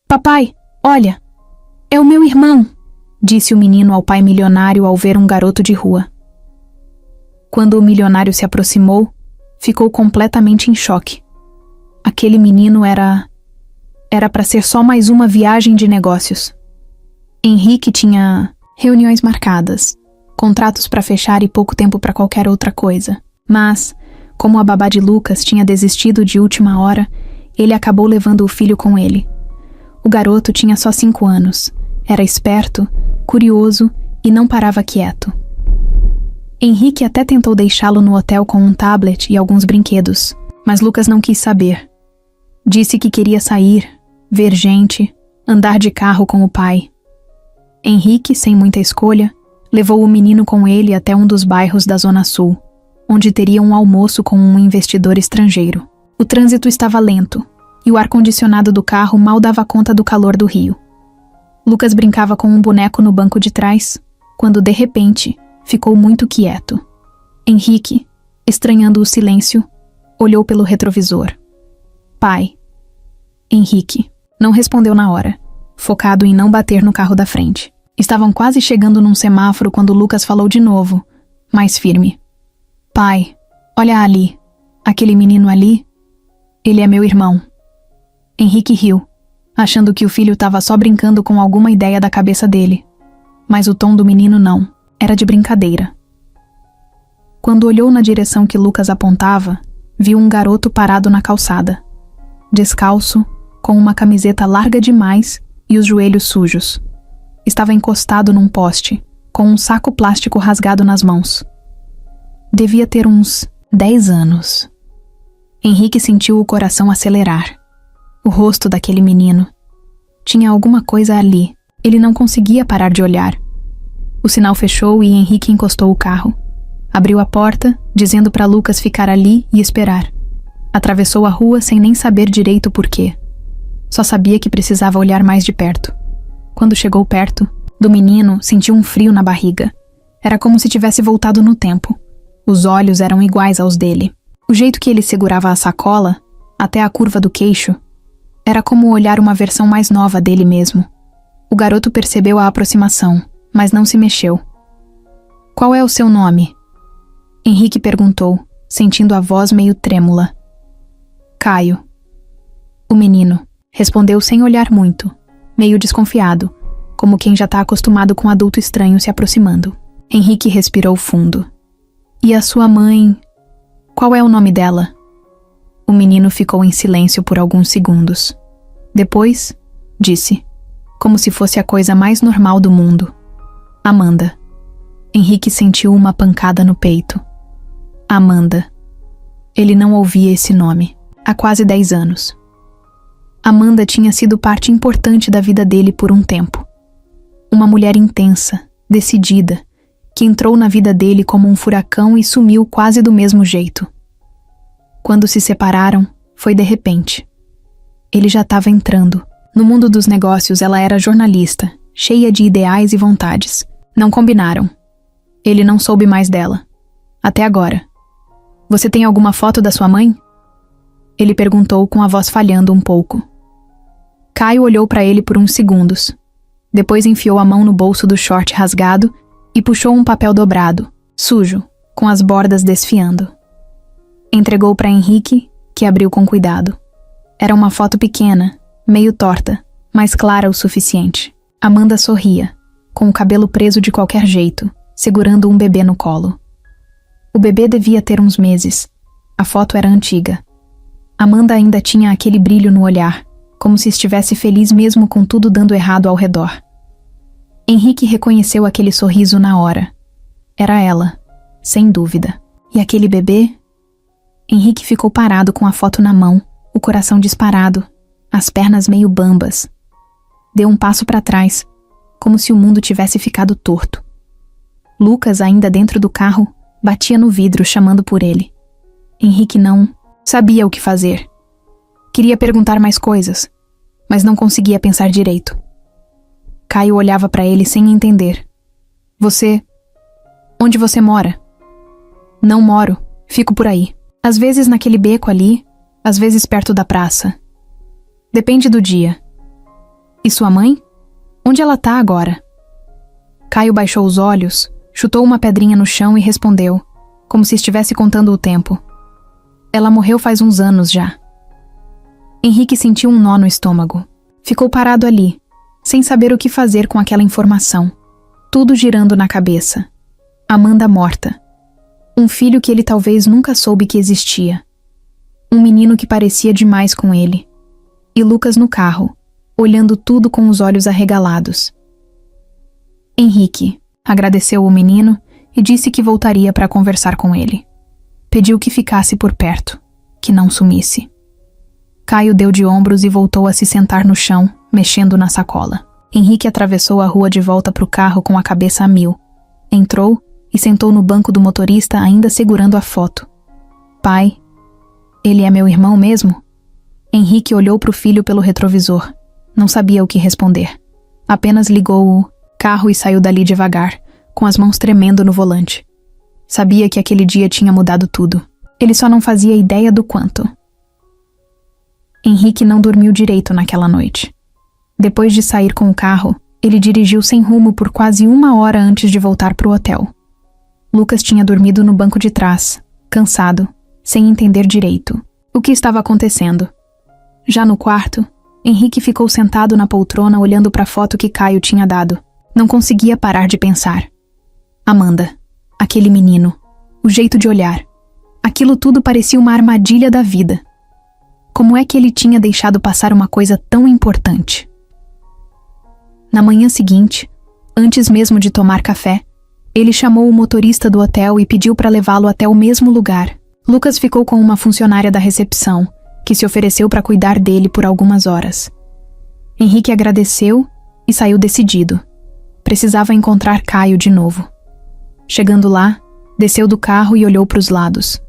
Papai, olha, é o meu irmão, disse o menino ao pai milionário ao ver um garoto de rua. Quando o milionário se aproximou, ficou completamente em choque. Aquele menino era para ser só mais uma viagem de negócios. Henrique tinha reuniões marcadas, contratos para fechar e pouco tempo para qualquer outra coisa. Mas, como a babá de Lucas tinha desistido de última hora, ele acabou levando o filho com ele. O garoto tinha só 5 anos, era esperto, curioso e não parava quieto. Henrique até tentou deixá-lo no hotel com um tablet e alguns brinquedos, mas Lucas não quis saber. Disse que queria sair, ver gente, andar de carro com o pai. Henrique, sem muita escolha, levou o menino com ele até um dos bairros da Zona Sul, onde teria um almoço com um investidor estrangeiro. O trânsito estava lento, e o ar-condicionado do carro mal dava conta do calor do Rio. Lucas brincava com um boneco no banco de trás, quando, de repente, ficou muito quieto. Henrique, estranhando o silêncio, olhou pelo retrovisor. Pai. Henrique não respondeu na hora, focado em não bater no carro da frente. Estavam quase chegando num semáforo quando Lucas falou de novo, mais firme. Pai, olha ali. Aquele menino ali? Ele é meu irmão. Henrique riu, achando que o filho estava só brincando com alguma ideia da cabeça dele. Mas o tom do menino não. Era de brincadeira. Quando olhou na direção que Lucas apontava, viu um garoto parado na calçada, descalço, com uma camiseta larga demais e os joelhos sujos. Estava encostado num poste, com um saco plástico rasgado nas mãos. Devia ter uns 10 anos. Henrique sentiu o coração acelerar. O rosto daquele menino. Tinha alguma coisa ali. Ele não conseguia parar de olhar. O sinal fechou e Henrique encostou o carro. Abriu a porta, dizendo para Lucas ficar ali e esperar. Atravessou a rua sem nem saber direito por quê. Só sabia que precisava olhar mais de perto. Quando chegou perto, do menino sentiu um frio na barriga. Era como se tivesse voltado no tempo. Os olhos eram iguais aos dele. O jeito que ele segurava a sacola, até a curva do queixo, era como olhar uma versão mais nova dele mesmo. O garoto percebeu a aproximação, mas não se mexeu. Qual é o seu nome? Henrique perguntou, sentindo a voz meio trêmula. Caio. O menino respondeu sem olhar muito, meio desconfiado, como quem já está acostumado com um adulto estranho se aproximando. Henrique respirou fundo. E a sua mãe? Qual é o nome dela? O menino ficou em silêncio por alguns segundos. Depois, disse, como se fosse a coisa mais normal do mundo. Amanda. Henrique sentiu uma pancada no peito. Amanda. Ele não ouvia esse nome há quase 10 anos. Amanda tinha sido parte importante da vida dele por um tempo. Uma mulher intensa, decidida, que entrou na vida dele como um furacão e sumiu quase do mesmo jeito. Quando se separaram, foi de repente. Ele já estava entrando. No mundo dos negócios, ela era jornalista, cheia de ideais e vontades. Não combinaram. Ele não soube mais dela. Até agora. Você tem alguma foto da sua mãe? Ele perguntou com a voz falhando um pouco. Caio olhou para ele por uns segundos. Depois enfiou a mão no bolso do short rasgado e puxou um papel dobrado, sujo, com as bordas desfiando. Entregou para Henrique, que abriu com cuidado. Era uma foto pequena, meio torta, mas clara o suficiente. Amanda sorria, com o cabelo preso de qualquer jeito, segurando um bebê no colo. O bebê devia ter uns meses. A foto era antiga. Amanda ainda tinha aquele brilho no olhar, como se estivesse feliz mesmo com tudo dando errado ao redor. Henrique reconheceu aquele sorriso na hora. Era ela, sem dúvida. E aquele bebê? Henrique ficou parado com a foto na mão, o coração disparado, as pernas meio bambas. Deu um passo para trás, como se o mundo tivesse ficado torto. Lucas, ainda dentro do carro, batia no vidro chamando por ele. Henrique não sabia o que fazer. Queria perguntar mais coisas, mas não conseguia pensar direito. Caio olhava para ele sem entender. Você... Onde você mora? Não moro, fico por aí. Às vezes naquele beco ali, às vezes perto da praça. Depende do dia. E sua mãe? Onde ela tá agora? Caio baixou os olhos, chutou uma pedrinha no chão e respondeu, como se estivesse contando o tempo. Ela morreu faz uns anos já. Henrique sentiu um nó no estômago. Ficou parado ali, sem saber o que fazer com aquela informação. Tudo girando na cabeça. Amanda morta. Um filho que ele talvez nunca soube que existia. Um menino que parecia demais com ele. E Lucas no carro, olhando tudo com os olhos arregalados. Henrique agradeceu o menino e disse que voltaria para conversar com ele. Pediu que ficasse por perto, que não sumisse. Caio deu de ombros e voltou a se sentar no chão, mexendo na sacola. Henrique atravessou a rua de volta para o carro com a cabeça a mil. Entrou e sentou no banco do motorista ainda segurando a foto. Pai, ele é meu irmão mesmo? Henrique olhou para o filho pelo retrovisor. Não sabia o que responder. Apenas ligou o carro e saiu dali devagar, com as mãos tremendo no volante. Sabia que aquele dia tinha mudado tudo. Ele só não fazia ideia do quanto. Henrique não dormiu direito naquela noite. Depois de sair com o carro, ele dirigiu sem rumo por quase 1 hora antes de voltar para o hotel. Lucas tinha dormido no banco de trás, cansado, sem entender direito o que estava acontecendo. Já no quarto, Henrique ficou sentado na poltrona olhando para a foto que Caio tinha dado. Não conseguia parar de pensar. Amanda, aquele menino, o jeito de olhar. Aquilo tudo parecia uma armadilha da vida. Como é que ele tinha deixado passar uma coisa tão importante? Na manhã seguinte, antes mesmo de tomar café, ele chamou o motorista do hotel e pediu para levá-lo até o mesmo lugar. Lucas ficou com uma funcionária da recepção, que se ofereceu para cuidar dele por algumas horas. Henrique agradeceu e saiu decidido. Precisava encontrar Caio de novo. Chegando lá, desceu do carro e olhou para os lados.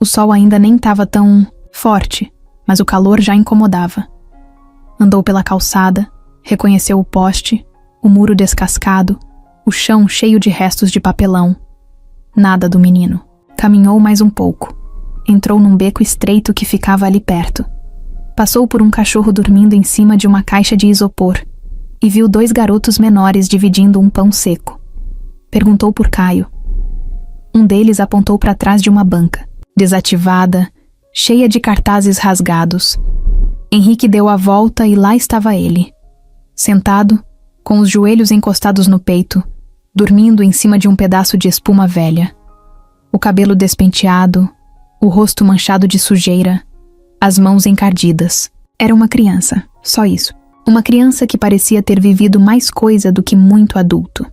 O sol ainda nem estava tão forte, mas o calor já incomodava. Andou pela calçada, reconheceu o poste, o muro descascado, o chão cheio de restos de papelão. Nada do menino. Caminhou mais um pouco. Entrou num beco estreito que ficava ali perto. Passou por um cachorro dormindo em cima de uma caixa de isopor e viu 2 garotos menores dividindo um pão seco. Perguntou por Caio. Um deles apontou para trás de uma banca, desativada, cheia de cartazes rasgados. Henrique deu a volta e lá estava ele, sentado, com os joelhos encostados no peito, dormindo em cima de um pedaço de espuma velha. O cabelo despenteado, o rosto manchado de sujeira, as mãos encardidas. Era uma criança, só isso. Uma criança que parecia ter vivido mais coisa do que muito adulto.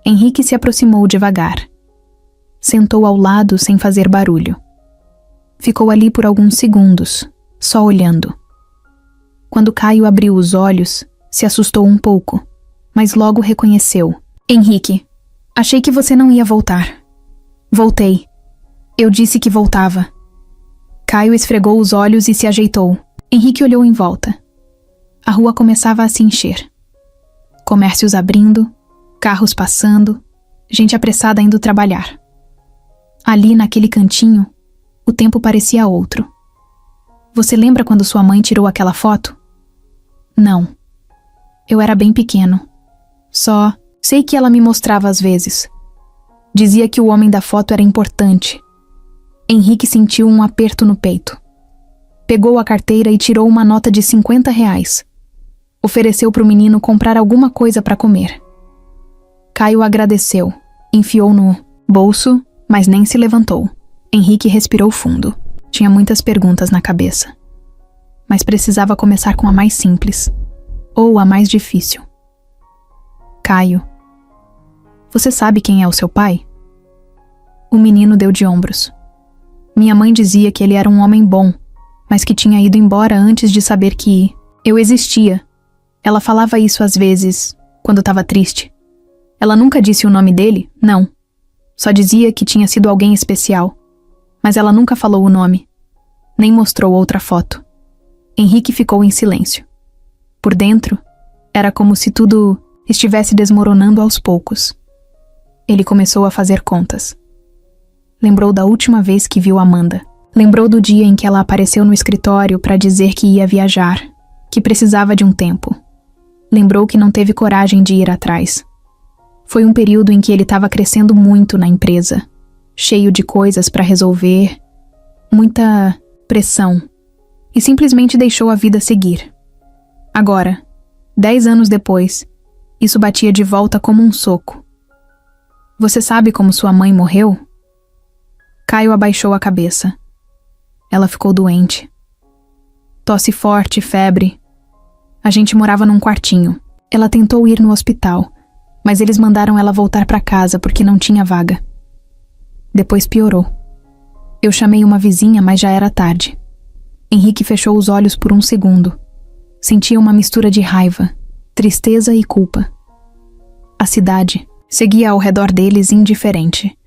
Henrique se aproximou devagar. Sentou ao lado sem fazer barulho. Ficou ali por alguns segundos, só olhando. Quando Caio abriu os olhos, se assustou um pouco, mas logo reconheceu. Henrique, achei que você não ia voltar. Voltei. Eu disse que voltava. Caio esfregou os olhos e se ajeitou. Henrique olhou em volta. A rua começava a se encher. Comércios abrindo, carros passando, gente apressada indo trabalhar. Ali, naquele cantinho, o tempo parecia outro. Você lembra quando sua mãe tirou aquela foto? Não. Eu era bem pequeno. Só sei que ela me mostrava às vezes. Dizia que o homem da foto era importante. Henrique sentiu um aperto no peito. Pegou a carteira e tirou uma nota de R$50. Ofereceu para o menino comprar alguma coisa para comer. Caio agradeceu, enfiou no bolso, mas nem se levantou. Henrique respirou fundo. Tinha muitas perguntas na cabeça. Mas precisava começar com a mais simples. Ou a mais difícil. Caio, você sabe quem é o seu pai? O menino deu de ombros. Minha mãe dizia que ele era um homem bom, mas que tinha ido embora antes de saber que eu existia. Ela falava isso às vezes, quando estava triste. Ela nunca disse o nome dele, não. Só dizia que tinha sido alguém especial. Mas ela nunca falou o nome. Nem mostrou outra foto. Henrique ficou em silêncio. Por dentro, era como se tudo estivesse desmoronando aos poucos. Ele começou a fazer contas. Lembrou da última vez que viu Amanda. Lembrou do dia em que ela apareceu no escritório para dizer que ia viajar, que precisava de um tempo. Lembrou que não teve coragem de ir atrás. Foi um período em que ele estava crescendo muito na empresa, cheio de coisas para resolver, muita pressão, e simplesmente deixou a vida seguir. Agora, 10 anos depois, isso batia de volta como um soco. Você sabe como sua mãe morreu? Caio abaixou a cabeça. Ela ficou doente. Tosse forte, febre. A gente morava num quartinho. Ela tentou ir no hospital, mas eles mandaram ela voltar para casa porque não tinha vaga. Depois piorou. Eu chamei uma vizinha, mas já era tarde. Henrique fechou os olhos por um segundo. Sentia uma mistura de raiva, tristeza e culpa. A cidade seguia ao redor deles indiferente.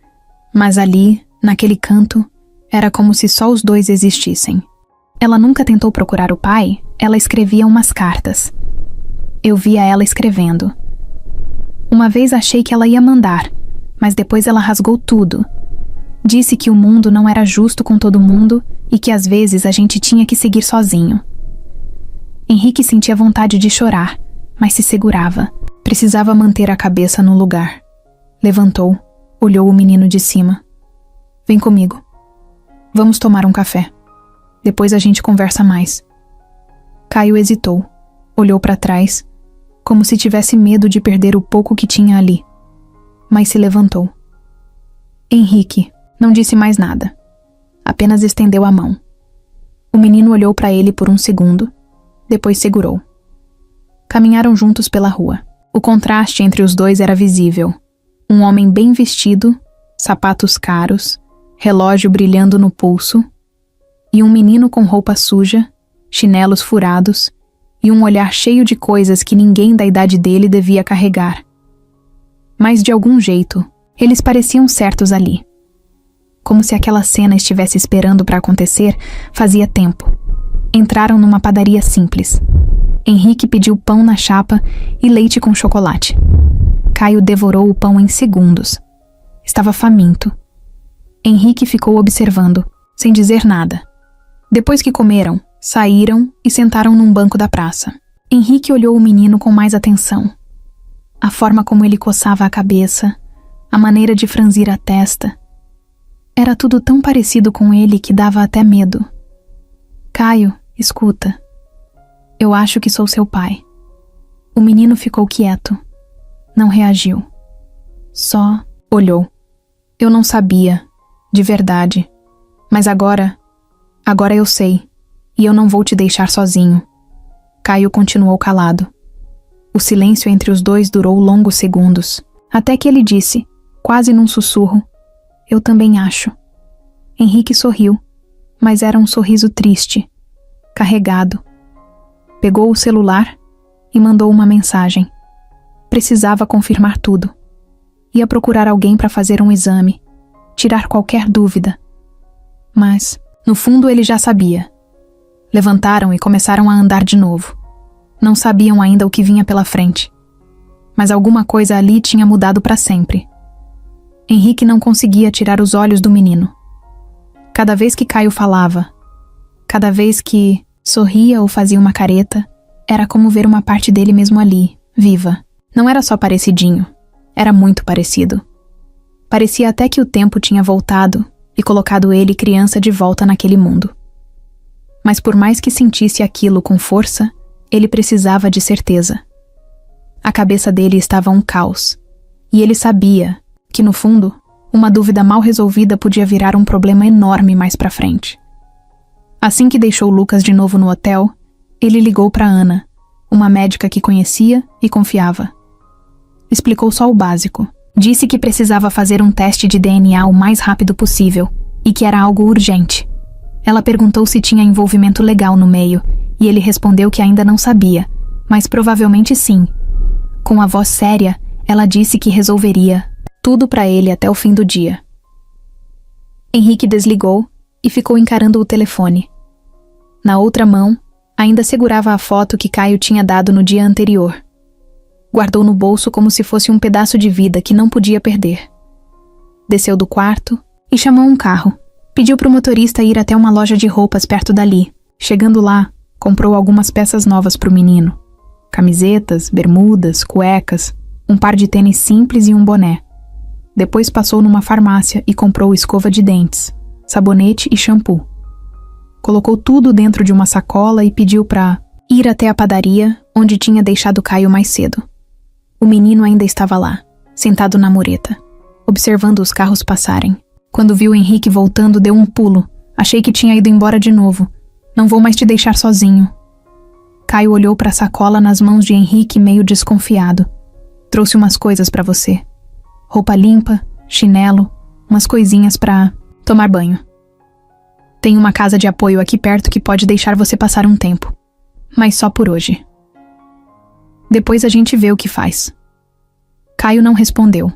Mas ali, naquele canto, era como se só os dois existissem. Ela nunca tentou procurar o pai, ela escrevia umas cartas. Eu via ela escrevendo. Uma vez achei que ela ia mandar, mas depois ela rasgou tudo. Disse que o mundo não era justo com todo mundo e que às vezes a gente tinha que seguir sozinho. Henrique sentia vontade de chorar, mas se segurava. Precisava manter a cabeça no lugar. Levantou, olhou o menino de cima. Vem comigo. Vamos tomar um café. Depois a gente conversa mais. Caio hesitou, olhou para trás, como se tivesse medo de perder o pouco que tinha ali. Mas se levantou. Henrique não disse mais nada. Apenas estendeu a mão. O menino olhou para ele por um segundo, depois segurou. Caminharam juntos pela rua. O contraste entre os dois era visível. Um homem bem vestido, sapatos caros, relógio brilhando no pulso, e um menino com roupa suja, chinelos furados e um olhar cheio de coisas que ninguém da idade dele devia carregar. Mas de algum jeito, eles pareciam certos ali. Como se aquela cena estivesse esperando para acontecer, fazia tempo. Entraram numa padaria simples. Henrique pediu pão na chapa e leite com chocolate. Caio devorou o pão em segundos. Estava faminto. Henrique ficou observando, sem dizer nada. Depois que comeram, saíram e sentaram num banco da praça. Henrique olhou o menino com mais atenção. A forma como ele coçava a cabeça, a maneira de franzir a testa. Era tudo tão parecido com ele que dava até medo. Caio, escuta. Eu acho que sou seu pai. O menino ficou quieto. Não reagiu. Só olhou. Eu não sabia, de verdade. Mas agora eu sei. E eu não vou te deixar sozinho. Caio continuou calado. O silêncio entre os dois durou longos segundos, até que ele disse, quase num sussurro, eu também acho. Henrique sorriu, mas era um sorriso triste, carregado. Pegou o celular e mandou uma mensagem. Precisava confirmar tudo. Ia procurar alguém para fazer um exame, tirar qualquer dúvida. Mas, no fundo, ele já sabia. Levantaram e começaram a andar de novo. Não sabiam ainda o que vinha pela frente. Mas alguma coisa ali tinha mudado para sempre. Henrique não conseguia tirar os olhos do menino. Cada vez que Caio falava, cada vez que sorria ou fazia uma careta, era como ver uma parte dele mesmo ali, viva. Não era só parecidinho, era muito parecido. Parecia até que o tempo tinha voltado e colocado ele, criança, de volta naquele mundo. Mas por mais que sentisse aquilo com força, ele precisava de certeza. A cabeça dele estava um caos, e ele sabia que, no fundo, uma dúvida mal resolvida podia virar um problema enorme mais pra frente. Assim que deixou Lucas de novo no hotel, ele ligou para Ana, uma médica que conhecia e confiava. Explicou só o básico. Disse que precisava fazer um teste de DNA o mais rápido possível e que era algo urgente. Ela perguntou se tinha envolvimento legal no meio e ele respondeu que ainda não sabia, mas provavelmente sim. Com a voz séria, ela disse que resolveria tudo para ele até o fim do dia. Henrique desligou e ficou encarando o telefone. Na outra mão, ainda segurava a foto que Caio tinha dado no dia anterior. Guardou no bolso como se fosse um pedaço de vida que não podia perder. Desceu do quarto e chamou um carro. Pediu para o motorista ir até uma loja de roupas perto dali. Chegando lá, Comprou algumas peças novas para o menino. Camisetas, bermudas, cuecas, um par de tênis simples e um boné. Depois passou numa farmácia e comprou escova de dentes, sabonete e shampoo. Colocou tudo dentro de uma sacola e pediu para ir até a padaria onde tinha deixado Caio mais cedo. O menino ainda estava lá, sentado na mureta, observando os carros passarem. Quando viu Henrique voltando, deu um pulo. Achei que tinha ido embora de novo. Não vou mais te deixar sozinho. Caio olhou para a sacola nas mãos de Henrique meio desconfiado. Trouxe umas coisas para você. Roupa limpa, chinelo, umas coisinhas para tomar banho. Tem uma casa de apoio aqui perto que pode deixar você passar um tempo. Mas só por hoje. Depois a gente vê o que faz. Caio não respondeu.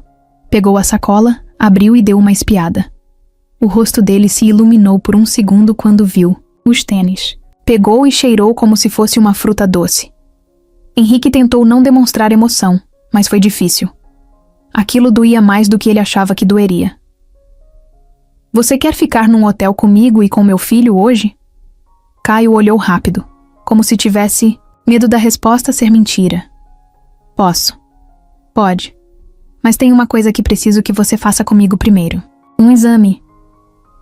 Pegou a sacola, abriu e deu uma espiada. O rosto dele se iluminou por um segundo quando viu os tênis. Pegou e cheirou como se fosse uma fruta doce. Henrique tentou não demonstrar emoção, mas foi difícil. Aquilo doía mais do que ele achava que doeria. Você quer ficar num hotel comigo e com meu filho hoje? Caio olhou rápido, como se tivesse medo da resposta ser mentira. Posso. Pode. Mas tem uma coisa que preciso que você faça comigo primeiro. Um exame.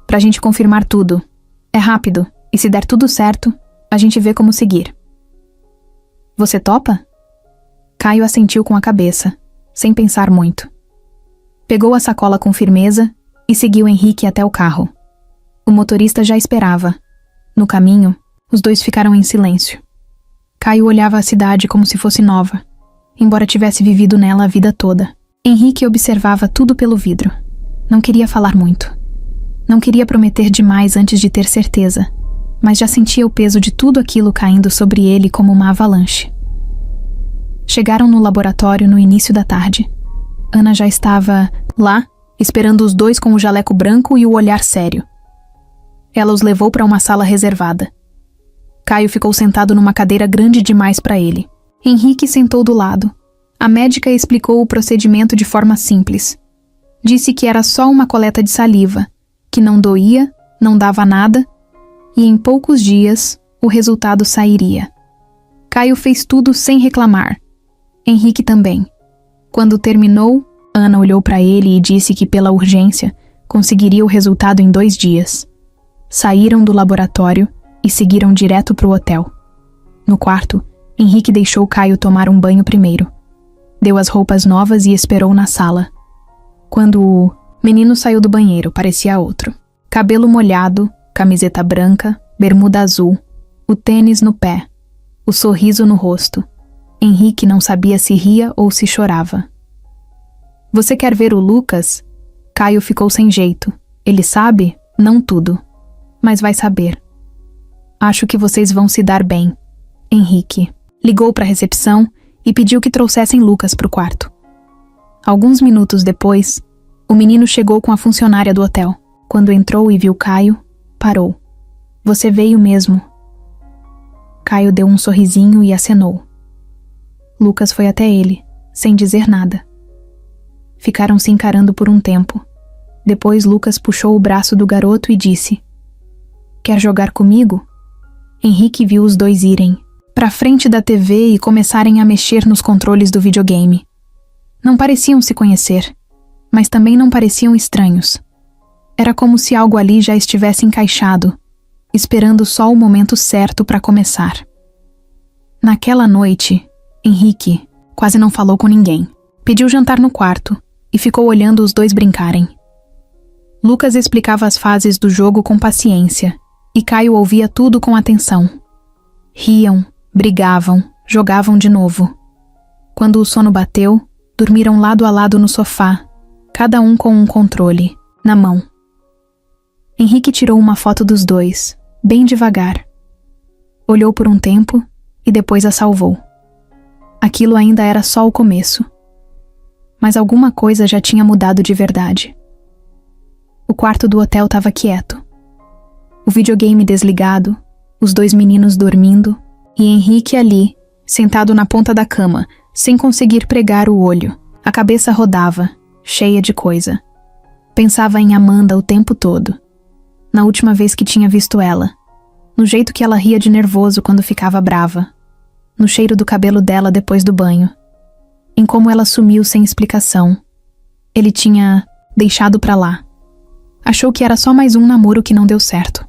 Pra gente confirmar tudo. É rápido, e se der tudo certo, a gente vê como seguir. Você topa? Caio assentiu com a cabeça, sem pensar muito. Pegou a sacola com firmeza e seguiu Henrique até o carro. O motorista já esperava. No caminho, os dois ficaram em silêncio. Caio olhava a cidade como se fosse nova, embora tivesse vivido nela a vida toda. Henrique observava tudo pelo vidro. Não queria falar muito. Não queria prometer demais antes de ter certeza, mas já sentia o peso de tudo aquilo caindo sobre ele como uma avalanche. Chegaram no laboratório no início da tarde. Ana já estava lá, esperando os dois com o jaleco branco e o olhar sério. Ela os levou para uma sala reservada. Caio ficou sentado numa cadeira grande demais para ele. Henrique sentou do lado. A médica explicou o procedimento de forma simples. Disse que era só uma coleta de saliva, que não doía, não dava nada, e em poucos dias o resultado sairia. Caio fez tudo sem reclamar. Henrique também. Quando terminou, Ana olhou para ele e disse que pela urgência conseguiria o resultado em 2 dias. Saíram do laboratório e seguiram direto para o hotel. No quarto, Henrique deixou Caio tomar um banho primeiro. Deu as roupas novas e esperou na sala. Quando o menino saiu do banheiro, parecia outro. Cabelo molhado, camiseta branca, bermuda azul, o tênis no pé, o sorriso no rosto. Henrique não sabia se ria ou se chorava. Você quer ver o Lucas? Caio ficou sem jeito. Ele sabe? Não tudo. Mas vai saber. Acho que vocês vão se dar bem. Henrique ligou para a recepção e pediu que trouxessem Lucas para o quarto. Alguns minutos depois, o menino chegou com a funcionária do hotel. Quando entrou e viu Caio, parou. Você veio mesmo. Caio deu um sorrisinho e acenou. Lucas foi até ele, sem dizer nada. Ficaram se encarando por um tempo. Depois Lucas puxou o braço do garoto e disse: Quer jogar comigo? Henrique viu os dois irem para frente da TV e começarem a mexer nos controles do videogame. Não pareciam se conhecer, mas também não pareciam estranhos. Era como se algo ali já estivesse encaixado, esperando só o momento certo para começar. Naquela noite, Henrique quase não falou com ninguém. Pediu jantar no quarto e ficou olhando os dois brincarem. Lucas explicava as fases do jogo com paciência e Caio ouvia tudo com atenção. Riam, brigavam, jogavam de novo. Quando o sono bateu, dormiram lado a lado no sofá, cada um com um controle, na mão. Henrique tirou uma foto dos dois, bem devagar. Olhou por um tempo e depois a salvou. Aquilo ainda era só o começo. Mas alguma coisa já tinha mudado de verdade. O quarto do hotel estava quieto. O videogame desligado, os dois meninos dormindo e Henrique ali, sentado na ponta da cama, sem conseguir pregar o olho. A cabeça rodava, cheia de coisa. Pensava em Amanda o tempo todo. Na última vez que tinha visto ela. no jeito que ela ria de nervoso quando ficava brava, no cheiro do cabelo dela depois do banho, em como ela sumiu sem explicação. Ele tinha deixado pra lá. Achou que era só mais um namoro que não deu certo.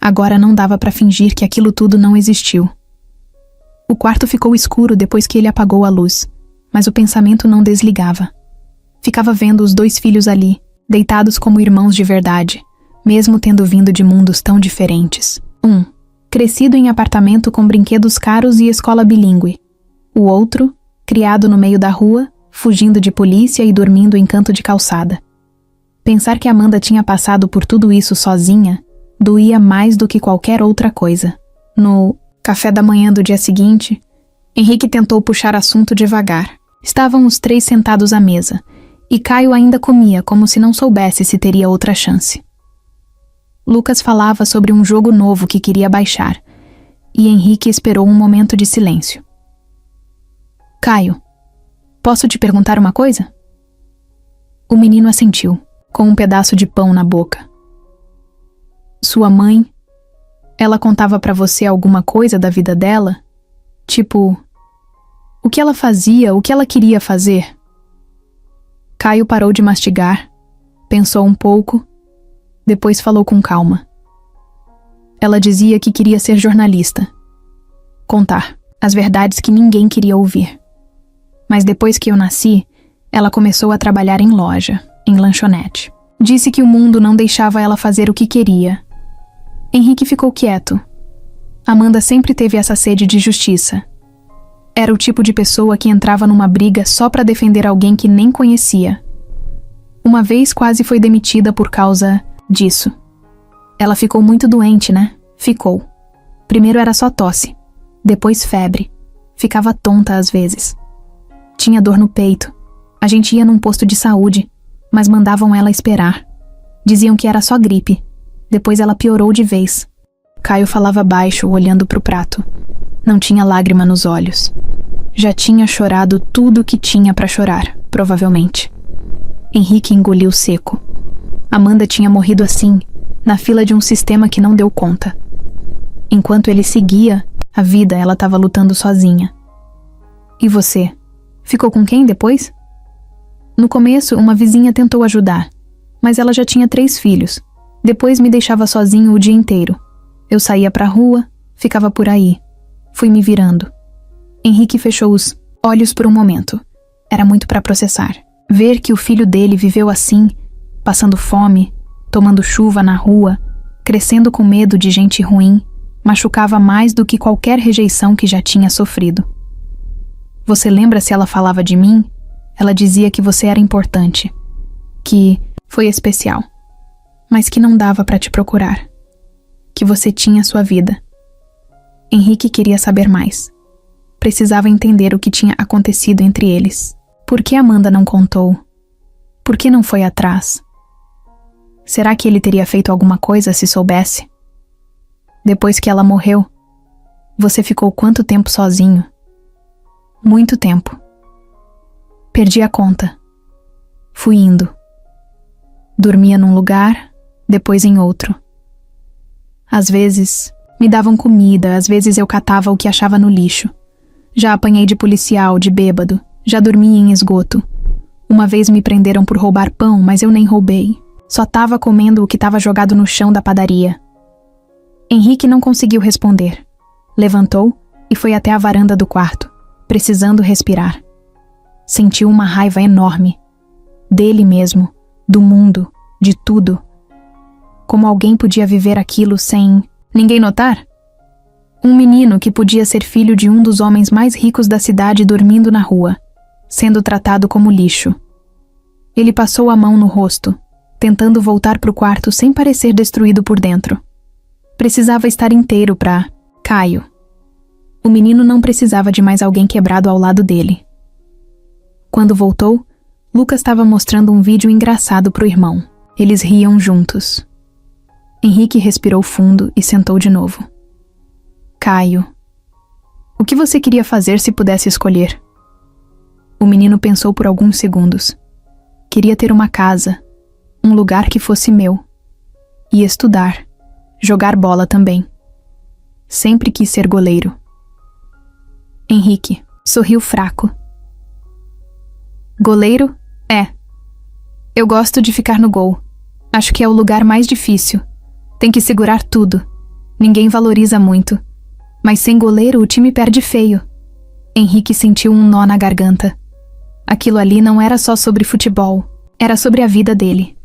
Agora não dava pra fingir que aquilo tudo não existiu. O quarto ficou escuro depois que ele apagou a luz, mas o pensamento não desligava. Ficava vendo os 2 filhos ali, deitados como irmãos de verdade, mesmo tendo vindo de mundos tão diferentes. Um, crescido em apartamento com brinquedos caros e escola bilíngue. O outro, criado no meio da rua, fugindo de polícia e dormindo em canto de calçada. Pensar que Amanda tinha passado por tudo isso sozinha doía mais do que qualquer outra coisa. No café da manhã do dia seguinte, Henrique tentou puxar assunto devagar. Estavam os 3 sentados à mesa, e Caio ainda comia como se não soubesse se teria outra chance. Lucas falava sobre um jogo novo que queria baixar, e Henrique esperou um momento de silêncio. Caio, posso te perguntar uma coisa? O menino assentiu, com um pedaço de pão na boca. Sua mãe, ela contava pra você alguma coisa da vida dela? Tipo, o que ela fazia, o que ela queria fazer? Caio parou de mastigar, pensou um pouco, depois falou com calma. Ela dizia que queria ser jornalista. Contar as verdades que ninguém queria ouvir. Mas depois que eu nasci, ela começou a trabalhar em loja, em lanchonete. Disse que o mundo não deixava ela fazer o que queria. Henrique ficou quieto. Amanda sempre teve essa sede de justiça. Era o tipo de pessoa que entrava numa briga só pra defender alguém que nem conhecia. Uma vez quase foi demitida por causa disso. Ela ficou muito doente, né? Ficou. Primeiro era só tosse, depois febre. Ficava tonta às vezes. Tinha dor no peito. A gente ia num posto de saúde, mas mandavam ela esperar. Diziam que era só gripe. Depois ela piorou de vez. Caio falava baixo, olhando pro prato. Não tinha lágrima nos olhos. Já tinha chorado tudo o que tinha pra chorar, provavelmente. Henrique engoliu seco. Amanda tinha morrido assim, na fila de um sistema que não deu conta. Enquanto ele seguia a vida, ela estava lutando sozinha. E você? Ficou com quem depois? No começo, uma vizinha tentou ajudar, mas ela já tinha 3 filhos. Depois me deixava sozinho o dia inteiro. Eu saía pra rua, ficava por aí. Fui me virando. Henrique fechou os olhos por um momento. Era muito pra processar. Ver que o filho dele viveu assim, passando fome, tomando chuva na rua, crescendo com medo de gente ruim, machucava mais do que qualquer rejeição que já tinha sofrido. Você lembra se ela falava de mim? Ela dizia que você era importante, que foi especial, mas que não dava pra te procurar, que você tinha sua vida. Henrique queria saber mais. Precisava entender o que tinha acontecido entre eles. Por que Amanda não contou? Por que não foi atrás? Será que ele teria feito alguma coisa se soubesse? Depois que ela morreu, você ficou quanto tempo sozinho? Muito tempo. Perdi a conta. Fui indo. Dormia num lugar, depois em outro. Às vezes, me davam comida, às vezes eu catava o que achava no lixo. Já apanhei de policial, de bêbado, já dormi em esgoto. Uma vez me prenderam por roubar pão, mas eu nem roubei. Só tava comendo o que tava jogado no chão da padaria. Henrique não conseguiu responder. Levantou e foi até a varanda do quarto, precisando respirar. Sentiu uma raiva enorme. Dele mesmo, do mundo, de tudo. Como alguém podia viver aquilo sem ninguém notar? Um menino que podia ser filho de um dos homens mais ricos da cidade dormindo na rua, sendo tratado como lixo. Ele passou a mão no rosto, tentando voltar pro quarto sem parecer destruído por dentro. Precisava estar inteiro pra Caio. O menino não precisava de mais alguém quebrado ao lado dele. Quando voltou, Lucas estava mostrando um vídeo engraçado pro irmão. Eles riam juntos. Henrique respirou fundo e sentou de novo. Caio, o que você queria fazer se pudesse escolher? O menino pensou por alguns segundos. Queria ter uma casa, um lugar que fosse meu. E estudar, jogar bola também. Sempre quis ser goleiro. Henrique sorriu fraco. Goleiro? É. Eu gosto de ficar no gol. Acho que é o lugar mais difícil. Tem que segurar tudo. Ninguém valoriza muito. Mas sem goleiro o time perde feio. Henrique sentiu um nó na garganta. Aquilo ali não era só sobre futebol. Era sobre a vida dele.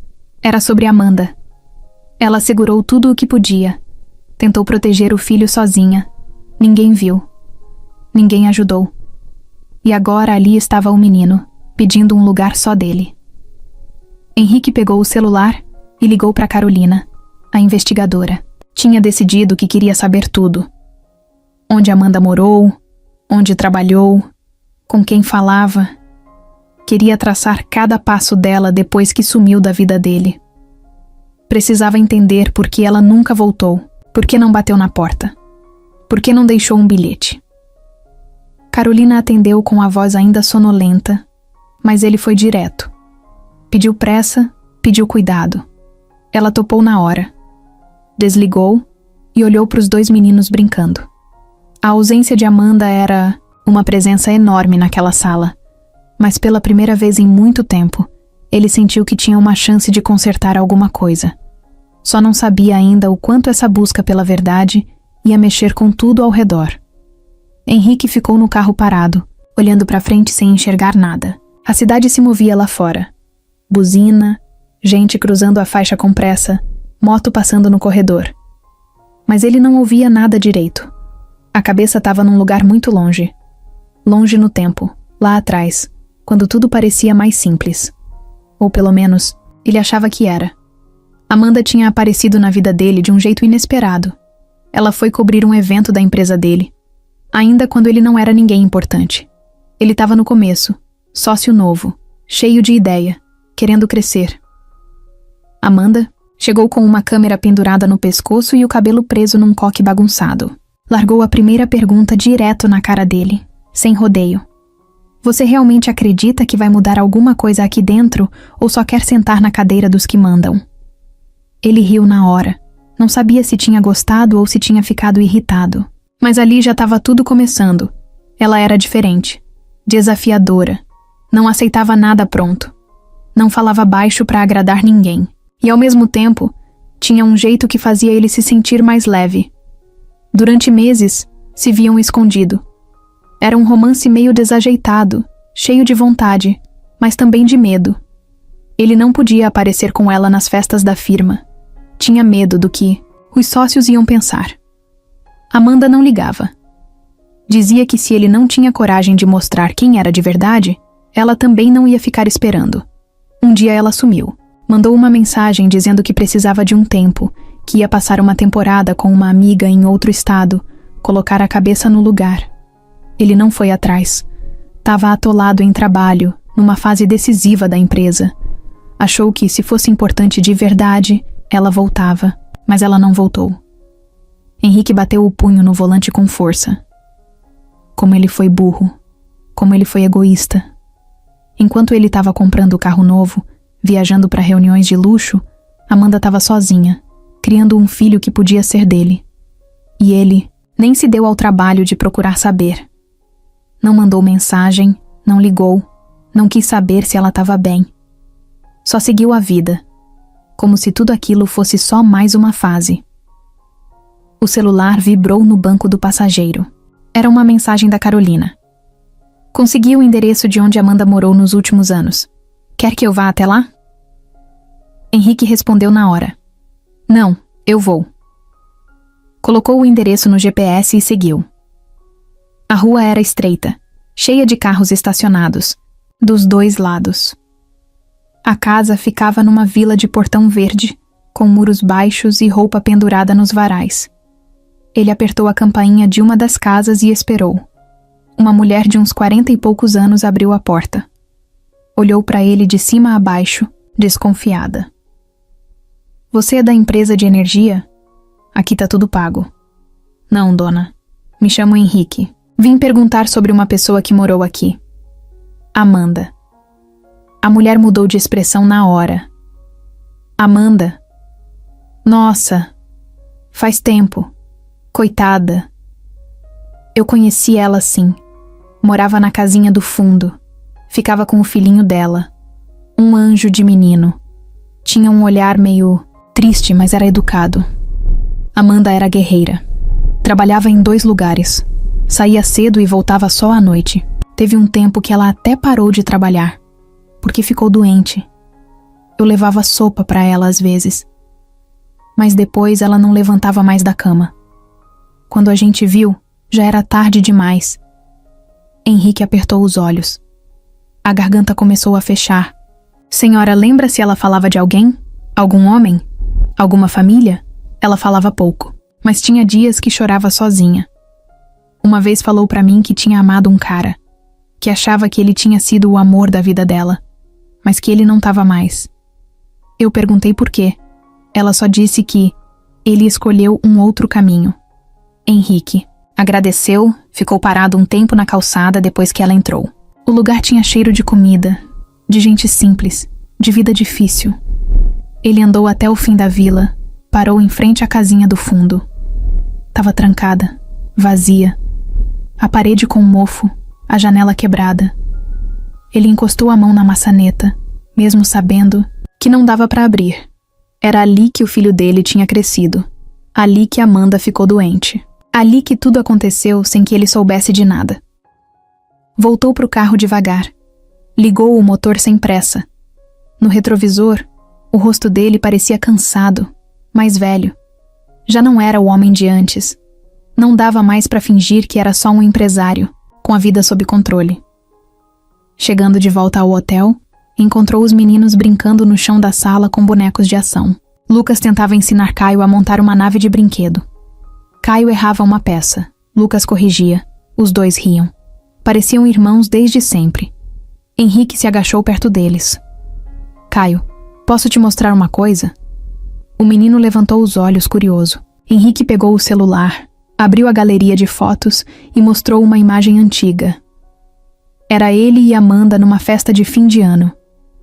Era sobre Amanda. Ela segurou tudo o que podia. Tentou proteger o filho sozinha. Ninguém viu. Ninguém ajudou. E agora ali estava o menino, pedindo um lugar só dele. Henrique pegou o celular e ligou para Carolina, a investigadora. Tinha decidido que queria saber tudo. Onde Amanda morou, onde trabalhou, com quem falava. Queria traçar cada passo dela depois que sumiu da vida dele. Precisava entender por que ela nunca voltou, por que não bateu na porta, por que não deixou um bilhete. Carolina atendeu com a voz ainda sonolenta, mas ele foi direto. Pediu pressa, pediu cuidado. Ela topou na hora. Desligou e olhou para os dois meninos brincando. A ausência de Amanda era uma presença enorme naquela sala, mas pela primeira vez em muito tempo, ele sentiu que tinha uma chance de consertar alguma coisa. Só não sabia ainda o quanto essa busca pela verdade ia mexer com tudo ao redor. Henrique ficou no carro parado, olhando para frente sem enxergar nada. A cidade se movia lá fora. Buzina, gente cruzando a faixa com pressa, moto passando no corredor. Mas ele não ouvia nada direito. A cabeça estava num lugar muito longe. Longe no tempo, lá atrás, quando tudo parecia mais simples. Ou pelo menos, ele achava que era. Amanda tinha aparecido na vida dele de um jeito inesperado. Ela foi cobrir um evento da empresa dele, ainda quando ele não era ninguém importante. Ele estava no começo, sócio novo, cheio de ideia, querendo crescer. Amanda chegou com uma câmera pendurada no pescoço e o cabelo preso num coque bagunçado. Largou a primeira pergunta direto na cara dele, sem rodeio. Você realmente acredita que vai mudar alguma coisa aqui dentro ou só quer sentar na cadeira dos que mandam? Ele riu na hora. Não sabia se tinha gostado ou se tinha ficado irritado. Mas ali já estava tudo começando. Ela era diferente, desafiadora, não aceitava nada pronto. Não falava baixo para agradar ninguém. E ao mesmo tempo, tinha um jeito que fazia ele se sentir mais leve. Durante meses, se viam escondido. Era um romance meio desajeitado, cheio de vontade, mas também de medo. Ele não podia aparecer com ela nas festas da firma. Tinha medo do que os sócios iam pensar. Amanda não ligava. Dizia que se ele não tinha coragem de mostrar quem era de verdade, ela também não ia ficar esperando. Um dia ela sumiu. Mandou uma mensagem dizendo que precisava de um tempo, que ia passar uma temporada com uma amiga em outro estado, colocar a cabeça no lugar. Ele não foi atrás. Estava atolado em trabalho, numa fase decisiva da empresa. Achou que, se fosse importante de verdade, ela voltava, mas ela não voltou. Henrique bateu o punho no volante com força. Como ele foi burro. Como ele foi egoísta. Enquanto ele estava comprando o carro novo, viajando para reuniões de luxo, Amanda estava sozinha, criando um filho que podia ser dele. E ele nem se deu ao trabalho de procurar saber. Não mandou mensagem, não ligou, não quis saber se ela estava bem. Só seguiu a vida, como se tudo aquilo fosse só mais uma fase. O celular vibrou no banco do passageiro. Era uma mensagem da Carolina. Consegui o endereço de onde Amanda morou nos últimos anos. Quer que eu vá até lá? Henrique respondeu na hora. Não, eu vou. Colocou o endereço no GPS e seguiu. A rua era estreita, cheia de carros estacionados, dos dois lados. A casa ficava numa vila de portão verde, com muros baixos e roupa pendurada nos varais. Ele apertou a campainha de uma das casas e esperou. Uma mulher de uns 40 e poucos anos abriu a porta. Olhou para ele de cima a baixo, desconfiada. Você é da empresa de energia? Aqui tá tudo pago. Não, dona. Me chamo Henrique. Vim perguntar sobre uma pessoa que morou aqui. Amanda. A mulher mudou de expressão na hora. Amanda? Nossa, faz tempo. Coitada. Eu conheci ela sim. Morava na casinha do fundo. Ficava com o filhinho dela. Um anjo de menino. Tinha um olhar meio triste, mas era educado. Amanda era guerreira. Trabalhava em 2 lugares. Saía cedo e voltava só à noite. Teve um tempo que ela até parou de trabalhar, porque ficou doente. Eu levava sopa para ela às vezes. Mas depois ela não levantava mais da cama. Quando a gente viu, já era tarde demais. Henrique apertou os olhos. A garganta começou a fechar. Senhora, lembra se ela falava de alguém? Algum homem? Alguma família? Ela falava pouco, mas tinha dias que chorava sozinha. Uma vez falou pra mim que tinha amado um cara, que achava que ele tinha sido o amor da vida dela, mas que ele não estava mais. Eu perguntei por quê. Ela só disse que ele escolheu um outro caminho. Henrique agradeceu, ficou parado um tempo na calçada depois que ela entrou. O lugar tinha cheiro de comida, de gente simples, de vida difícil. Ele andou até o fim da vila, parou em frente à casinha do fundo. Tava trancada, vazia. A parede com mofo, a janela quebrada. Ele encostou a mão na maçaneta, mesmo sabendo que não dava para abrir. Era ali que o filho dele tinha crescido. Ali que Amanda ficou doente. Ali que tudo aconteceu sem que ele soubesse de nada. Voltou pro carro devagar. Ligou o motor sem pressa. No retrovisor, o rosto dele parecia cansado, mais velho. Já não era o homem de antes. Não dava mais para fingir que era só um empresário, com a vida sob controle. Chegando de volta ao hotel, encontrou os meninos brincando no chão da sala com bonecos de ação. Lucas tentava ensinar Caio a montar uma nave de brinquedo. Caio errava uma peça. Lucas corrigia. Os 2 riam. Pareciam irmãos desde sempre. Henrique se agachou perto deles. Caio, posso te mostrar uma coisa? O menino levantou os olhos, curioso. Henrique pegou o celular, abriu a galeria de fotos e mostrou uma imagem antiga. Era ele e Amanda numa festa de fim de ano.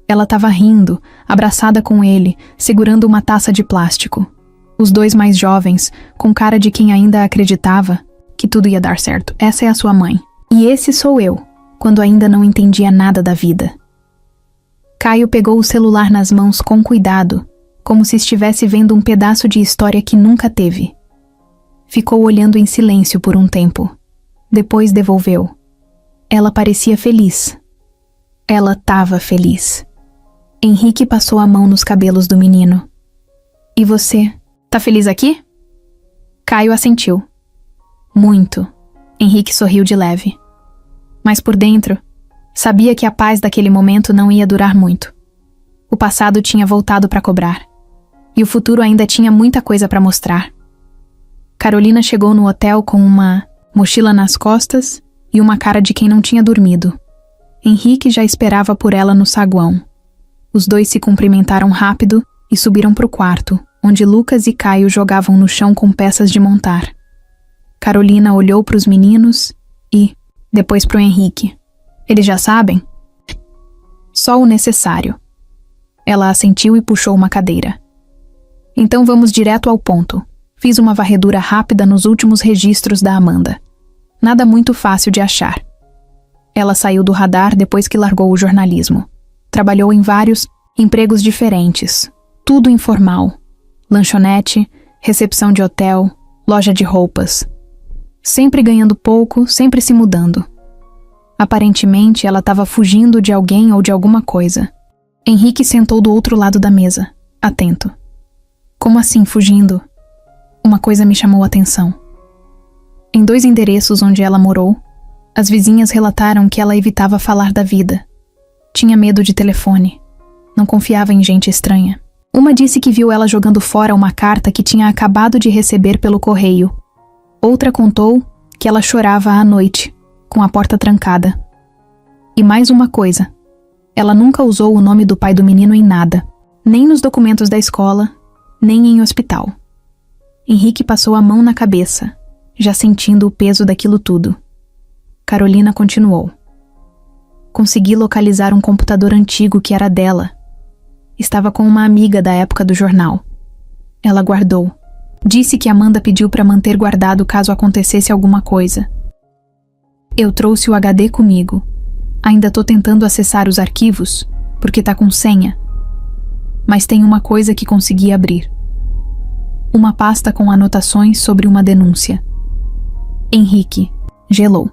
Ela estava rindo, abraçada com ele, segurando uma taça de plástico. Os 2 mais jovens, com cara de quem ainda acreditava que tudo ia dar certo. Essa é a sua mãe. E esse sou eu, quando ainda não entendia nada da vida. Caio pegou o celular nas mãos com cuidado, como se estivesse vendo um pedaço de história que nunca teve. Ficou olhando em silêncio por um tempo. Depois devolveu. Ela parecia feliz. Ela estava feliz. Henrique passou a mão nos cabelos do menino. E você, tá feliz aqui? Caio assentiu. Muito. Henrique sorriu de leve. Mas por dentro, sabia que a paz daquele momento não ia durar muito. O passado tinha voltado para cobrar. E o futuro ainda tinha muita coisa para mostrar. Carolina chegou no hotel com uma mochila nas costas e uma cara de quem não tinha dormido. Henrique já esperava por ela no saguão. Os 2 se cumprimentaram rápido e subiram pro quarto, onde Lucas e Caio jogavam no chão com peças de montar. Carolina olhou pros meninos e, depois pro Henrique. Eles já sabem? Só o necessário. Ela assentiu e puxou uma cadeira. Então vamos direto ao ponto. Fiz uma varredura rápida nos últimos registros da Amanda. Nada muito fácil de achar. Ela saiu do radar depois que largou o jornalismo. Trabalhou em vários empregos diferentes. Tudo informal. Lanchonete, recepção de hotel, loja de roupas. Sempre ganhando pouco, sempre se mudando. Aparentemente, ela estava fugindo de alguém ou de alguma coisa. Henrique sentou do outro lado da mesa, atento. Como assim, fugindo? Uma coisa me chamou a atenção. Em 2 endereços onde ela morou, as vizinhas relataram que ela evitava falar da vida. Tinha medo de telefone. Não confiava em gente estranha. Uma disse que viu ela jogando fora uma carta que tinha acabado de receber pelo correio. Outra contou que ela chorava à noite, com a porta trancada. E mais uma coisa. Ela nunca usou o nome do pai do menino em nada. Nem nos documentos da escola, nem em hospital. Henrique passou a mão na cabeça, já sentindo o peso daquilo tudo. Carolina continuou. Consegui localizar um computador antigo que era dela. Estava com uma amiga da época do jornal. Ela guardou. Disse que Amanda pediu para manter guardado caso acontecesse alguma coisa. Eu trouxe o HD comigo. Ainda tô tentando acessar os arquivos, porque tá com senha. Mas tem uma coisa que consegui abrir. Uma pasta com anotações sobre uma denúncia. Henrique gelou.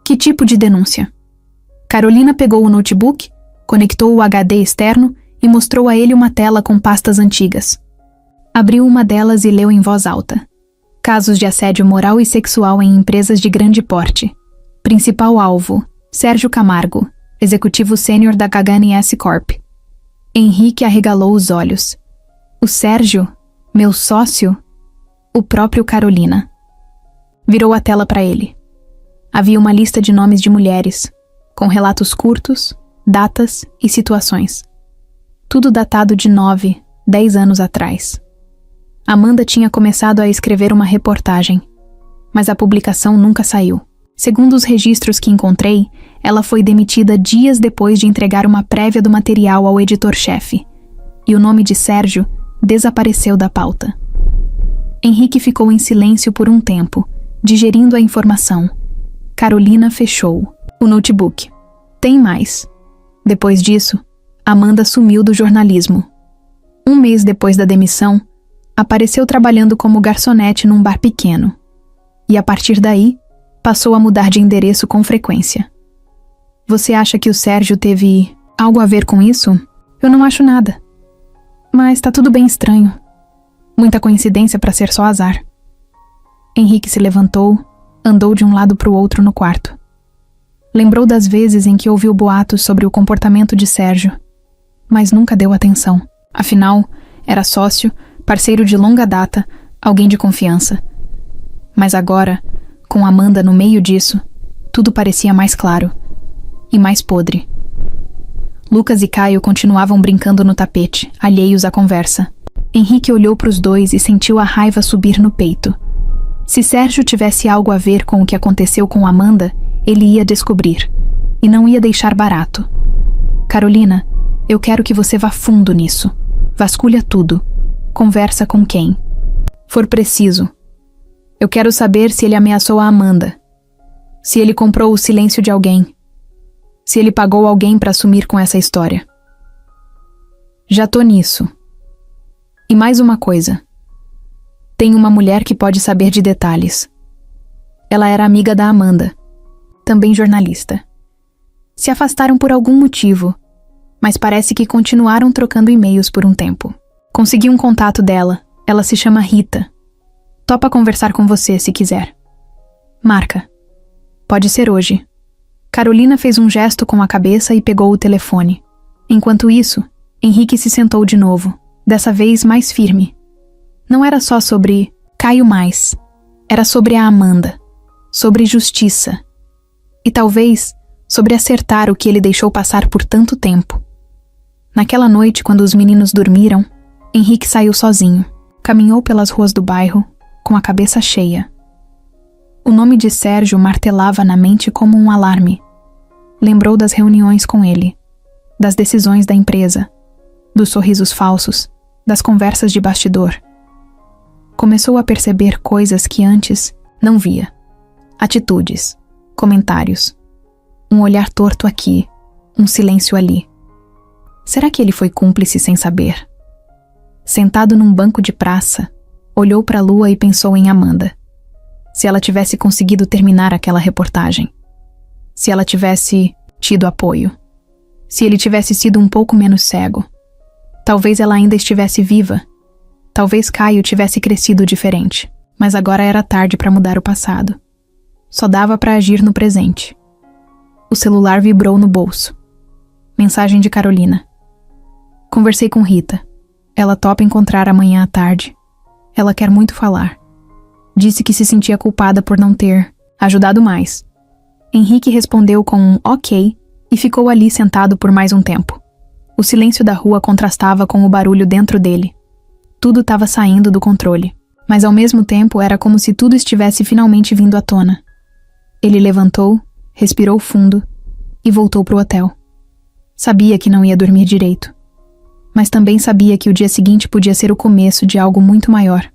Que tipo de denúncia? Carolina pegou o notebook, conectou o HD externo e mostrou a ele uma tela com pastas antigas. Abriu uma delas e leu em voz alta. Casos de assédio moral e sexual em empresas de grande porte. Principal alvo, Sérgio Camargo, executivo sênior da HNS Corp. Henrique arregalou os olhos. O Sérgio? Meu sócio? O próprio Carolina. Virou a tela para ele. Havia uma lista de nomes de mulheres, com relatos curtos, datas e situações. Tudo datado de 9, 10 anos atrás. Amanda tinha começado a escrever uma reportagem, mas a publicação nunca saiu. Segundo os registros que encontrei, ela foi demitida dias depois de entregar uma prévia do material ao editor-chefe, e o nome de Sérgio desapareceu da pauta. Henrique ficou em silêncio por um tempo, digerindo a informação. Carolina fechou o notebook. Tem mais. Depois disso, Amanda sumiu do jornalismo. Um mês depois da demissão, apareceu trabalhando como garçonete num bar pequeno. E a partir daí, passou a mudar de endereço com frequência. Você acha que o Sérgio teve algo a ver com isso? Eu não acho nada. Mas tá tudo bem estranho. Muita coincidência para ser só azar. Henrique se levantou, andou de um lado para o outro no quarto. Lembrou das vezes em que ouviu boatos sobre o comportamento de Sérgio, mas nunca deu atenção. Afinal, era sócio, parceiro de longa data, alguém de confiança. Mas agora, com Amanda no meio disso, tudo parecia mais claro e mais podre. Lucas e Caio continuavam brincando no tapete, alheios à conversa. Henrique olhou para os dois e sentiu a raiva subir no peito. Se Sérgio tivesse algo a ver com o que aconteceu com Amanda, ele ia descobrir, e não ia deixar barato. Carolina, eu quero que você vá fundo nisso. Vasculha tudo. Conversa com quem for preciso. Eu quero saber se ele ameaçou a Amanda, se ele comprou o silêncio de alguém, se ele pagou alguém para sumir com essa história. Já tô nisso. E mais uma coisa. Tem uma mulher que pode saber de detalhes. Ela era amiga da Amanda, também jornalista. Se afastaram por algum motivo, mas parece que continuaram trocando e-mails por um tempo. Consegui um contato dela, ela se chama Rita. Topa conversar com você se quiser. Marca. Pode ser hoje. Carolina fez um gesto com a cabeça e pegou o telefone. Enquanto isso, Henrique se sentou de novo, dessa vez mais firme. Não era só sobre Caio mais. Era sobre a Amanda. Sobre justiça. E talvez sobre acertar o que ele deixou passar por tanto tempo. Naquela noite, quando os meninos dormiram, Henrique saiu sozinho. Caminhou pelas ruas do bairro, com a cabeça cheia. O nome de Sérgio martelava na mente como um alarme. Lembrou das reuniões com ele, das decisões da empresa, dos sorrisos falsos, das conversas de bastidor. Começou a perceber coisas que antes não via. Atitudes, comentários, um olhar torto aqui, um silêncio ali. Será que ele foi cúmplice sem saber? Sentado num banco de praça, olhou para a lua e pensou em Amanda. Se ela tivesse conseguido terminar aquela reportagem. Se ela tivesse tido apoio. Se ele tivesse sido um pouco menos cego. Talvez ela ainda estivesse viva. Talvez Caio tivesse crescido diferente. Mas agora era tarde para mudar o passado. Só dava para agir no presente. O celular vibrou no bolso. Mensagem de Carolina. Conversei com Rita. Ela topa encontrar amanhã à tarde. Ela quer muito falar. Disse que se sentia culpada por não ter ajudado mais. Henrique respondeu com um ok e ficou ali sentado por mais um tempo. O silêncio da rua contrastava com o barulho dentro dele. Tudo estava saindo do controle, mas ao mesmo tempo era como se tudo estivesse finalmente vindo à tona. Ele levantou, respirou fundo e voltou para o hotel. Sabia que não ia dormir direito, mas também sabia que o dia seguinte podia ser o começo de algo muito maior.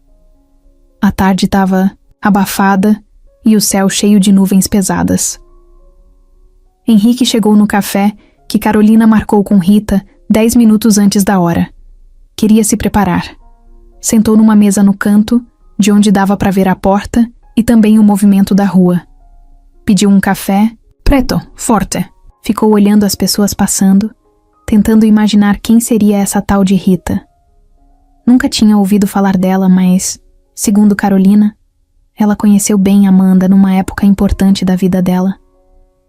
A tarde estava abafada e o céu cheio de nuvens pesadas. Henrique chegou no café que Carolina marcou com Rita 10 minutos antes da hora. Queria se preparar. Sentou numa mesa no canto, de onde dava para ver a porta e também o movimento da rua. Pediu um café, preto, forte. Ficou olhando as pessoas passando, tentando imaginar quem seria essa tal de Rita. Nunca tinha ouvido falar dela, mas, segundo Carolina, ela conheceu bem Amanda numa época importante da vida dela.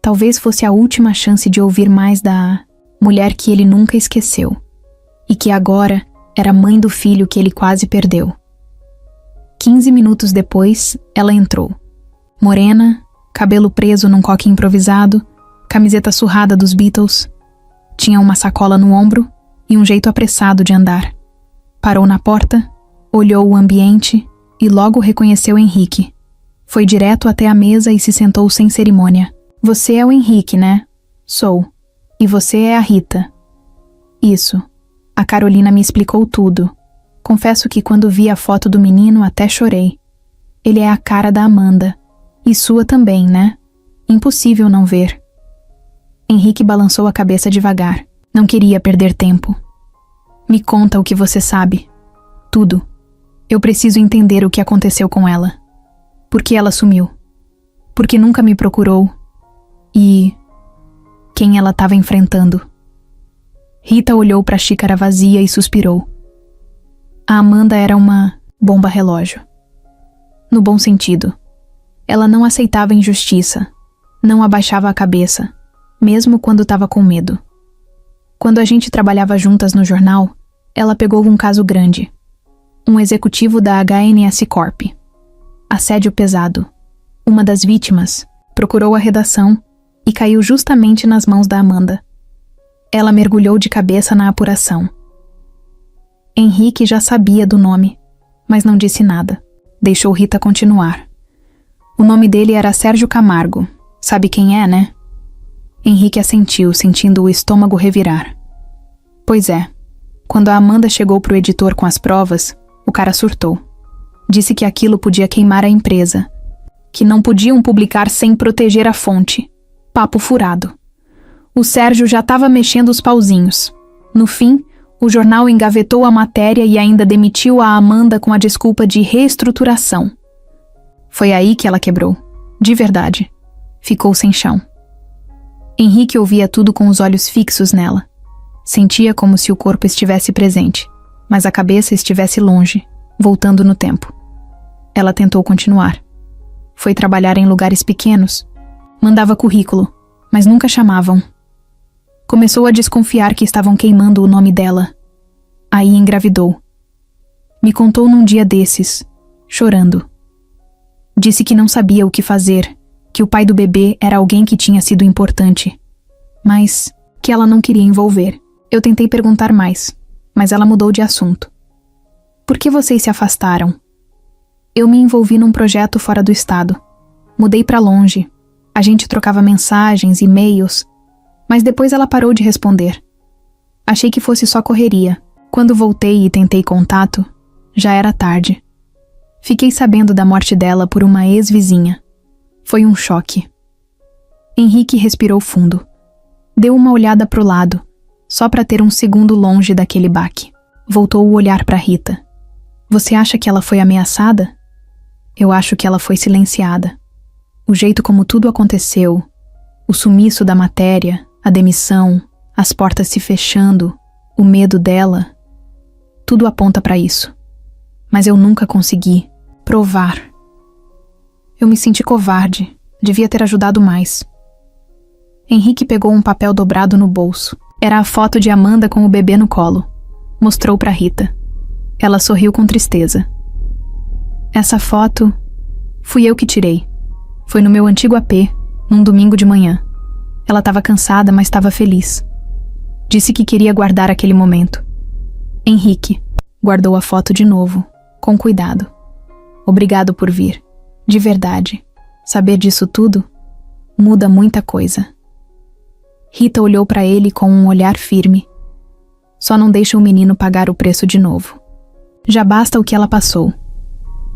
Talvez fosse a última chance de ouvir mais da mulher que ele nunca esqueceu, e que agora era mãe do filho que ele quase perdeu. 15 minutos depois, ela entrou. Morena, cabelo preso num coque improvisado, camiseta surrada dos Beatles. Tinha uma sacola no ombro e um jeito apressado de andar. Parou na porta, olhou o ambiente e logo reconheceu Henrique. Foi direto até a mesa e se sentou sem cerimônia. Você é o Henrique, né? Sou. E você é a Rita. Isso. A Carolina me explicou tudo. Confesso que quando vi a foto do menino até chorei. Ele é a cara da Amanda. E sua também, né? Impossível não ver. Henrique balançou a cabeça devagar. Não queria perder tempo. Me conta o que você sabe. Tudo. Eu preciso entender o que aconteceu com ela. Por que ela sumiu? Por que nunca me procurou? E quem ela estava enfrentando? Rita olhou para a xícara vazia e suspirou. A Amanda era uma bomba relógio. No bom sentido. Ela não aceitava injustiça. Não abaixava a cabeça, mesmo quando estava com medo. Quando a gente trabalhava juntas no jornal, ela pegou um caso grande. Um executivo da HNS Corp. Assédio pesado. Uma das vítimas procurou a redação e caiu justamente nas mãos da Amanda. Ela mergulhou de cabeça na apuração. Henrique já sabia do nome, mas não disse nada. Deixou Rita continuar. O nome dele era Sérgio Camargo. Sabe quem é, né? Henrique assentiu, sentindo o estômago revirar. Pois é. Quando a Amanda chegou pro editor com as provas, o cara surtou. Disse que aquilo podia queimar a empresa. Que não podiam publicar sem proteger a fonte. Papo furado. O Sérgio já estava mexendo os pauzinhos. No fim, o jornal engavetou a matéria e ainda demitiu a Amanda com a desculpa de reestruturação. Foi aí que ela quebrou. De verdade. Ficou sem chão. Henrique ouvia tudo com os olhos fixos nela. Sentia como se o corpo estivesse presente, mas a cabeça estivesse longe, voltando no tempo. Ela tentou continuar. Foi trabalhar em lugares pequenos. Mandava currículo, mas nunca chamavam. Começou a desconfiar que estavam queimando o nome dela. Aí engravidou. Me contou num dia desses, chorando. Disse que não sabia o que fazer, que o pai do bebê era alguém que tinha sido importante, mas que ela não queria envolver. Eu tentei perguntar mais, mas ela mudou de assunto. Por que vocês se afastaram? Eu me envolvi num projeto fora do estado. Mudei pra longe. A gente trocava mensagens, e-mails, mas depois ela parou de responder. Achei que fosse só correria. Quando voltei e tentei contato, já era tarde. Fiquei sabendo da morte dela por uma ex-vizinha. Foi um choque. Henrique respirou fundo. Deu uma olhada pro lado, só para ter um segundo longe daquele baque. Voltou o olhar para Rita. Você acha que ela foi ameaçada? Eu acho que ela foi silenciada. O jeito como tudo aconteceu, o sumiço da matéria, a demissão, as portas se fechando, o medo dela, tudo aponta para isso. Mas eu nunca consegui provar. Eu me senti covarde, devia ter ajudado mais. Henrique pegou um papel dobrado no bolso. Era a foto de Amanda com o bebê no colo. Mostrou para Rita. Ela sorriu com tristeza. Essa foto fui eu que tirei. Foi no meu antigo AP, num domingo de manhã. Ela estava cansada, mas estava feliz. Disse que queria guardar aquele momento. Henrique guardou a foto de novo, com cuidado. Obrigado por vir. De verdade, saber disso tudo muda muita coisa. Rita olhou para ele com um olhar firme. Só não deixa o menino pagar o preço de novo. Já basta o que ela passou.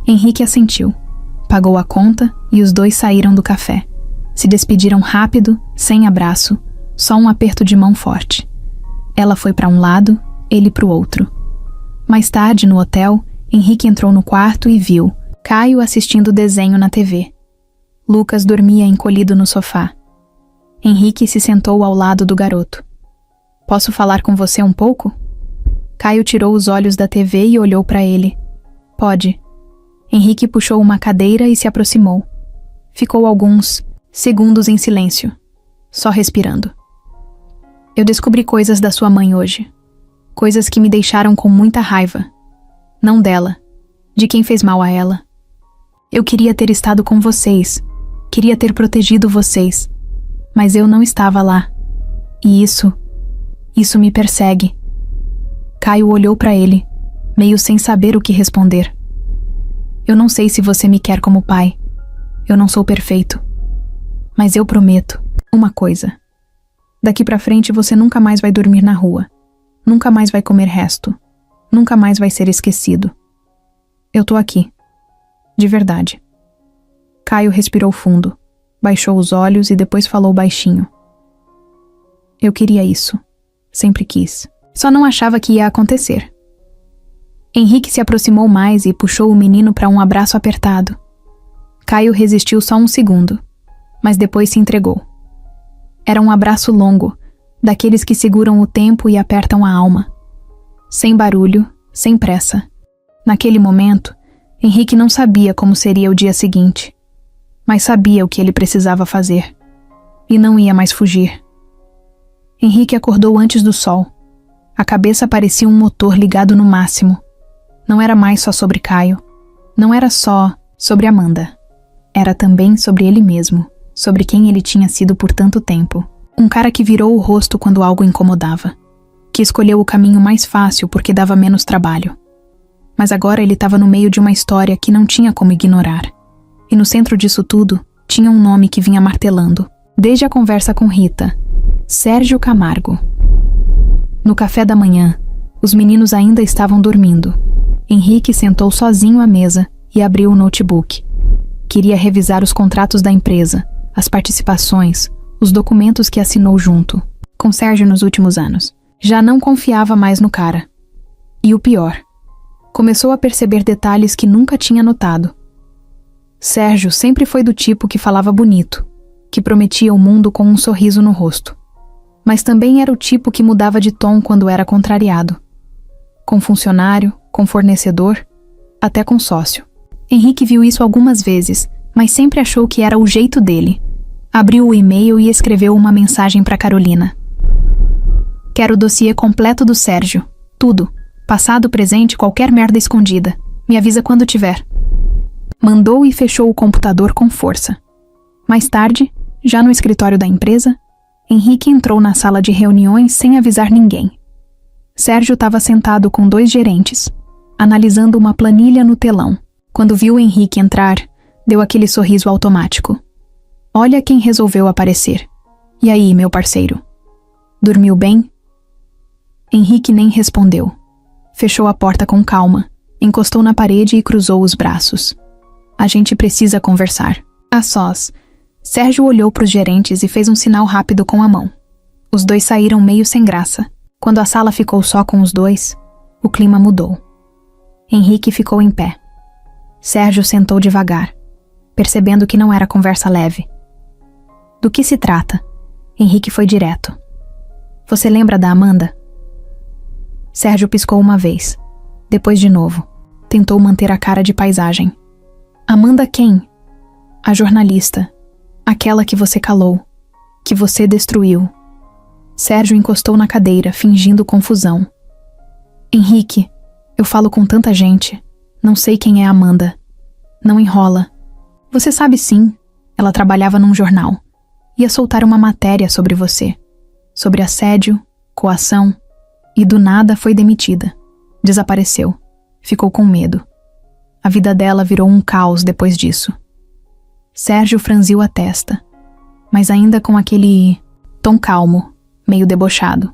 Henrique assentiu, pagou a conta e os dois saíram do café. Se despediram rápido, sem abraço, só um aperto de mão forte. Ela foi para um lado, ele para o outro. Mais tarde, no hotel, Henrique entrou no quarto e viu Caio assistindo desenho na TV. Lucas dormia encolhido no sofá. Henrique se sentou ao lado do garoto. Posso falar com você um pouco? Caio tirou os olhos da TV e olhou para ele. Pode. Henrique puxou uma cadeira e se aproximou. Ficou alguns segundos em silêncio, só respirando. Eu descobri coisas da sua mãe hoje. Coisas que me deixaram com muita raiva. Não dela, de quem fez mal a ela. Eu queria ter estado com vocês, queria ter protegido vocês, mas eu não estava lá. E isso me persegue. Caio olhou para ele, meio sem saber o que responder. Eu não sei se você me quer como pai. Eu não sou perfeito. Mas eu prometo uma coisa. Daqui pra frente você nunca mais vai dormir na rua. Nunca mais vai comer resto. Nunca mais vai ser esquecido. Eu tô aqui. De verdade. Caio respirou fundo, baixou os olhos e depois falou baixinho. Eu queria isso. Sempre quis. Só não achava que ia acontecer. Henrique se aproximou mais e puxou o menino para um abraço apertado. Caio resistiu só um segundo, mas depois se entregou. Era um abraço longo, daqueles que seguram o tempo e apertam a alma. Sem barulho, sem pressa. Naquele momento, Henrique não sabia como seria o dia seguinte, mas sabia o que ele precisava fazer. E não ia mais fugir. Henrique acordou antes do sol. A cabeça parecia um motor ligado no máximo. Não era mais só sobre Caio. Não era só sobre Amanda. Era também sobre ele mesmo, sobre quem ele tinha sido por tanto tempo. Um cara que virou o rosto quando algo incomodava. Que escolheu o caminho mais fácil porque dava menos trabalho. Mas agora ele estava no meio de uma história que não tinha como ignorar. E no centro disso tudo, tinha um nome que vinha martelando. Desde a conversa com Rita. Sérgio Camargo. No café da manhã, os meninos ainda estavam dormindo. Henrique sentou sozinho à mesa e abriu o notebook. Queria revisar os contratos da empresa, as participações, os documentos que assinou junto, com Sérgio nos últimos anos. Já não confiava mais no cara. E o pior, começou a perceber detalhes que nunca tinha notado. Sérgio sempre foi do tipo que falava bonito, que prometia o mundo com um sorriso no rosto. Mas também era o tipo que mudava de tom quando era contrariado. Com funcionário, com fornecedor, até com sócio. Henrique viu isso algumas vezes, mas sempre achou que era o jeito dele. Abriu o e-mail e escreveu uma mensagem para Carolina. Quero o dossiê completo do Sérgio. Tudo. Passado, presente, qualquer merda escondida. Me avisa quando tiver. Mandou e fechou o computador com força. Mais tarde, já no escritório da empresa, Henrique entrou na sala de reuniões sem avisar ninguém. Sérgio estava sentado com 2 gerentes, analisando uma planilha no telão. Quando viu Henrique entrar, deu aquele sorriso automático. Olha quem resolveu aparecer. E aí, meu parceiro? Dormiu bem? Henrique nem respondeu. Fechou a porta com calma, encostou na parede e cruzou os braços. A gente precisa conversar. A sós. Sérgio olhou para os gerentes e fez um sinal rápido com a mão. Os dois saíram meio sem graça. Quando a sala ficou só com os dois, o clima mudou. Henrique ficou em pé. Sérgio sentou devagar, percebendo que não era conversa leve. Do que se trata? Henrique foi direto. Você lembra da Amanda? Sérgio piscou uma vez, depois de novo. Tentou manter a cara de paisagem. Amanda quem? A jornalista. Aquela que você calou, que você destruiu. Sérgio encostou na cadeira, fingindo confusão. Henrique, eu falo com tanta gente. Não sei quem é a Amanda. Não enrola. Você sabe sim. Ela trabalhava num jornal. Ia soltar uma matéria sobre você. Sobre assédio, coação. E do nada foi demitida. Desapareceu. Ficou com medo. A vida dela virou um caos depois disso. Sérgio franziu a testa, mas ainda com aquele tom calmo, meio debochado.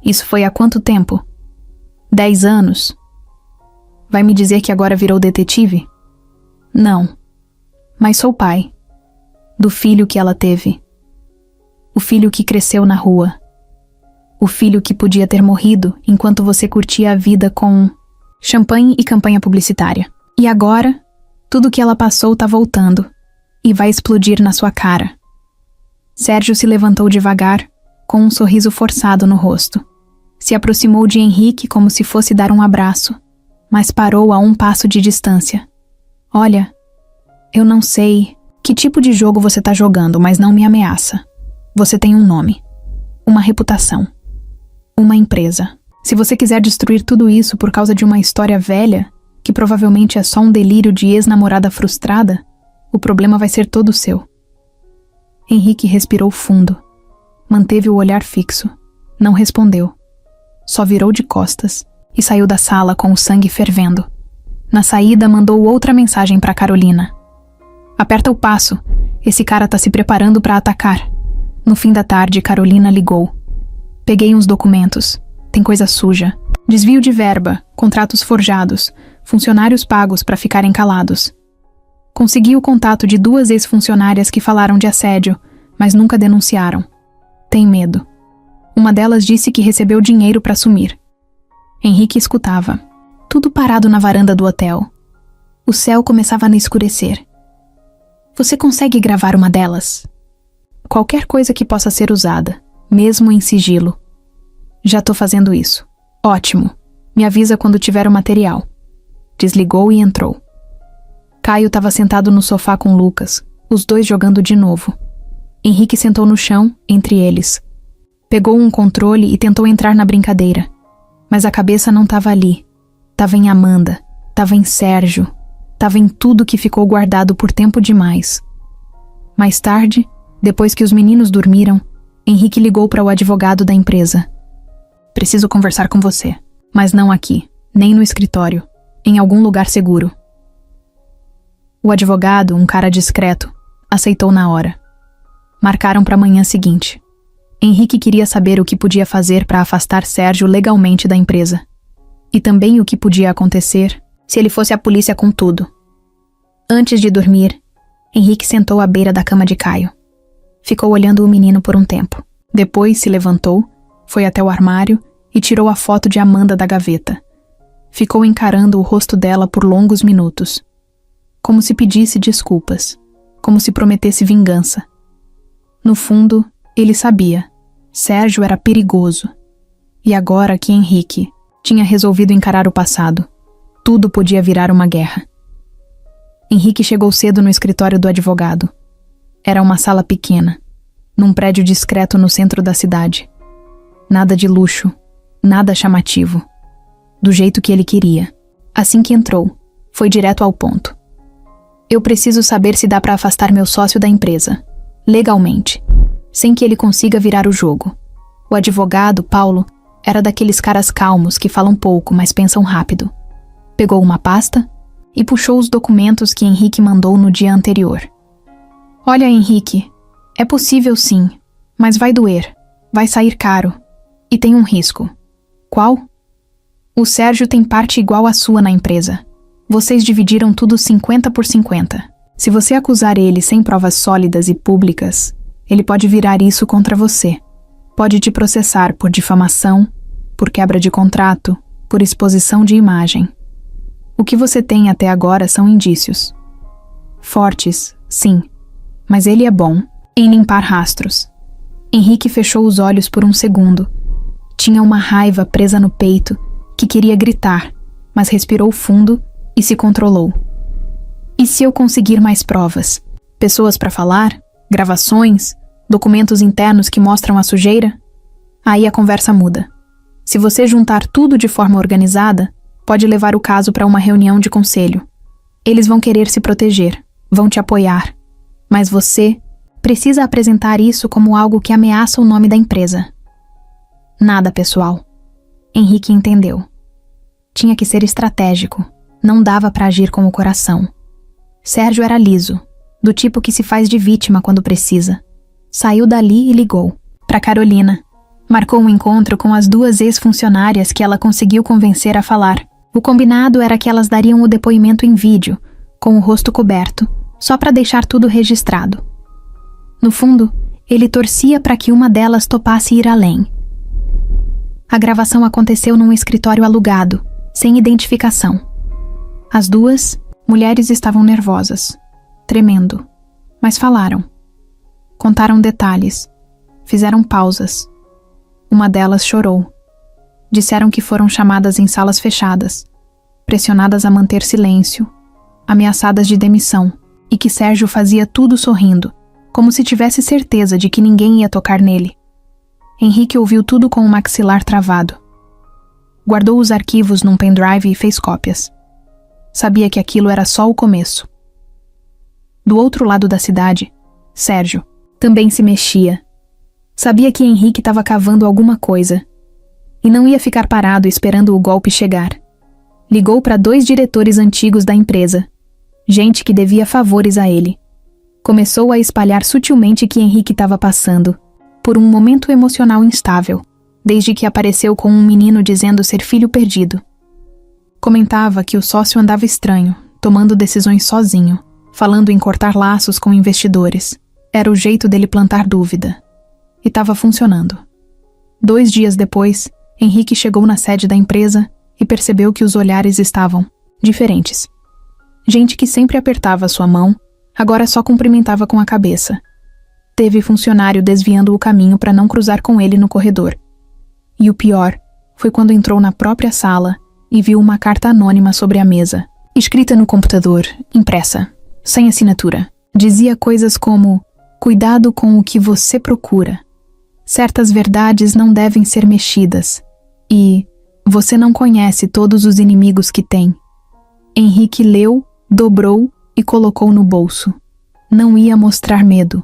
Isso foi há quanto tempo? 10 anos? Vai me dizer que agora virou detetive? Não. Mas sou pai. Do filho que ela teve. O filho que cresceu na rua. O filho que podia ter morrido enquanto você curtia a vida com champanhe e campanha publicitária. E agora, tudo que ela passou tá voltando e vai explodir na sua cara. Sérgio se levantou devagar, com um sorriso forçado no rosto. Se aproximou de Henrique como se fosse dar um abraço, mas parou a um passo de distância. Olha, eu não sei que tipo de jogo você tá jogando, mas não me ameaça. Você tem um nome, uma reputação, uma empresa. Se você quiser destruir tudo isso por causa de uma história velha, que provavelmente é só um delírio de ex-namorada frustrada, o problema vai ser todo seu. Henrique respirou fundo. Manteve o olhar fixo. Não respondeu. Só virou de costas e saiu da sala com o sangue fervendo. Na saída, mandou outra mensagem para Carolina. Aperta o passo. Esse cara tá se preparando para atacar. No fim da tarde, Carolina ligou. Peguei uns documentos. Tem coisa suja. Desvio de verba, contratos forjados, funcionários pagos para ficarem calados. Consegui o contato de 2 ex-funcionárias que falaram de assédio, mas nunca denunciaram. Tem medo. Uma delas disse que recebeu dinheiro para sumir. Henrique escutava. Tudo parado na varanda do hotel. O céu começava a escurecer. Você consegue gravar uma delas? Qualquer coisa que possa ser usada, mesmo em sigilo. Já tô fazendo isso. Ótimo. Me avisa quando tiver o material. Desligou e entrou. Caio estava sentado no sofá com Lucas, os dois jogando de novo. Henrique sentou no chão, entre eles. Pegou um controle e tentou entrar na brincadeira. Mas a cabeça não estava ali. Estava em Amanda, estava em Sérgio, estava em tudo que ficou guardado por tempo demais. Mais tarde, depois que os meninos dormiram, Henrique ligou para o advogado da empresa. Preciso conversar com você, mas não aqui, nem no escritório, em algum lugar seguro. O advogado, um cara discreto, aceitou na hora. Marcaram para a manhã seguinte. Henrique queria saber o que podia fazer para afastar Sérgio legalmente da empresa. E também o que podia acontecer se ele fosse à polícia com tudo. Antes de dormir, Henrique sentou à beira da cama de Caio. Ficou olhando o menino por um tempo. Depois se levantou, foi até o armário e tirou a foto de Amanda da gaveta. Ficou encarando o rosto dela por longos minutos. Como se pedisse desculpas. Como se prometesse vingança. No fundo, ele sabia. Sérgio era perigoso. E agora que Henrique tinha resolvido encarar o passado, tudo podia virar uma guerra. Henrique chegou cedo no escritório do advogado. Era uma sala pequena, num prédio discreto no centro da cidade. Nada de luxo, nada chamativo. Do jeito que ele queria. Assim que entrou, foi direto ao ponto. Eu preciso saber se dá para afastar meu sócio da empresa, legalmente, sem que ele consiga virar o jogo. O advogado, Paulo, era daqueles caras calmos que falam pouco, mas pensam rápido. Pegou uma pasta e puxou os documentos que Henrique mandou no dia anterior. Olha, Henrique, é possível sim, mas vai doer, vai sair caro. E tem um risco. Qual? O Sérgio tem parte igual à sua na empresa. Vocês dividiram tudo 50 por 50. Se você acusar ele sem provas sólidas e públicas, ele pode virar isso contra você. Pode te processar por difamação, por quebra de contrato, por exposição de imagem. O que você tem até agora são indícios. Fortes, sim, mas ele é bom em limpar rastros. Henrique fechou os olhos por um segundo. Tinha uma raiva presa no peito que queria gritar, mas respirou fundo e se controlou. E se eu conseguir mais provas? Pessoas para falar? Gravações? Documentos internos que mostram a sujeira? Aí a conversa muda. Se você juntar tudo de forma organizada, pode levar o caso para uma reunião de conselho. Eles vão querer se proteger, vão te apoiar. Mas você precisa apresentar isso como algo que ameaça o nome da empresa. Nada pessoal. Henrique entendeu. Tinha que ser estratégico. Não dava para agir com o coração. Sérgio era liso, do tipo que se faz de vítima quando precisa. Saiu dali e ligou para Carolina. Marcou um encontro com as 2 ex-funcionárias que ela conseguiu convencer a falar. O combinado era que elas dariam o depoimento em vídeo, com o rosto coberto, só para deixar tudo registrado. No fundo, ele torcia para que uma delas topasse ir além. A gravação aconteceu num escritório alugado, sem identificação. As duas mulheres estavam nervosas, tremendo, mas falaram. Contaram detalhes, fizeram pausas. Uma delas chorou. Disseram que foram chamadas em salas fechadas, pressionadas a manter silêncio, ameaçadas de demissão, e que Sérgio fazia tudo sorrindo, como se tivesse certeza de que ninguém ia tocar nele. Henrique ouviu tudo com o maxilar travado. Guardou os arquivos num pendrive e fez cópias. Sabia que aquilo era só o começo. Do outro lado da cidade, Sérgio também se mexia. Sabia que Henrique estava cavando alguma coisa e não ia ficar parado esperando o golpe chegar. Ligou para 2 diretores antigos da empresa, gente que devia favores a ele. Começou a espalhar sutilmente que Henrique estava passando por um momento emocional instável, desde que apareceu com um menino dizendo ser filho perdido. Comentava que o sócio andava estranho, tomando decisões sozinho, falando em cortar laços com investidores. Era o jeito dele plantar dúvida. E estava funcionando. 2 dias depois, Henrique chegou na sede da empresa e percebeu que os olhares estavam diferentes. Gente que sempre apertava sua mão, agora só cumprimentava com a cabeça. Teve funcionário desviando o caminho para não cruzar com ele no corredor. E o pior foi quando entrou na própria sala e viu uma carta anônima sobre a mesa, escrita no computador, impressa, sem assinatura. Dizia coisas como: cuidado com o que você procura. Certas verdades não devem ser mexidas. E você não conhece todos os inimigos que tem. Henrique leu, dobrou e colocou no bolso. Não ia mostrar medo,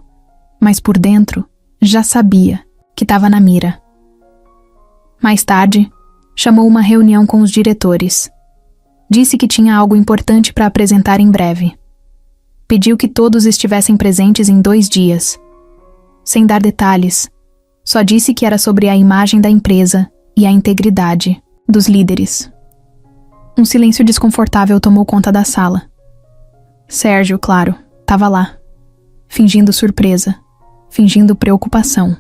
mas por dentro já sabia que estava na mira. Mais tarde, chamou uma reunião com os diretores. Disse que tinha algo importante para apresentar em breve. Pediu que todos estivessem presentes em 2 dias. Sem dar detalhes, só disse que era sobre a imagem da empresa e a integridade dos líderes. Um silêncio desconfortável tomou conta da sala. Sérgio, claro, estava lá, fingindo surpresa, fingindo preocupação.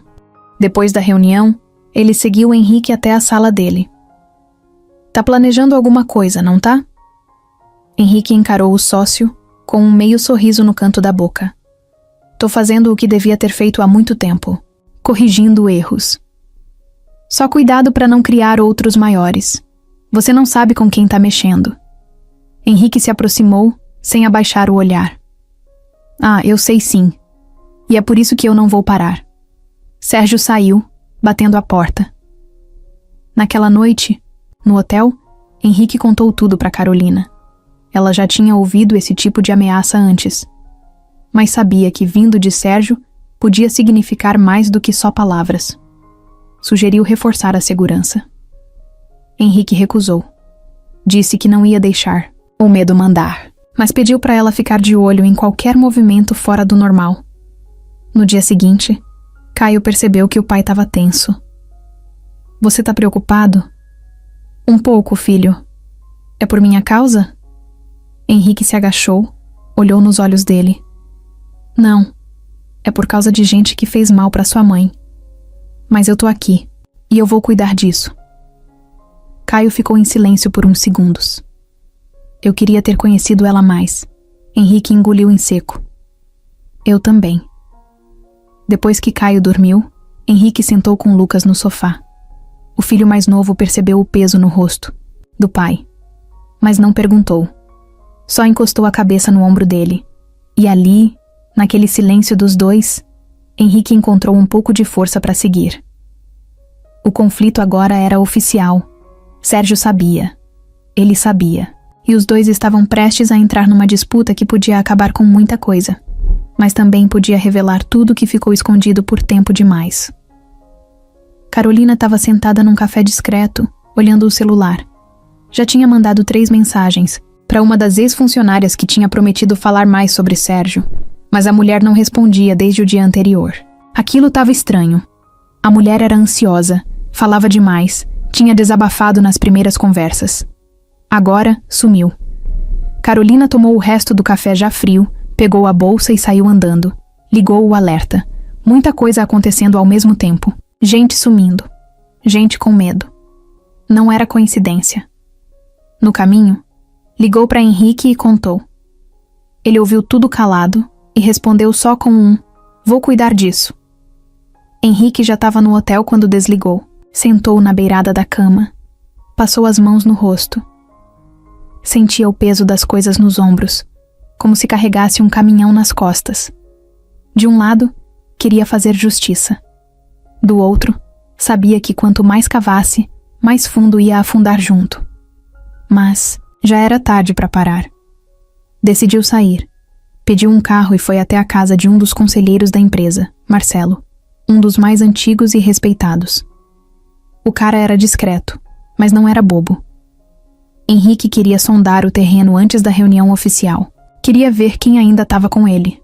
Depois da reunião, ele seguiu Henrique até a sala dele. Tá planejando alguma coisa, não tá? Henrique encarou o sócio com um meio sorriso no canto da boca. Tô fazendo o que devia ter feito há muito tempo, corrigindo erros. Só cuidado para não criar outros maiores. Você não sabe com quem tá mexendo. Henrique se aproximou, sem abaixar o olhar. Ah, eu sei sim. E é por isso que eu não vou parar. Sérgio saiu, batendo a porta. Naquela noite, no hotel, Henrique contou tudo para Carolina. Ela já tinha ouvido esse tipo de ameaça antes, mas sabia que vindo de Sérgio podia significar mais do que só palavras. Sugeriu reforçar a segurança. Henrique recusou. Disse que não ia deixar o medo mandar, mas pediu para ela ficar de olho em qualquer movimento fora do normal. No dia seguinte, Caio percebeu que o pai estava tenso. Você tá preocupado? Um pouco, filho. É por minha causa? Henrique se agachou, olhou nos olhos dele. Não, é por causa de gente que fez mal para sua mãe. Mas eu tô aqui, e eu vou cuidar disso. Caio ficou em silêncio por uns segundos. Eu queria ter conhecido ela mais. Henrique engoliu em seco. Eu também. Depois que Caio dormiu, Henrique sentou com Lucas no sofá. O filho mais novo percebeu o peso no rosto do pai, mas não perguntou. Só encostou a cabeça no ombro dele. E ali, naquele silêncio dos dois, Henrique encontrou um pouco de força para seguir. O conflito agora era oficial. Sérgio sabia. Ele sabia. E os dois estavam prestes a entrar numa disputa que podia acabar com muita coisa, mas também podia revelar tudo que ficou escondido por tempo demais. Carolina estava sentada num café discreto, olhando o celular. Já tinha mandado 3 mensagens para uma das ex-funcionárias que tinha prometido falar mais sobre Sérgio, mas a mulher não respondia desde o dia anterior. Aquilo estava estranho. A mulher era ansiosa, falava demais, tinha desabafado nas primeiras conversas. Agora, sumiu. Carolina tomou o resto do café já frio, pegou a bolsa e saiu andando. Ligou o alerta. Muita coisa acontecendo ao mesmo tempo. Gente sumindo. Gente com medo. Não era coincidência. No caminho, ligou para Henrique e contou. Ele ouviu tudo calado e respondeu só com um: "Vou cuidar disso." Henrique já estava no hotel quando desligou. Sentou na beirada da cama. Passou as mãos no rosto. Sentia o peso das coisas nos ombros, como se carregasse um caminhão nas costas. De um lado, queria fazer justiça. Do outro, sabia que quanto mais cavasse, mais fundo ia afundar junto. Mas já era tarde para parar. Decidiu sair. Pediu um carro e foi até a casa de um dos conselheiros da empresa, Marcelo, um dos mais antigos e respeitados. O cara era discreto, mas não era bobo. Henrique queria sondar o terreno antes da reunião oficial. Queria ver quem ainda estava com ele.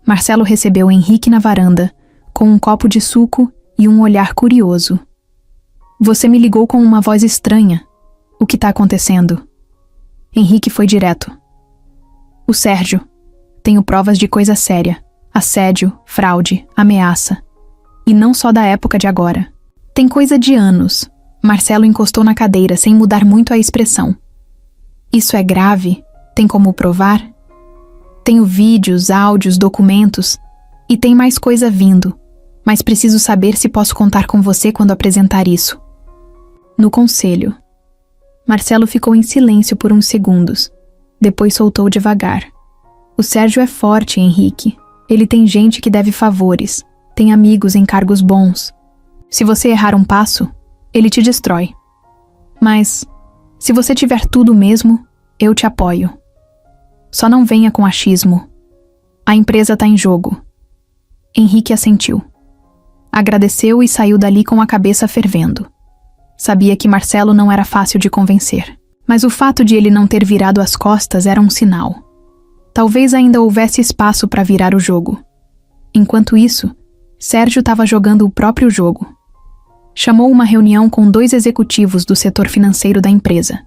Marcelo recebeu Henrique na varanda, com um copo de suco e um olhar curioso. "Você me ligou com uma voz estranha. O que está acontecendo?" Henrique foi direto. "O Sérgio. Tenho provas de coisa séria. Assédio, fraude, ameaça. E não só da época de agora. Tem coisa de anos." Marcelo encostou na cadeira sem mudar muito a expressão. "Isso é grave? Tem como provar?" "Tenho vídeos, áudios, documentos. E tem mais coisa vindo. Mas preciso saber se posso contar com você quando apresentar isso." No conselho. Marcelo ficou em silêncio por uns segundos. Depois soltou devagar. "O Sérgio é forte, Henrique. Ele tem gente que deve favores. Tem amigos em cargos bons. Se você errar um passo, ele te destrói. Mas, se você tiver tudo mesmo, eu te apoio. Só não venha com achismo. A empresa tá em jogo." Henrique assentiu. Agradeceu e saiu dali com a cabeça fervendo. Sabia que Marcelo não era fácil de convencer, mas o fato de ele não ter virado as costas era um sinal. Talvez ainda houvesse espaço para virar o jogo. Enquanto isso, Sérgio estava jogando o próprio jogo. Chamou uma reunião com 2 executivos do setor financeiro da empresa.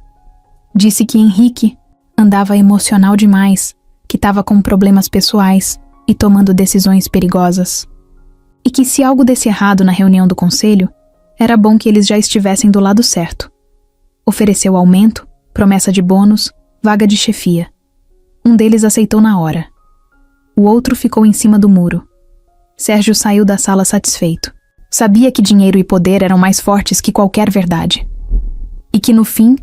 Disse que Henrique andava emocional demais, que estava com problemas pessoais e tomando decisões perigosas. E que se algo desse errado na reunião do conselho, era bom que eles já estivessem do lado certo. Ofereceu aumento, promessa de bônus, vaga de chefia. Um deles aceitou na hora. O outro ficou em cima do muro. Sérgio saiu da sala satisfeito. Sabia que dinheiro e poder eram mais fortes que qualquer verdade. E que, no fim,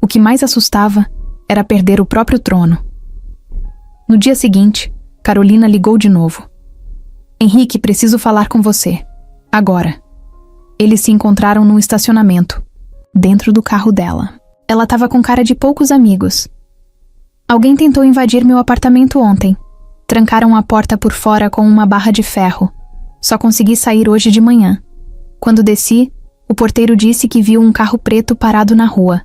o que mais assustava era perder o próprio trono. No dia seguinte, Carolina ligou de novo. "Henrique, preciso falar com você. Agora." Eles se encontraram num estacionamento, dentro do carro dela. Ela estava com cara de poucos amigos. "Alguém tentou invadir meu apartamento ontem. Trancaram a porta por fora com uma barra de ferro. Só consegui sair hoje de manhã. Quando desci, o porteiro disse que viu um carro preto parado na rua.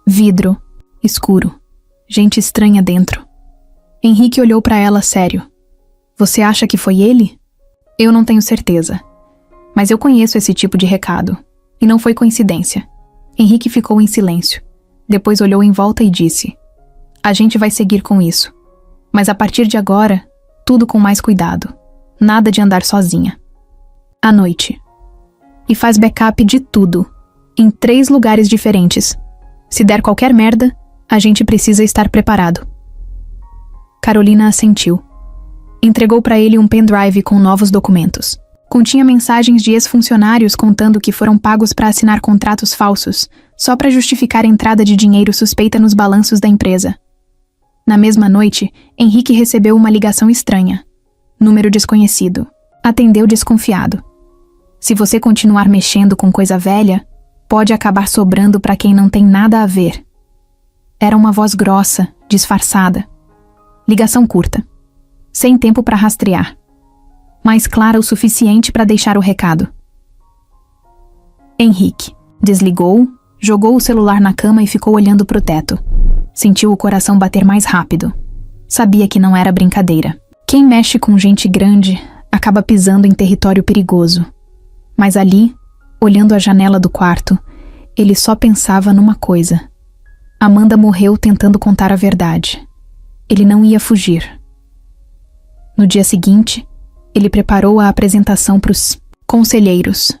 Vidro, escuro, gente estranha dentro." Henrique olhou para ela sério. "Você acha que foi ele?" "Eu não tenho certeza. Mas eu conheço esse tipo de recado. E não foi coincidência." Henrique ficou em silêncio. Depois olhou em volta e disse: "A gente vai seguir com isso. Mas a partir de agora, tudo com mais cuidado. Nada de andar sozinha. À noite. E faz backup de tudo. Em 3 lugares diferentes. Se der qualquer merda, a gente precisa estar preparado." Carolina assentiu. Entregou para ele um pendrive com novos documentos. Continha mensagens de ex-funcionários contando que foram pagos para assinar contratos falsos, só para justificar a entrada de dinheiro suspeita nos balanços da empresa. Na mesma noite, Henrique recebeu uma ligação estranha. Número desconhecido. Atendeu desconfiado. Se você continuar mexendo com coisa velha, pode acabar sobrando para quem não tem nada a ver. Era uma voz grossa, disfarçada. Ligação curta. Sem tempo para rastrear. Mas clara o suficiente para deixar o recado. Henrique desligou, jogou o celular na cama e ficou olhando pro teto. Sentiu o coração bater mais rápido. Sabia que não era brincadeira. Quem mexe com gente grande acaba pisando em território perigoso. Mas ali, olhando a janela do quarto, ele só pensava numa coisa: Amanda morreu tentando contar a verdade. Ele não ia fugir. No dia seguinte, ele preparou a apresentação para os conselheiros.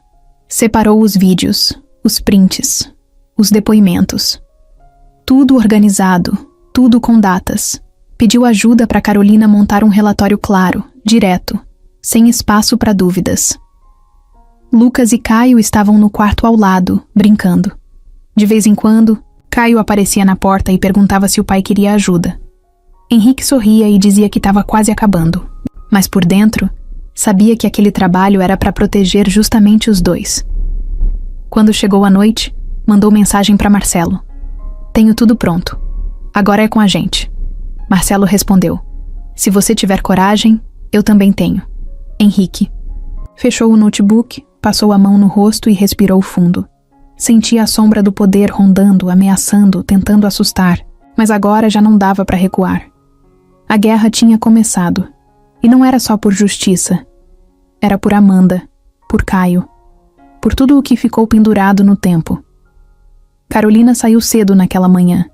Separou os vídeos, os prints, os depoimentos. Tudo organizado, tudo com datas. Pediu ajuda para Carolina montar um relatório claro, direto, sem espaço para dúvidas. Lucas e Caio estavam no quarto ao lado, brincando. De vez em quando, Caio aparecia na porta e perguntava se o pai queria ajuda. Henrique sorria e dizia que estava quase acabando, mas por dentro, sabia que aquele trabalho era para proteger justamente os dois. Quando chegou a noite, mandou mensagem para Marcelo. Tenho tudo pronto. Agora é com a gente. Marcelo respondeu. Se você tiver coragem, eu também tenho. Henrique. Fechou o notebook, passou a mão no rosto e respirou fundo. Sentia a sombra do poder rondando, ameaçando, tentando assustar, mas agora já não dava para recuar. A guerra tinha começado. E não era só por justiça. Era por Amanda, por Caio, por tudo o que ficou pendurado no tempo. Carolina saiu cedo naquela manhã.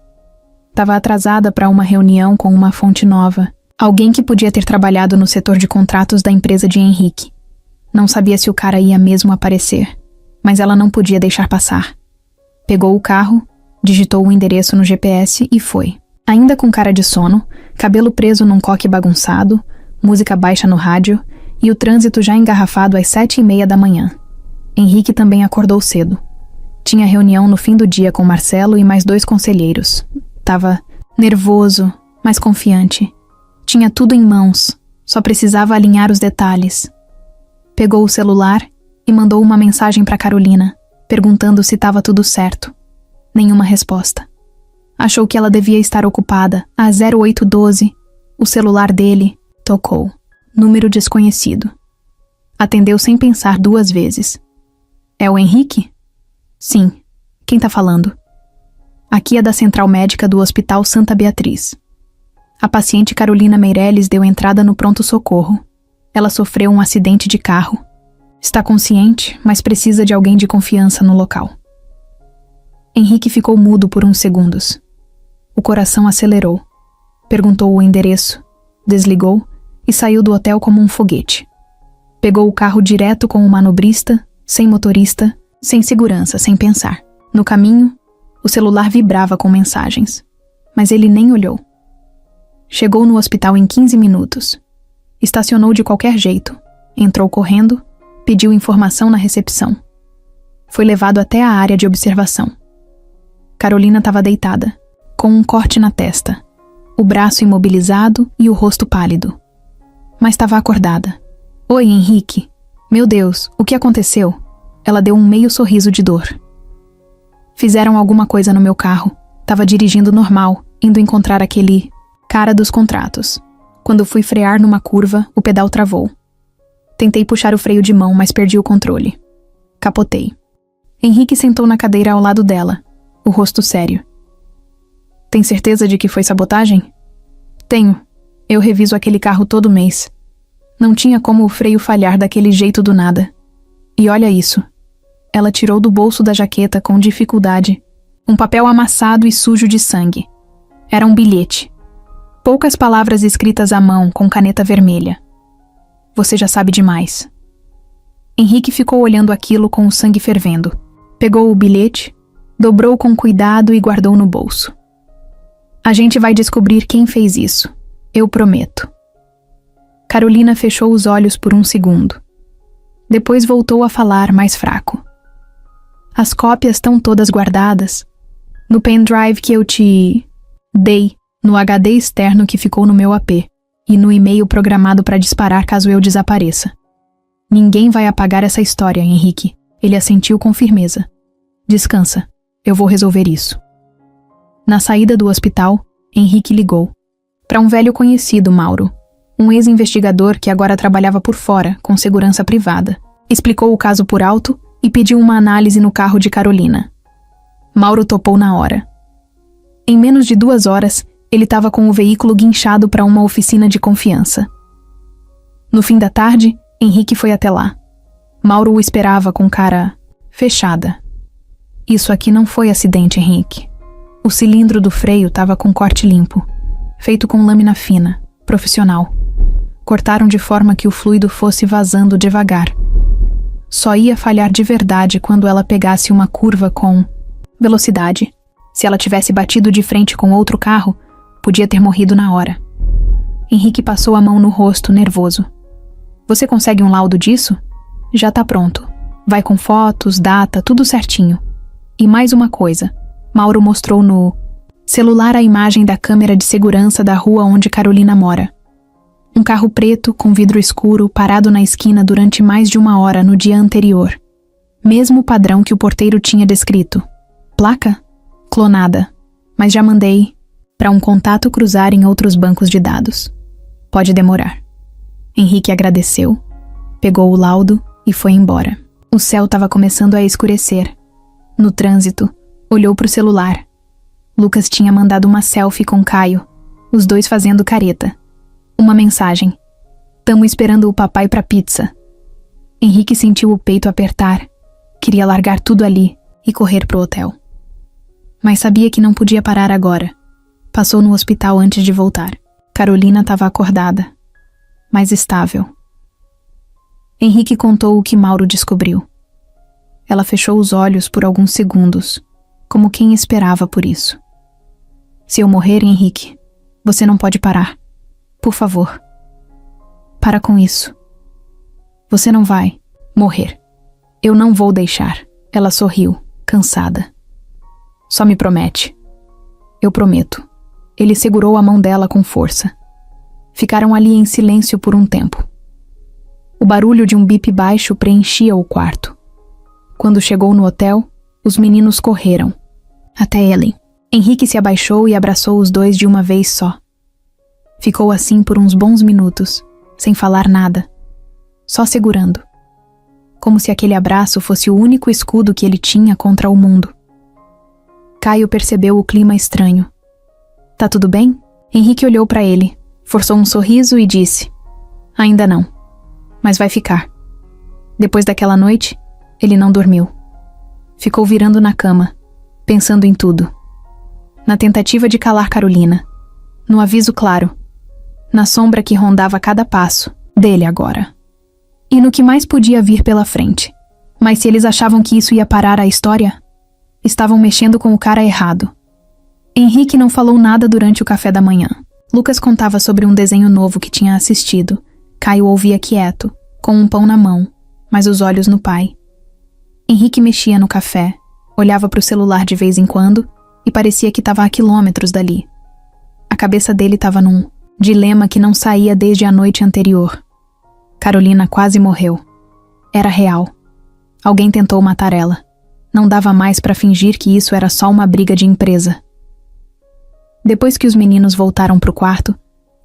Estava atrasada para uma reunião com uma fonte nova, alguém que podia ter trabalhado no setor de contratos da empresa de Henrique. Não sabia se o cara ia mesmo aparecer, mas ela não podia deixar passar. Pegou o carro, digitou o endereço no GPS e foi. Ainda com cara de sono, cabelo preso num coque bagunçado, música baixa no rádio e o trânsito já engarrafado às 7:30 da manhã. Henrique também acordou cedo. Tinha reunião no fim do dia com Marcelo e mais 2 conselheiros. Tava nervoso, mas confiante. Tinha tudo em mãos, só precisava alinhar os detalhes. Pegou o celular e mandou uma mensagem para Carolina, perguntando se estava tudo certo. Nenhuma resposta. Achou que ela devia estar ocupada. Às 0812, o celular dele tocou. Número desconhecido. Atendeu sem pensar 2 vezes. É o Henrique? Sim. Quem tá falando? Aqui é da Central Médica do Hospital Santa Beatriz. A paciente Carolina Meirelles deu entrada no pronto-socorro. Ela sofreu um acidente de carro. Está consciente, mas precisa de alguém de confiança no local. Henrique ficou mudo por uns segundos. O coração acelerou. Perguntou o endereço, desligou e saiu do hotel como um foguete. Pegou o carro direto com o manobrista, sem motorista, sem segurança, sem pensar. No caminho, o celular vibrava com mensagens, mas ele nem olhou. Chegou no hospital em 15 minutos. Estacionou de qualquer jeito, entrou correndo, pediu informação na recepção. Foi levado até a área de observação. Carolina estava deitada, com um corte na testa, o braço imobilizado e o rosto pálido. Mas estava acordada. Oi, Henrique. Meu Deus, o que aconteceu? Ela deu um meio sorriso de dor. Fizeram alguma coisa no meu carro. Tava dirigindo normal, indo encontrar aquele cara dos contratos. Quando fui frear numa curva, o pedal travou. Tentei puxar o freio de mão, mas perdi o controle. Capotei. Henrique sentou na cadeira ao lado dela, o rosto sério. Tem certeza de que foi sabotagem? Tenho. Eu reviso aquele carro todo mês. Não tinha como o freio falhar daquele jeito do nada. E olha isso. Ela tirou do bolso da jaqueta com dificuldade um papel amassado e sujo de sangue. Era um bilhete. Poucas palavras escritas à mão com caneta vermelha. Você já sabe demais. Henrique ficou olhando aquilo com o sangue fervendo. Pegou o bilhete, dobrou com cuidado e guardou no bolso. A gente vai descobrir quem fez isso. Eu prometo. Carolina fechou os olhos por um segundo. Depois voltou a falar mais fraco. As cópias estão todas guardadas. No pendrive que eu te dei, no HD externo que ficou no meu AP e no e-mail programado para disparar caso eu desapareça. Ninguém vai apagar essa história, Henrique. Ele assentiu com firmeza. Descansa. Eu vou resolver isso. Na saída do hospital, Henrique ligou. Para um velho conhecido, Mauro. Um ex-investigador que agora trabalhava por fora, com segurança privada. Explicou o caso por alto e pediu uma análise no carro de Carolina. Mauro topou na hora. Em menos de 2 horas, ele estava com o veículo guinchado para uma oficina de confiança. No fim da tarde, Henrique foi até lá. Mauro o esperava com cara fechada. Isso aqui não foi acidente, Henrique. O cilindro do freio estava com corte limpo, feito com lâmina fina, profissional. Cortaram de forma que o fluido fosse vazando devagar. Só ia falhar de verdade quando ela pegasse uma curva com velocidade. Se ela tivesse batido de frente com outro carro, podia ter morrido na hora. Henrique passou a mão no rosto, nervoso. Você consegue um laudo disso? Já tá pronto. Vai com fotos, data, tudo certinho. E mais uma coisa. Mauro mostrou no celular a imagem da câmera de segurança da rua onde Carolina mora. Um carro preto, com vidro escuro, parado na esquina durante mais de 1 hora no dia anterior. Mesmo padrão que o porteiro tinha descrito. Placa? Clonada. Mas já mandei para um contato cruzar em outros bancos de dados. Pode demorar. Henrique agradeceu, pegou o laudo e foi embora. O céu estava começando a escurecer. No trânsito, olhou para o celular. Lucas tinha mandado uma selfie com Caio, os dois fazendo careta. Uma mensagem. Tamo esperando o papai pra pizza. Henrique sentiu o peito apertar. Queria largar tudo ali e correr pro hotel. Mas sabia que não podia parar agora. Passou no hospital antes de voltar. Carolina estava acordada, mas estável. Henrique contou o que Mauro descobriu. Ela fechou os olhos por alguns segundos, como quem esperava por isso. Se eu morrer, Henrique, você não pode parar. Por favor. Para com isso. Você não vai morrer. Eu não vou deixar. Ela sorriu, cansada. Só me promete. Eu prometo. Ele segurou a mão dela com força. Ficaram ali em silêncio por um tempo. O barulho de um bip baixo preenchia o quarto. Quando chegou no hotel, os meninos correram. Até Ellen. Henrique se abaixou e abraçou os dois de uma vez só. Ficou assim por uns bons minutos, sem falar nada, só segurando. Como se aquele abraço fosse o único escudo que ele tinha contra o mundo. Caio percebeu o clima estranho. Tá tudo bem? Henrique olhou para ele, forçou um sorriso e disse: Ainda não, mas vai ficar. Depois daquela noite, ele não dormiu. Ficou virando na cama, pensando em tudo. Na tentativa de calar Carolina, no aviso claro, na sombra que rondava cada passo dele agora. E no que mais podia vir pela frente. Mas se eles achavam que isso ia parar a história, estavam mexendo com o cara errado. Henrique não falou nada durante o café da manhã. Lucas contava sobre um desenho novo que tinha assistido. Caio ouvia quieto, com um pão na mão, mas os olhos no pai. Henrique mexia no café, olhava para o celular de vez em quando e parecia que estava a quilômetros dali. A cabeça dele estava num dilema que não saía desde a noite anterior. Carolina quase morreu. Era real. Alguém tentou matar ela. Não dava mais para fingir que isso era só uma briga de empresa. Depois que os meninos voltaram pro quarto,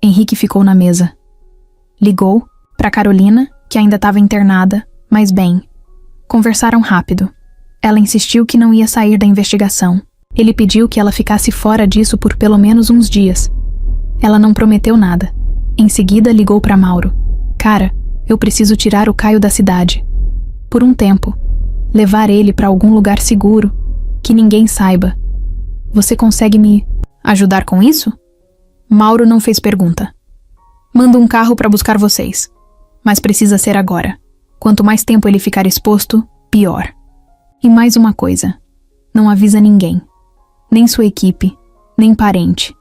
Henrique ficou na mesa. Ligou para Carolina, que ainda estava internada, mas bem. Conversaram rápido. Ela insistiu que não ia sair da investigação. Ele pediu que ela ficasse fora disso por pelo menos uns dias. Ela não prometeu nada. Em seguida ligou para Mauro. Cara, eu preciso tirar o Caio da cidade. Por um tempo. Levar ele para algum lugar seguro, que ninguém saiba. Você consegue me ajudar com isso? Mauro não fez pergunta. Mando um carro para buscar vocês. Mas precisa ser agora. Quanto mais tempo ele ficar exposto, pior. E mais uma coisa. Não avisa ninguém. Nem sua equipe, nem parente.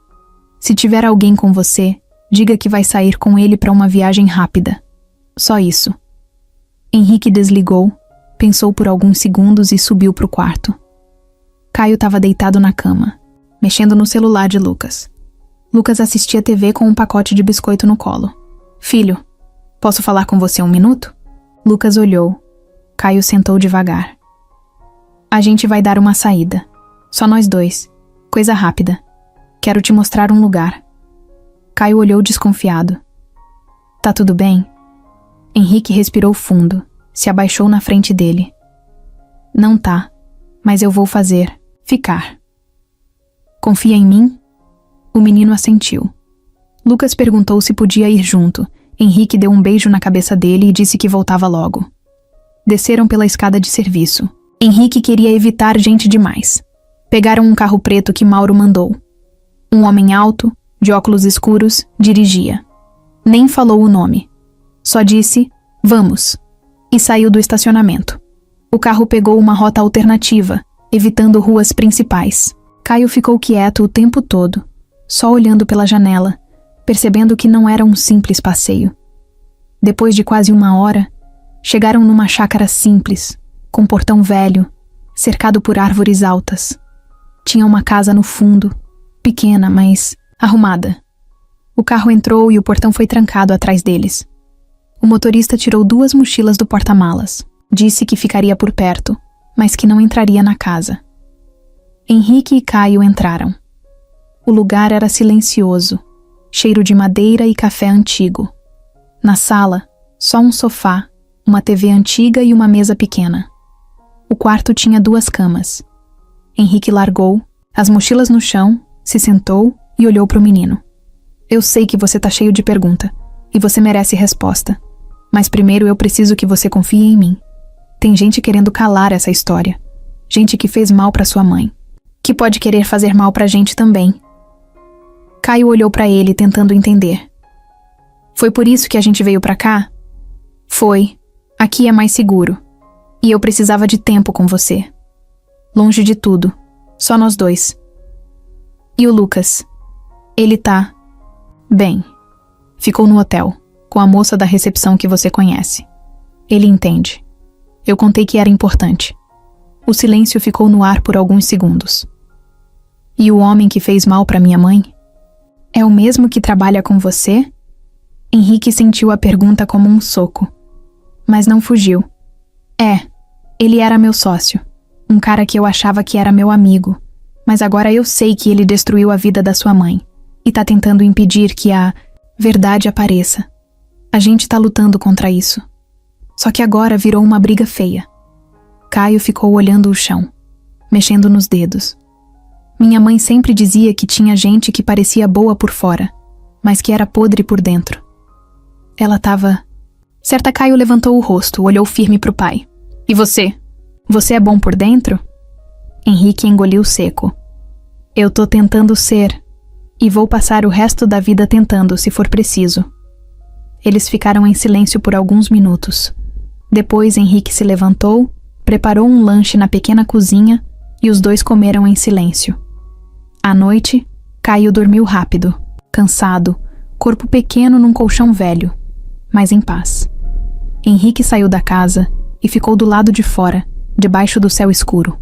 Se tiver alguém com você, diga que vai sair com ele para uma viagem rápida. Só isso. Henrique desligou, pensou por alguns segundos e subiu pro quarto. Caio estava deitado na cama, mexendo no celular de Lucas. Lucas assistia TV com um pacote de biscoito no colo. Filho, posso falar com você 1 minuto? Lucas olhou. Caio sentou devagar. A gente vai dar uma saída. Só nós dois. Coisa rápida. Quero te mostrar um lugar. Caio olhou desconfiado. Tá tudo bem? Henrique respirou fundo, se abaixou na frente dele. Não tá, mas eu vou fazer. Ficar. Confia em mim? O menino assentiu. Lucas perguntou se podia ir junto. Henrique deu um beijo na cabeça dele e disse que voltava logo. Desceram pela escada de serviço. Henrique queria evitar gente demais. Pegaram um carro preto que Mauro mandou. Um homem alto, de óculos escuros, dirigia. Nem falou o nome. Só disse, vamos, e saiu do estacionamento. O carro pegou uma rota alternativa, evitando ruas principais. Caio ficou quieto o tempo todo, só olhando pela janela, percebendo que não era um simples passeio. Depois de quase 1 hora, chegaram numa chácara simples, com portão velho, cercado por árvores altas. Tinha uma casa no fundo, pequena, mas arrumada. O carro entrou e o portão foi trancado atrás deles. O motorista tirou 2 mochilas do porta-malas. Disse que ficaria por perto, mas que não entraria na casa. Henrique e Caio entraram. O lugar era silencioso, cheiro de madeira e café antigo. Na sala, só um sofá, uma TV antiga e uma mesa pequena. O quarto tinha 2 camas. Henrique largou, as mochilas no chão, se sentou e olhou para o menino. Eu sei que você tá cheio de pergunta, e você merece resposta. Mas primeiro eu preciso que você confie em mim. Tem gente querendo calar essa história. Gente que fez mal pra sua mãe. Que pode querer fazer mal pra gente também. Caio olhou pra ele, tentando entender. Foi por isso que a gente veio pra cá? Foi. Aqui é mais seguro. E eu precisava de tempo com você. Longe de tudo. Só nós 2. E o Lucas? Ele tá... bem. Ficou no hotel, com a moça da recepção que você conhece. Ele entende. Eu contei que era importante. O silêncio ficou no ar por alguns segundos. E o homem que fez mal pra minha mãe? É o mesmo que trabalha com você? Henrique sentiu a pergunta como um soco. Mas não fugiu. Ele era meu sócio. Um cara que eu achava que era meu amigo. Mas agora eu sei que ele destruiu a vida da sua mãe. E tá tentando impedir que a verdade apareça. A gente tá lutando contra isso. Só que agora virou uma briga feia. Caio ficou olhando o chão, mexendo nos dedos. Minha mãe sempre dizia que tinha gente que parecia boa por fora, mas que era podre por dentro. Ela tava... Certa Caio levantou o rosto, olhou firme pro pai. E você? Você é bom por dentro? Henrique engoliu seco. Eu tô tentando ser, e vou passar o resto da vida tentando, se for preciso. Eles ficaram em silêncio por alguns minutos. Depois Henrique se levantou, preparou um lanche na pequena cozinha e os 2 comeram em silêncio. À noite, Caio dormiu rápido, cansado, corpo pequeno num colchão velho, mas em paz. Henrique saiu da casa e ficou do lado de fora, debaixo do céu escuro.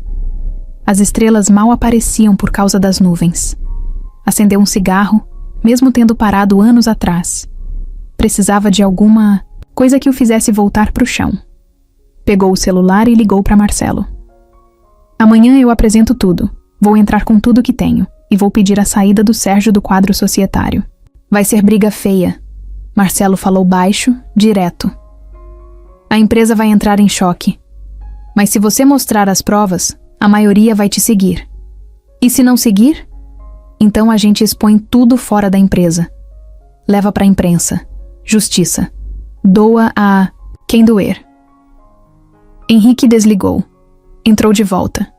As estrelas mal apareciam por causa das nuvens. Acendeu um cigarro, mesmo tendo parado anos atrás. Precisava de alguma coisa que o fizesse voltar pro chão. Pegou o celular e ligou para Marcelo. Amanhã eu apresento tudo. Vou entrar com tudo que tenho e vou pedir a saída do Sérgio do quadro societário. Vai ser briga feia. Marcelo falou baixo, direto. A empresa vai entrar em choque. Mas se você mostrar as provas, a maioria vai te seguir. E se não seguir? Então a gente expõe tudo fora da empresa. Leva pra imprensa. Justiça. Doa a quem doer. Henrique desligou. Entrou de volta.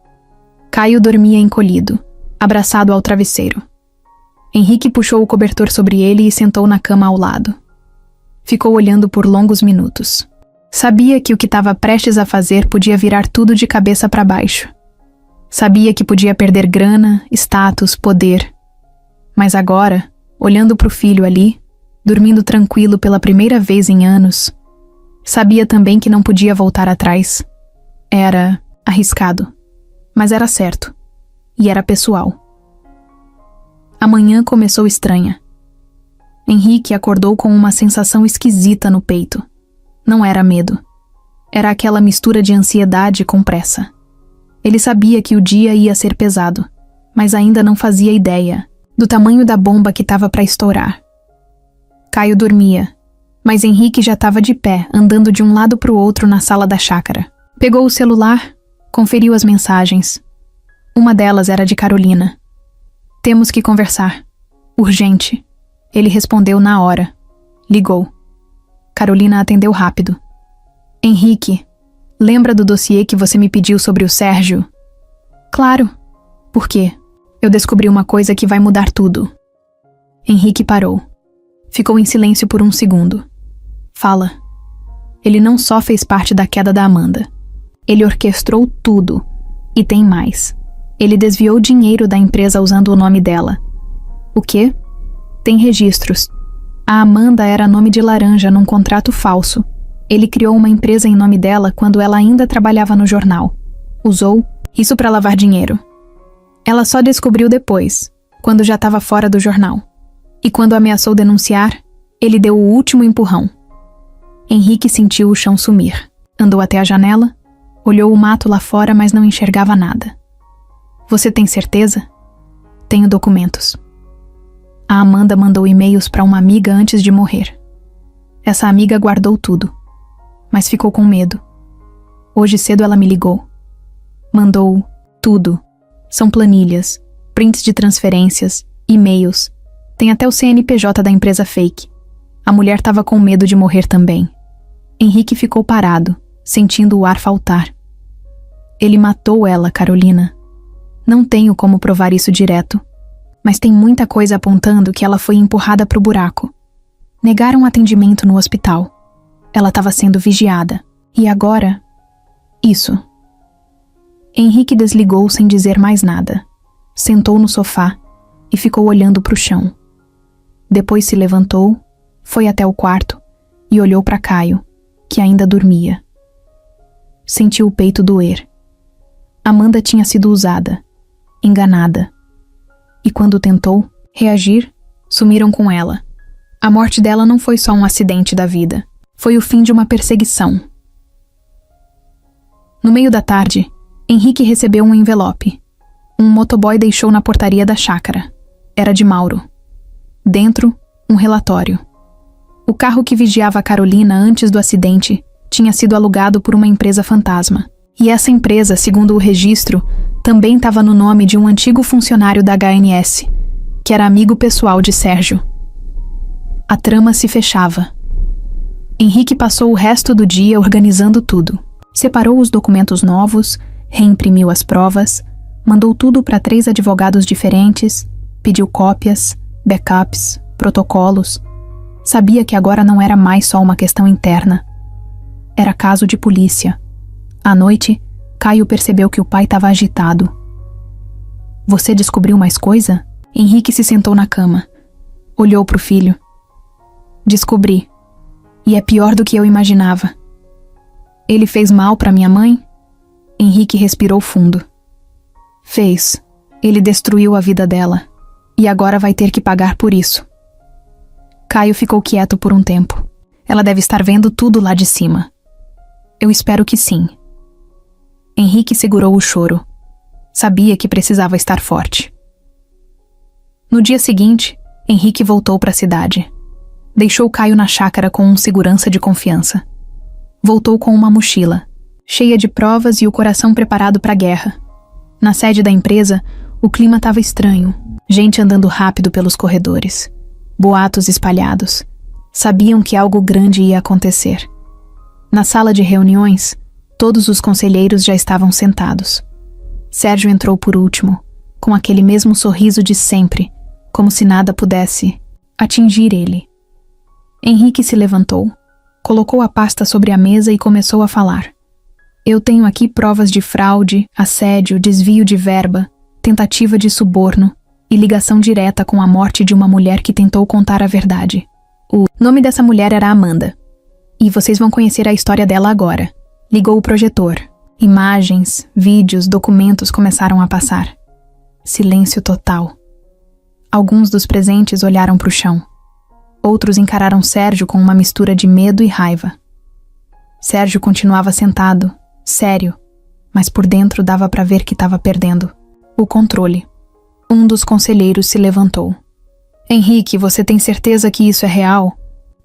Caio dormia encolhido, abraçado ao travesseiro. Henrique puxou o cobertor sobre ele e sentou na cama ao lado. Ficou olhando por longos minutos. Sabia que o que estava prestes a fazer podia virar tudo de cabeça para baixo. Sabia que podia perder grana, status, poder. Mas agora, olhando para o filho ali, dormindo tranquilo pela primeira vez em anos, sabia também que não podia voltar atrás. Era arriscado, mas era certo. E era pessoal. A manhã começou estranha. Henrique acordou com uma sensação esquisita no peito. Não era medo. Era aquela mistura de ansiedade com pressa. Ele sabia que o dia ia ser pesado, mas ainda não fazia ideia do tamanho da bomba que estava para estourar. Caio dormia, mas Henrique já estava de pé, andando de um lado para o outro na sala da chácara. Pegou o celular, conferiu as mensagens. Uma delas era de Carolina. Temos que conversar. Urgente. Ele respondeu na hora. Ligou. Carolina atendeu rápido. Henrique, lembra do dossiê que você me pediu sobre o Sérgio? Claro. Por quê? Eu descobri uma coisa que vai mudar tudo. Henrique parou. Ficou em silêncio por um segundo. Fala. Ele não só fez parte da queda da Amanda. Ele orquestrou tudo. E tem mais. Ele desviou dinheiro da empresa usando o nome dela. O quê? Tem registros. A Amanda era nome de laranja num contrato falso. Ele criou uma empresa em nome dela quando ela ainda trabalhava no jornal. Usou isso para lavar dinheiro. Ela só descobriu depois, quando já estava fora do jornal. E quando ameaçou denunciar, ele deu o último empurrão. Henrique sentiu o chão sumir. Andou até a janela, olhou o mato lá fora, mas não enxergava nada. Você tem certeza? Tenho documentos. A Amanda mandou e-mails para uma amiga antes de morrer. Essa amiga guardou tudo, mas ficou com medo. Hoje cedo ela me ligou. Mandou tudo. São planilhas, prints de transferências, e-mails. Tem até o CNPJ da empresa fake. A mulher estava com medo de morrer também. Henrique ficou parado, sentindo o ar faltar. Ele matou ela, Carolina. Não tenho como provar isso direto, mas tem muita coisa apontando que ela foi empurrada para o buraco. Negaram atendimento no hospital. Ela estava sendo vigiada. E agora? Isso. Henrique desligou sem dizer mais nada. Sentou no sofá e ficou olhando para o chão. Depois se levantou, foi até o quarto e olhou para Caio, que ainda dormia. Sentiu o peito doer. Amanda tinha sido usada, enganada. E quando tentou reagir, sumiram com ela. A morte dela não foi só um acidente da vida. Foi o fim de uma perseguição. No meio da tarde, Henrique recebeu um envelope. Um motoboy deixou na portaria da chácara. Era de Mauro. Dentro, um relatório. O carro que vigiava a Carolina antes do acidente tinha sido alugado por uma empresa fantasma. E essa empresa, segundo o registro, também estava no nome de um antigo funcionário da HNS, que era amigo pessoal de Sérgio. A trama se fechava. Henrique passou o resto do dia organizando tudo. Separou os documentos novos, reimprimiu as provas, mandou tudo para 3 advogados diferentes, pediu cópias, backups, protocolos. Sabia que agora não era mais só uma questão interna. Era caso de polícia. À noite, Caio percebeu que o pai estava agitado. Você descobriu mais coisa? Henrique se sentou na cama. Olhou para o filho. Descobri. E é pior do que eu imaginava. Ele fez mal para minha mãe? Henrique respirou fundo. Fez. Ele destruiu a vida dela. E agora vai ter que pagar por isso. Caio ficou quieto por um tempo. Ela deve estar vendo tudo lá de cima. Eu espero que sim. Henrique segurou o choro. Sabia que precisava estar forte. No dia seguinte, Henrique voltou para a cidade. Deixou Caio na chácara com um segurança de confiança. Voltou com uma mochila, cheia de provas e o coração preparado para a guerra. Na sede da empresa, o clima estava estranho. Gente andando rápido pelos corredores. Boatos espalhados. Sabiam que algo grande ia acontecer. Na sala de reuniões, todos os conselheiros já estavam sentados. Sérgio entrou por último, com aquele mesmo sorriso de sempre, como se nada pudesse atingir ele. Henrique se levantou, colocou a pasta sobre a mesa e começou a falar. Eu tenho aqui provas de fraude, assédio, desvio de verba, tentativa de suborno e ligação direta com a morte de uma mulher que tentou contar a verdade. O nome dessa mulher era Amanda. E vocês vão conhecer a história dela agora. Ligou o projetor. Imagens, vídeos, documentos começaram a passar. Silêncio total. Alguns dos presentes olharam para o chão. Outros encararam Sérgio com uma mistura de medo e raiva. Sérgio continuava sentado, sério, mas por dentro dava para ver que estava perdendo o controle. Um dos conselheiros se levantou. Henrique, você tem certeza que isso é real?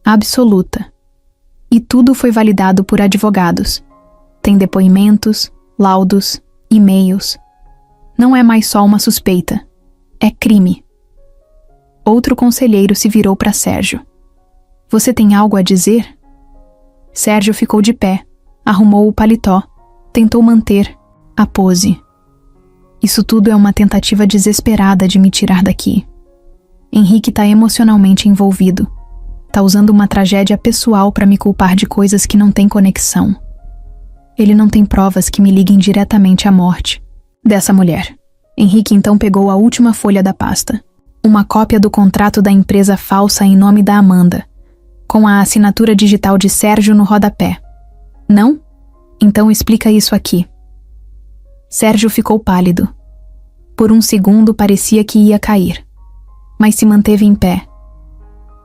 Absoluta. E tudo foi validado por advogados. Tem depoimentos, laudos, e-mails. Não é mais só uma suspeita. É crime. Outro conselheiro se virou para Sérgio. Você tem algo a dizer? Sérgio ficou de pé, arrumou o paletó, tentou manter a pose. Isso tudo é uma tentativa desesperada de me tirar daqui. Henrique tá emocionalmente envolvido. Tá usando uma tragédia pessoal para me culpar de coisas que não têm conexão. Ele não tem provas que me liguem diretamente à morte dessa mulher. Henrique então pegou a última folha da pasta. Uma cópia do contrato da empresa falsa em nome da Amanda, com a assinatura digital de Sérgio no rodapé. Não? Então explica isso aqui. Sérgio ficou pálido. Por um segundo parecia que ia cair, mas se manteve em pé.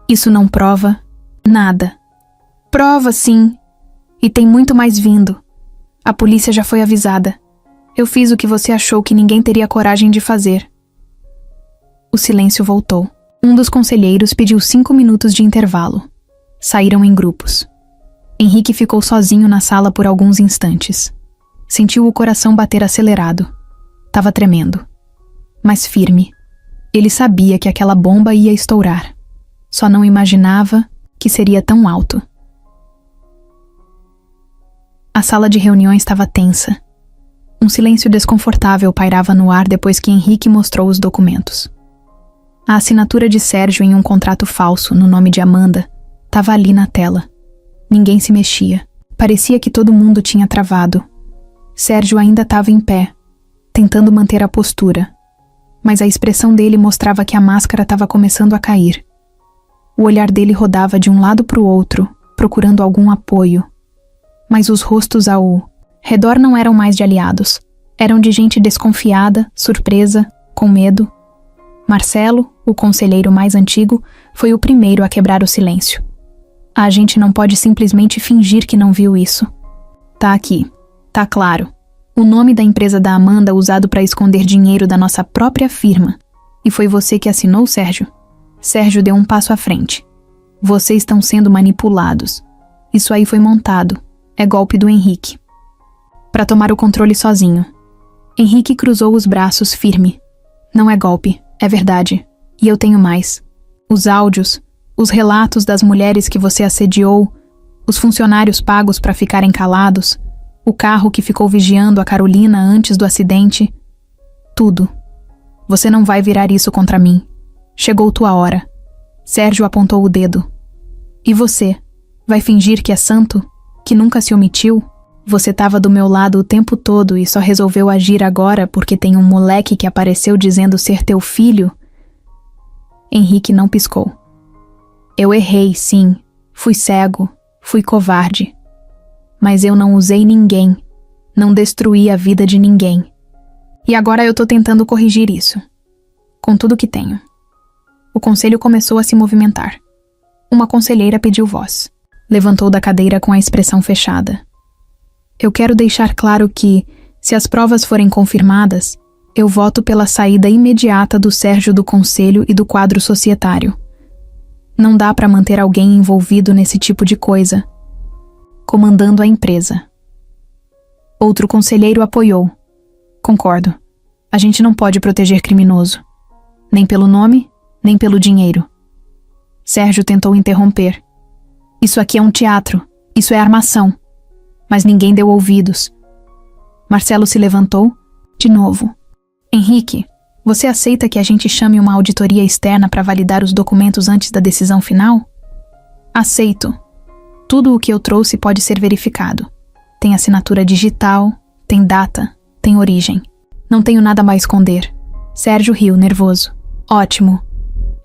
Isso não prova nada. Prova, sim. E tem muito mais vindo. A polícia já foi avisada. Eu fiz o que você achou que ninguém teria coragem de fazer. O silêncio voltou. Um dos conselheiros pediu 5 minutos de intervalo. Saíram em grupos. Henrique ficou sozinho na sala por alguns instantes. Sentiu o coração bater acelerado. Tava tremendo. Mas firme. Ele sabia que aquela bomba ia estourar. Só não imaginava que seria tão alto. A sala de reuniões estava tensa. Um silêncio desconfortável pairava no ar depois que Henrique mostrou os documentos. A assinatura de Sérgio em um contrato falso no nome de Amanda estava ali na tela. Ninguém se mexia. Parecia que todo mundo tinha travado. Sérgio ainda estava em pé, tentando manter a postura, mas a expressão dele mostrava que a máscara estava começando a cair. O olhar dele rodava de um lado para o outro, procurando algum apoio. Mas os rostos ao redor não eram mais de aliados. Eram de gente desconfiada, surpresa, com medo. Marcelo, o conselheiro mais antigo, foi o primeiro a quebrar o silêncio. A gente não pode simplesmente fingir que não viu isso. Tá aqui. Tá claro. O nome da empresa da Amanda usado para esconder dinheiro da nossa própria firma. E foi você que assinou, Sérgio? Sérgio deu um passo à frente. Vocês estão sendo manipulados. Isso aí foi montado. É golpe do Henrique. Para tomar o controle sozinho. Henrique cruzou os braços firme. Não é golpe, é verdade. E eu tenho mais. Os áudios, os relatos das mulheres que você assediou, os funcionários pagos para ficarem calados, o carro que ficou vigiando a Carolina antes do acidente. Tudo. Você não vai virar isso contra mim. Chegou tua hora. Sérgio apontou o dedo. E você? Vai fingir que é santo? Que nunca se omitiu? Você estava do meu lado o tempo todo e só resolveu agir agora porque tem um moleque que apareceu dizendo ser teu filho? Henrique não piscou. Eu errei, sim. Fui cego. Fui covarde. Mas eu não usei ninguém. Não destruí a vida de ninguém. E agora eu tô tentando corrigir isso. Com tudo que tenho. O conselho começou a se movimentar. Uma conselheira pediu voz. Levantou da cadeira com a expressão fechada. Eu quero deixar claro que, se as provas forem confirmadas, eu voto pela saída imediata do Sérgio do conselho e do quadro societário. Não dá para manter alguém envolvido nesse tipo de coisa, comandando a empresa. Outro conselheiro apoiou. Concordo. A gente não pode proteger criminoso. Nem pelo nome, nem pelo dinheiro. Sérgio tentou interromper. Isso aqui é um teatro. Isso é armação. Mas ninguém deu ouvidos. Marcelo se levantou, de novo. Henrique, você aceita que a gente chame uma auditoria externa para validar os documentos antes da decisão final? Aceito. Tudo o que eu trouxe pode ser verificado. Tem assinatura digital, tem data, tem origem. Não tenho nada mais a esconder. Sérgio riu, nervoso. Ótimo.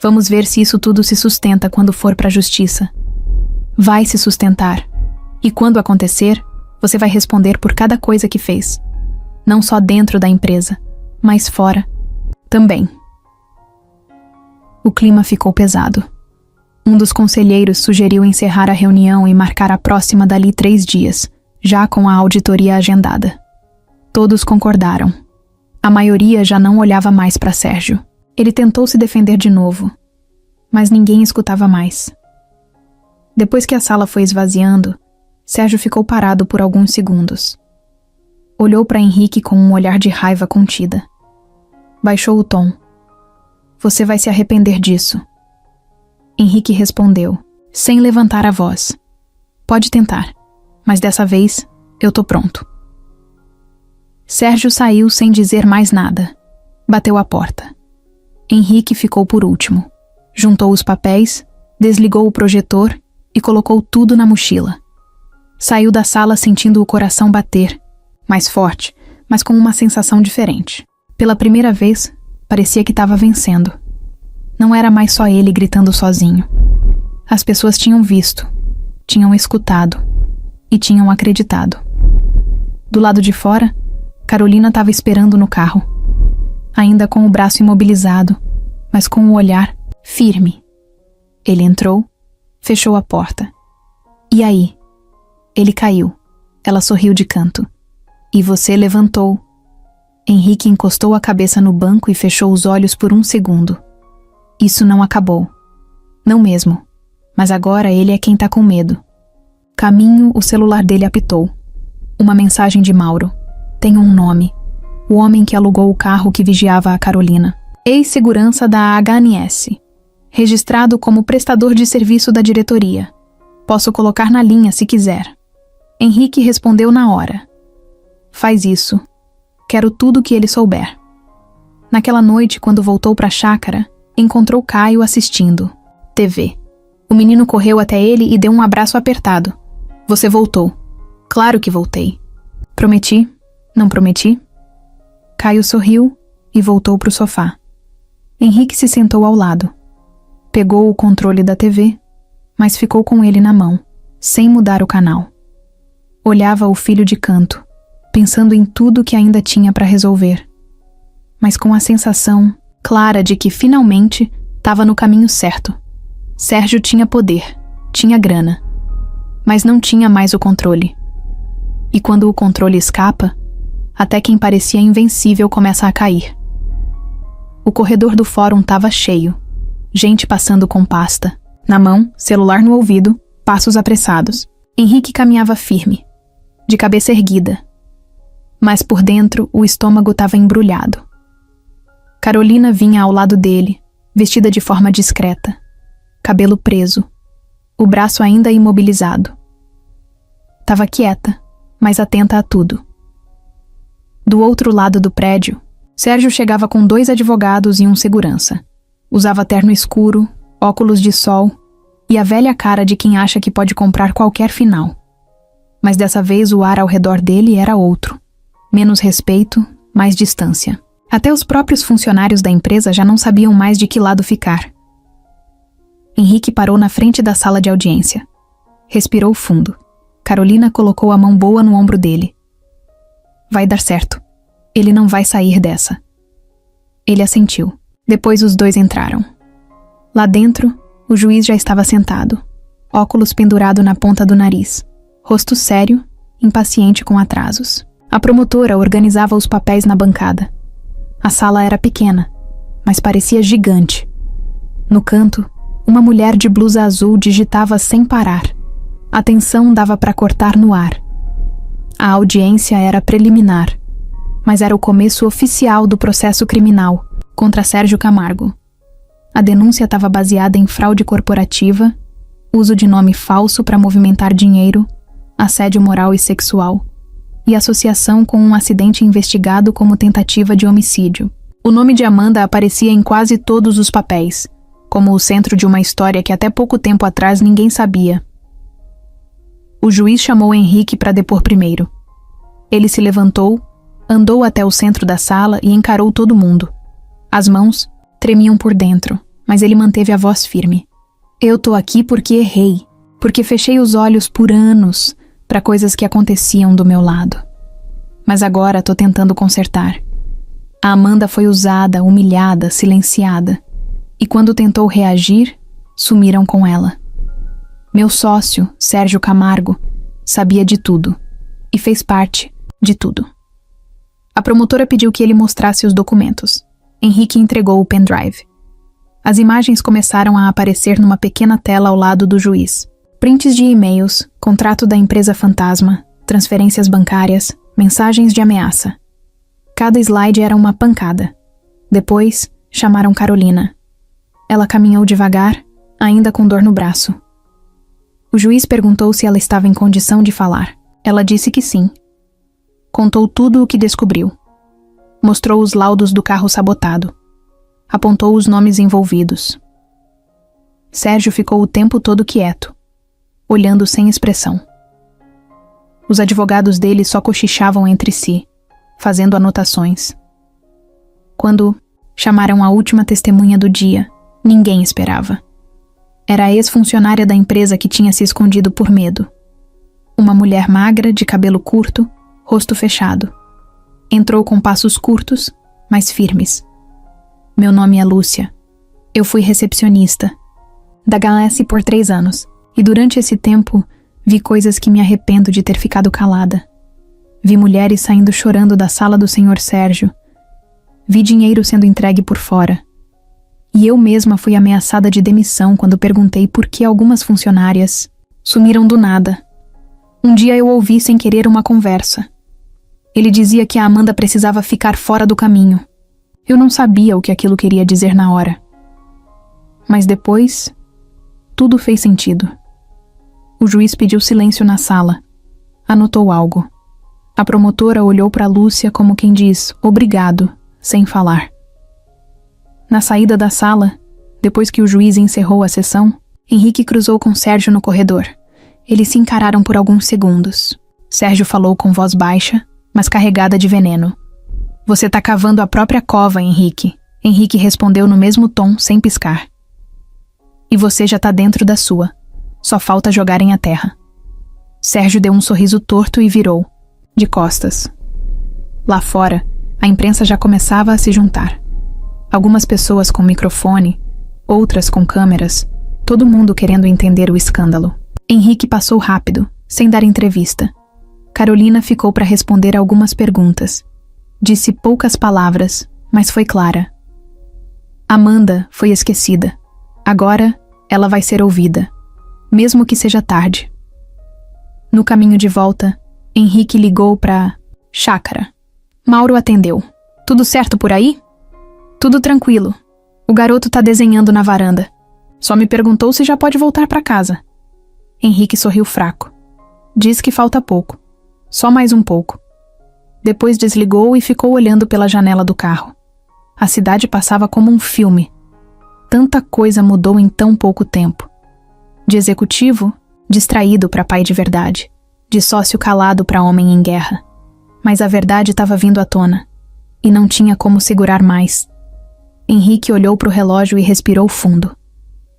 Vamos ver se isso tudo se sustenta quando for para a justiça. Vai se sustentar. E quando acontecer, você vai responder por cada coisa que fez. Não só dentro da empresa, mas fora também. O clima ficou pesado. Um dos conselheiros sugeriu encerrar a reunião e marcar a próxima dali 3 dias, já com a auditoria agendada. Todos concordaram. A maioria já não olhava mais para Sérgio. Ele tentou se defender de novo, mas ninguém escutava mais. Depois que a sala foi esvaziando, Sérgio ficou parado por alguns segundos. Olhou para Henrique com um olhar de raiva contida. Baixou o tom. Você vai se arrepender disso. Henrique respondeu, sem levantar a voz. Pode tentar, mas dessa vez eu tô pronto. Sérgio saiu sem dizer mais nada. Bateu a porta. Henrique ficou por último. Juntou os papéis, desligou o projetor e colocou tudo na mochila. Saiu da sala sentindo o coração bater, mais forte, mas com uma sensação diferente. Pela primeira vez, parecia que estava vencendo. Não era mais só ele gritando sozinho. As pessoas tinham visto, tinham escutado e tinham acreditado. Do lado de fora, Carolina estava esperando no carro, ainda com o braço imobilizado, mas com o olhar firme. Ele entrou, fechou a porta. E aí? Ele caiu. Ela sorriu de canto. E você levantou. Henrique encostou a cabeça no banco e fechou os olhos por um segundo. Isso não acabou. Não mesmo. Mas agora ele é quem tá com medo. Caminho, o celular dele apitou. Uma mensagem de Mauro. Tem um nome. O homem que alugou o carro que vigiava a Carolina. Ex-segurança da HNS. Registrado como prestador de serviço da diretoria. Posso colocar na linha se quiser. Henrique respondeu na hora. Faz isso. Quero tudo que ele souber. Naquela noite, quando voltou para a chácara, encontrou Caio assistindo. TV. O menino correu até ele e deu um abraço apertado. Você voltou. Claro que voltei. Prometi? Não prometi? Caio sorriu e voltou para o sofá. Henrique se sentou ao lado. Pegou o controle da TV, mas ficou com ele na mão, sem mudar o canal. Olhava o filho de canto, pensando em tudo que ainda tinha para resolver, mas com a sensação clara de que finalmente estava no caminho certo. Sérgio tinha poder, tinha grana, mas não tinha mais o controle. E quando o controle escapa, até quem parecia invencível começa a cair. O corredor do fórum estava cheio, gente passando com pasta, na mão, celular no ouvido, passos apressados. Henrique caminhava firme, de cabeça erguida, mas por dentro o estômago estava embrulhado. Carolina vinha ao lado dele, vestida de forma discreta, cabelo preso, o braço ainda imobilizado. Estava quieta, mas atenta a tudo. Do outro lado do prédio, Sérgio chegava com 2 advogados e um segurança. Usava terno escuro, óculos de sol e a velha cara de quem acha que pode comprar qualquer final. Mas dessa vez o ar ao redor dele era outro. Menos respeito, mais distância. Até os próprios funcionários da empresa já não sabiam mais de que lado ficar. Henrique parou na frente da sala de audiência. Respirou fundo. Carolina colocou a mão boa no ombro dele. Vai dar certo. Ele não vai sair dessa. Ele assentiu. Depois os 2 entraram. Lá dentro, o juiz já estava sentado, óculos pendurado na ponta do nariz, rosto sério, impaciente com atrasos. A promotora organizava os papéis na bancada. A sala era pequena, mas parecia gigante. No canto, uma mulher de blusa azul digitava sem parar. A tensão dava para cortar no ar. A audiência era preliminar, mas era o começo oficial do processo criminal contra Sérgio Camargo. A denúncia estava baseada em fraude corporativa, uso de nome falso para movimentar dinheiro, assédio moral e sexual, e associação com um acidente investigado como tentativa de homicídio. O nome de Amanda aparecia em quase todos os papéis, como o centro de uma história que até pouco tempo atrás ninguém sabia. O juiz chamou Henrique para depor primeiro. Ele se levantou, andou até o centro da sala e encarou todo mundo. As mãos tremiam por dentro, mas ele manteve a voz firme. Eu tô aqui porque errei, porque fechei os olhos por anos para coisas que aconteciam do meu lado. Mas agora tô tentando consertar. A Amanda foi usada, humilhada, silenciada. E quando tentou reagir, sumiram com ela. Meu sócio, Sérgio Camargo, sabia de tudo e fez parte de tudo. A promotora pediu que ele mostrasse os documentos. Henrique entregou o pendrive. As imagens começaram a aparecer numa pequena tela ao lado do juiz. Prints de e-mails, contrato da empresa fantasma, transferências bancárias, mensagens de ameaça. Cada slide era uma pancada. Depois, chamaram Carolina. Ela caminhou devagar, ainda com dor no braço. O juiz perguntou se ela estava em condição de falar. Ela disse que sim. Contou tudo o que descobriu. Mostrou os laudos do carro sabotado. Apontou os nomes envolvidos. Sérgio ficou o tempo todo quieto, olhando sem expressão. Os advogados dele só cochichavam entre si, fazendo anotações. Quando chamaram a última testemunha do dia, ninguém esperava. Era a ex-funcionária da empresa que tinha se escondido por medo. Uma mulher magra, de cabelo curto, rosto fechado. Entrou com passos curtos, mas firmes. Meu nome é Lúcia. Eu fui recepcionista da HS por 3 anos, e durante esse tempo vi coisas que me arrependo de ter ficado calada. Vi mulheres saindo chorando da sala do Sr. Sérgio. Vi dinheiro sendo entregue por fora. E eu mesma fui ameaçada de demissão quando perguntei por que algumas funcionárias sumiram do nada. Um dia eu ouvi sem querer uma conversa. Ele dizia que a Amanda precisava ficar fora do caminho. Eu não sabia o que aquilo queria dizer na hora. Mas depois, tudo fez sentido. O juiz pediu silêncio na sala. Anotou algo. A promotora olhou para Lúcia como quem diz obrigado, sem falar. Na saída da sala, depois que o juiz encerrou a sessão, Henrique cruzou com Sérgio no corredor. Eles se encararam por alguns segundos. Sérgio falou com voz baixa, mas carregada de veneno. Você tá cavando a própria cova, Henrique. Henrique respondeu no mesmo tom, sem piscar. E você já tá dentro da sua. Só falta jogarem a terra. Sérgio deu um sorriso torto e virou, de costas. Lá fora, a imprensa já começava a se juntar. Algumas pessoas com microfone, outras com câmeras, todo mundo querendo entender o escândalo. Henrique passou rápido, sem dar entrevista. Carolina ficou para responder algumas perguntas. Disse poucas palavras, mas foi clara. Amanda foi esquecida. Agora, ela vai ser ouvida, mesmo que seja tarde. No caminho de volta, Henrique ligou para chácara. Mauro atendeu. Tudo certo por aí? Tudo tranquilo. O garoto tá desenhando na varanda. Só me perguntou se já pode voltar para casa. Henrique sorriu fraco. Diz que falta pouco. Só mais um pouco. Depois desligou e ficou olhando pela janela do carro. A cidade passava como um filme. Tanta coisa mudou em tão pouco tempo. De executivo, distraído para pai de verdade. De sócio calado para homem em guerra. Mas a verdade estava vindo à tona. E não tinha como segurar mais. Henrique olhou para o relógio e respirou fundo.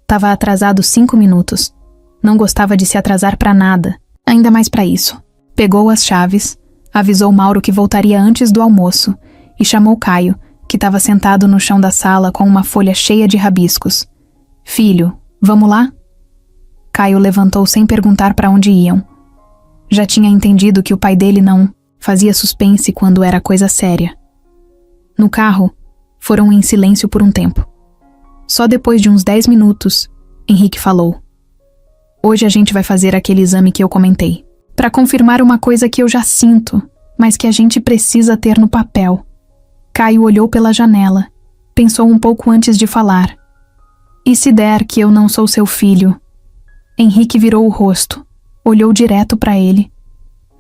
Tava atrasado 5 minutos. Não gostava de se atrasar para nada, ainda mais para isso. Pegou as chaves, avisou Mauro que voltaria antes do almoço e chamou Caio, que estava sentado no chão da sala com uma folha cheia de rabiscos. Filho, vamos lá? Caio levantou sem perguntar para onde iam. Já tinha entendido que o pai dele não fazia suspense quando era coisa séria. No carro, foram em silêncio por um tempo. Só depois de uns 10 minutos, Henrique falou. Hoje a gente vai fazer aquele exame que eu comentei, para confirmar uma coisa que eu já sinto, mas que a gente precisa ter no papel. Caio olhou pela janela, pensou um pouco antes de falar. E se der que eu não sou seu filho? Henrique virou o rosto, olhou direto para ele.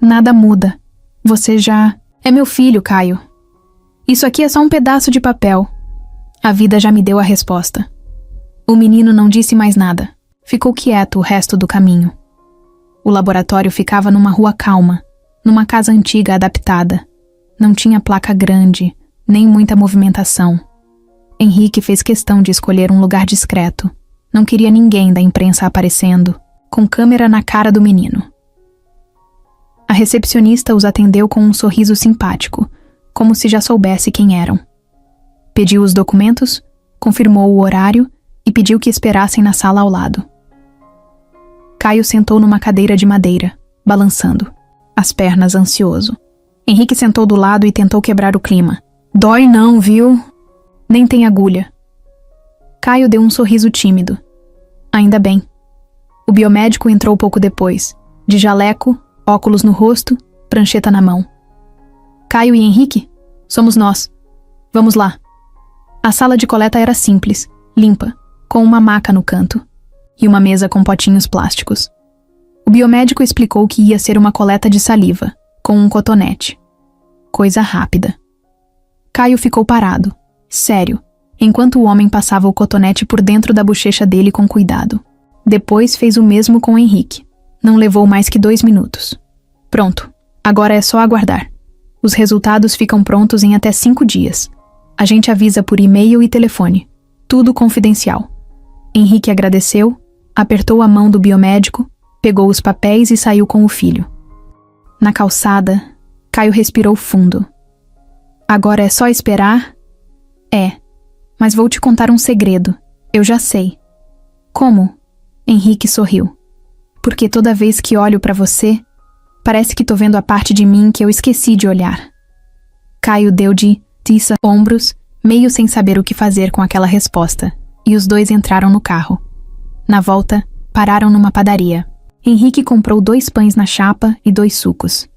Nada muda. Você já... É meu filho, Caio. Isso aqui é só um pedaço de papel. A vida já me deu a resposta. O menino não disse mais nada. Ficou quieto o resto do caminho. O laboratório ficava numa rua calma, numa casa antiga adaptada. Não tinha placa grande, nem muita movimentação. Henrique fez questão de escolher um lugar discreto. Não queria ninguém da imprensa aparecendo, com câmera na cara do menino. A recepcionista os atendeu com um sorriso simpático, como se já soubesse quem eram. Pediu os documentos, confirmou o horário e pediu que esperassem na sala ao lado. Caio sentou numa cadeira de madeira, balançando, as pernas ansioso. Henrique sentou do lado e tentou quebrar o clima. Dói não, viu? Nem tem agulha. Caio deu um sorriso tímido. Ainda bem. O biomédico entrou pouco depois, de jaleco, óculos no rosto, prancheta na mão. Caio e Henrique? Somos nós. Vamos lá. A sala de coleta era simples, limpa, com uma maca no canto e uma mesa com potinhos plásticos. O biomédico explicou que ia ser uma coleta de saliva, com um cotonete. Coisa rápida. Caio ficou parado, sério, enquanto o homem passava o cotonete por dentro da bochecha dele com cuidado. Depois fez o mesmo com Henrique. Não levou mais que 2 minutos. Pronto, agora é só aguardar. Os resultados ficam prontos em até 5 dias. A gente avisa por e-mail e telefone. Tudo confidencial. Henrique agradeceu, apertou a mão do biomédico, pegou os papéis e saiu com o filho. Na calçada, Caio respirou fundo. Agora é só esperar? É, mas vou te contar um segredo. Eu já sei. Como? Henrique sorriu. Porque toda vez que olho pra você, parece que tô vendo a parte de mim que eu esqueci de olhar. Caio deu de tiça ombros, meio sem saber o que fazer com aquela resposta, e os dois entraram no carro. Na volta, pararam numa padaria. Henrique comprou 2 pães na chapa e 2 sucos.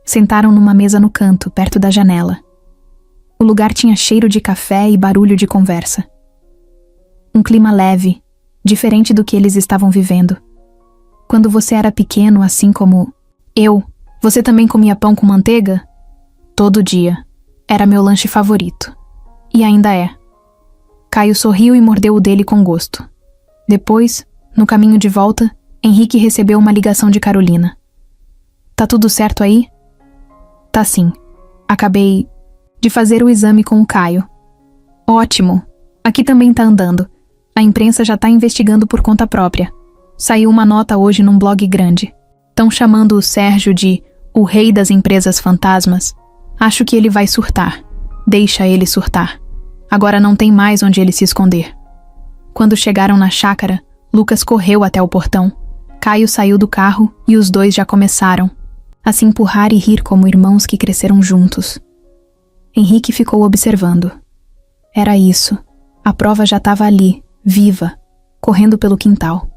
Sentaram numa mesa no canto, perto da janela. O lugar tinha cheiro de café e barulho de conversa. Um clima leve, diferente do que eles estavam vivendo. Quando você era pequeno, assim como eu, você também comia pão com manteiga? Todo dia. Era meu lanche favorito. E ainda é. Caio sorriu e mordeu o dele com gosto. Depois, no caminho de volta, Henrique recebeu uma ligação de Carolina. Tá tudo certo aí? Tá sim. Acabei de fazer o exame com o Caio. Ótimo. Aqui também tá andando. A imprensa já tá investigando por conta própria. Saiu uma nota hoje num blog grande. Tão chamando o Sérgio de o rei das empresas fantasmas. Acho que ele vai surtar. Deixa ele surtar. Agora não tem mais onde ele se esconder. Quando chegaram na chácara, Lucas correu até o portão. Caio saiu do carro e os dois já começaram a se empurrar e rir como irmãos que cresceram juntos. Henrique ficou observando. Era isso. A prova já estava ali, viva, correndo pelo quintal.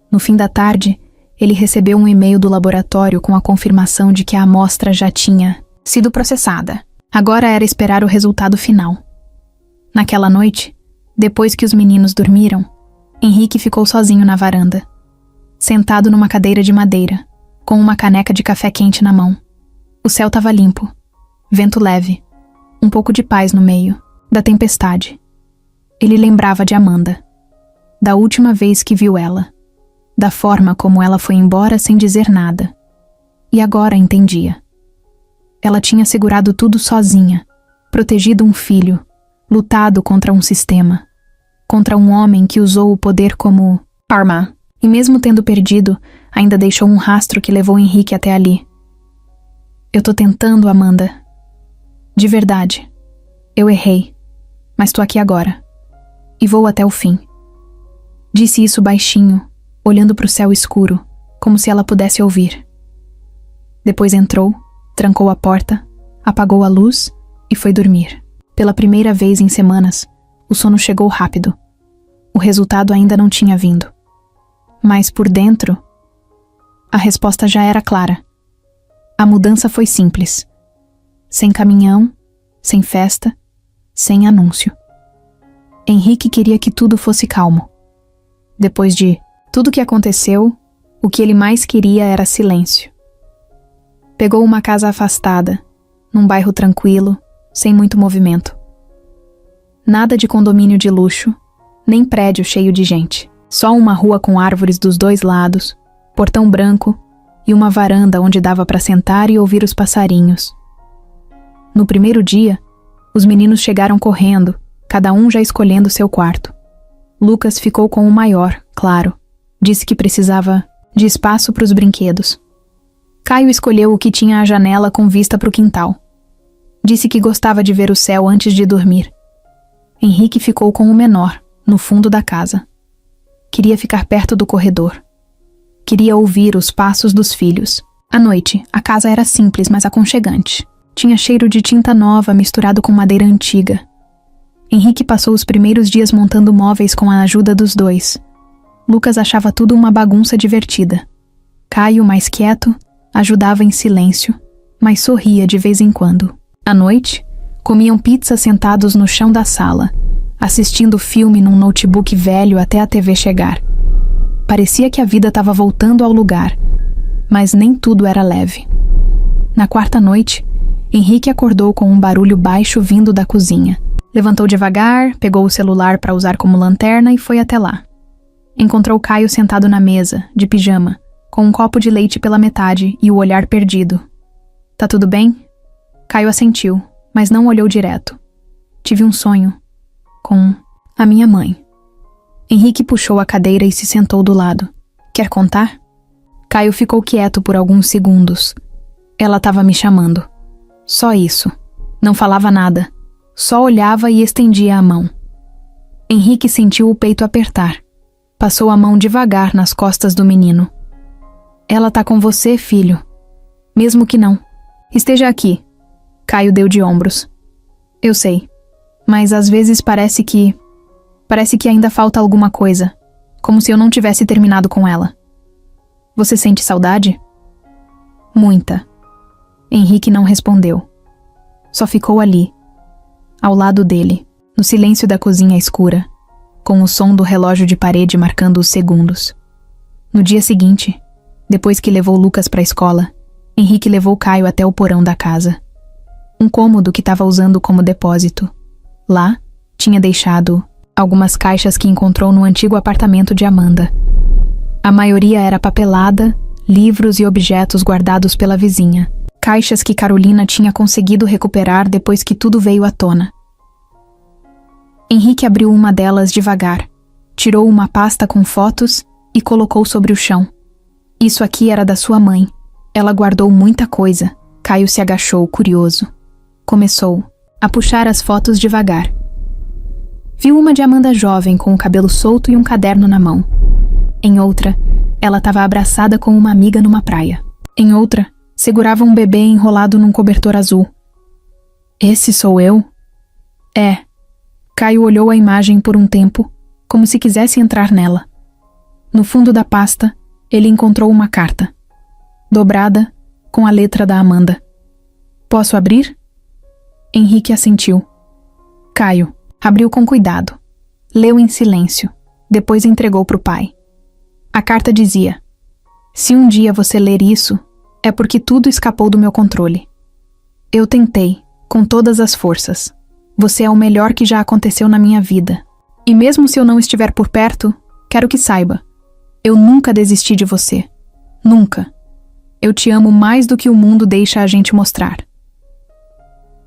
No fim da tarde, ele recebeu um e-mail do laboratório com a confirmação de que a amostra já tinha sido processada. Agora era esperar o resultado final. Naquela noite, depois que os meninos dormiram, Henrique ficou sozinho na varanda, sentado numa cadeira de madeira, com uma caneca de café quente na mão. O céu estava limpo, vento leve, um pouco de paz no meio da tempestade. Ele lembrava de Amanda, da última vez que viu ela, da forma como ela foi embora sem dizer nada. E agora entendia. Ela tinha segurado tudo sozinha, protegido um filho, lutado contra um sistema, contra um homem que usou o poder como arma, e mesmo tendo perdido, ainda deixou um rastro que levou Henrique até ali. Eu tô tentando, Amanda. De verdade. Eu errei, mas tô aqui agora. E vou até o fim. Disse isso baixinho, olhando pro céu escuro, como se ela pudesse ouvir. Depois entrou, trancou a porta, apagou a luz e foi dormir. Pela primeira vez em semanas, o sono chegou rápido. O resultado ainda não tinha vindo. Mas por dentro, a resposta já era clara. A mudança foi simples. Sem caminhão, sem festa, sem anúncio. Henrique queria que tudo fosse calmo. Depois de tudo que aconteceu, o que ele mais queria era silêncio. Pegou uma casa afastada, num bairro tranquilo, sem muito movimento. Nada de condomínio de luxo, nem prédio cheio de gente. Só uma rua com árvores dos 2 lados, portão branco e uma varanda onde dava para sentar e ouvir os passarinhos. No primeiro dia, os meninos chegaram correndo, cada um já escolhendo seu quarto. Lucas ficou com o maior, claro. Disse que precisava de espaço para os brinquedos. Caio escolheu o que tinha a janela com vista para o quintal. Disse que gostava de ver o céu antes de dormir. Henrique ficou com o menor, no fundo da casa. Queria ficar perto do corredor. Queria ouvir os passos dos filhos. À noite, a casa era simples, mas aconchegante. Tinha cheiro de tinta nova misturado com madeira antiga. Henrique passou os primeiros dias montando móveis com a ajuda dos dois. Lucas achava tudo uma bagunça divertida. Caio, mais quieto, ajudava em silêncio, mas sorria de vez em quando. À noite, comiam pizza sentados no chão da sala, assistindo filme num notebook velho até a TV chegar. Parecia que a vida estava voltando ao lugar, mas nem tudo era leve. Na quarta noite, Henrique acordou com um barulho baixo vindo da cozinha. Levantou devagar, pegou o celular para usar como lanterna e foi até lá. Encontrou Caio sentado na mesa, de pijama, com um copo de leite pela metade e o olhar perdido. Tá tudo bem? Caio assentiu, mas não olhou direto. Tive um sonho. Com a minha mãe. Henrique puxou a cadeira e se sentou do lado. Quer contar? Caio ficou quieto por alguns segundos. Ela estava me chamando. Só isso. Não falava nada. Só olhava e estendia a mão. Henrique sentiu o peito apertar. Passou a mão devagar nas costas do menino. Ela tá com você, filho. Mesmo que não. Esteja aqui. Caio deu de ombros. Eu sei. Mas às vezes parece que ainda falta alguma coisa. Como se eu não tivesse terminado com ela. Você sente saudade? Muita. Henrique não respondeu. Só ficou ali, ao lado dele, no silêncio da cozinha escura, com o som do relógio de parede marcando os segundos. No dia seguinte, depois que levou Lucas para a escola, Henrique levou Caio até o porão da casa. Um cômodo que estava usando como depósito. Lá, tinha deixado algumas caixas que encontrou no antigo apartamento de Amanda. A maioria era papelada, livros e objetos guardados pela vizinha. Caixas que Carolina tinha conseguido recuperar depois que tudo veio à tona. Henrique abriu uma delas devagar, tirou uma pasta com fotos e colocou sobre o chão. Isso aqui era da sua mãe. Ela guardou muita coisa. Caio se agachou, curioso. Começou a puxar as fotos devagar. Viu uma de Amanda jovem com o cabelo solto e um caderno na mão. Em outra, ela estava abraçada com uma amiga numa praia. Em outra, segurava um bebê enrolado num cobertor azul. Esse sou eu? É. Caio olhou a imagem por um tempo, como se quisesse entrar nela. No fundo da pasta, ele encontrou uma carta. Dobrada, com a letra da Amanda. Posso abrir? Henrique assentiu. Caio abriu com cuidado. Leu em silêncio. Depois entregou para o pai. A carta dizia: se um dia você ler isso, é porque tudo escapou do meu controle. Eu tentei, com todas as forças. Você é o melhor que já aconteceu na minha vida. E mesmo se eu não estiver por perto, quero que saiba. Eu nunca desisti de você. Nunca. Eu te amo mais do que o mundo deixa a gente mostrar.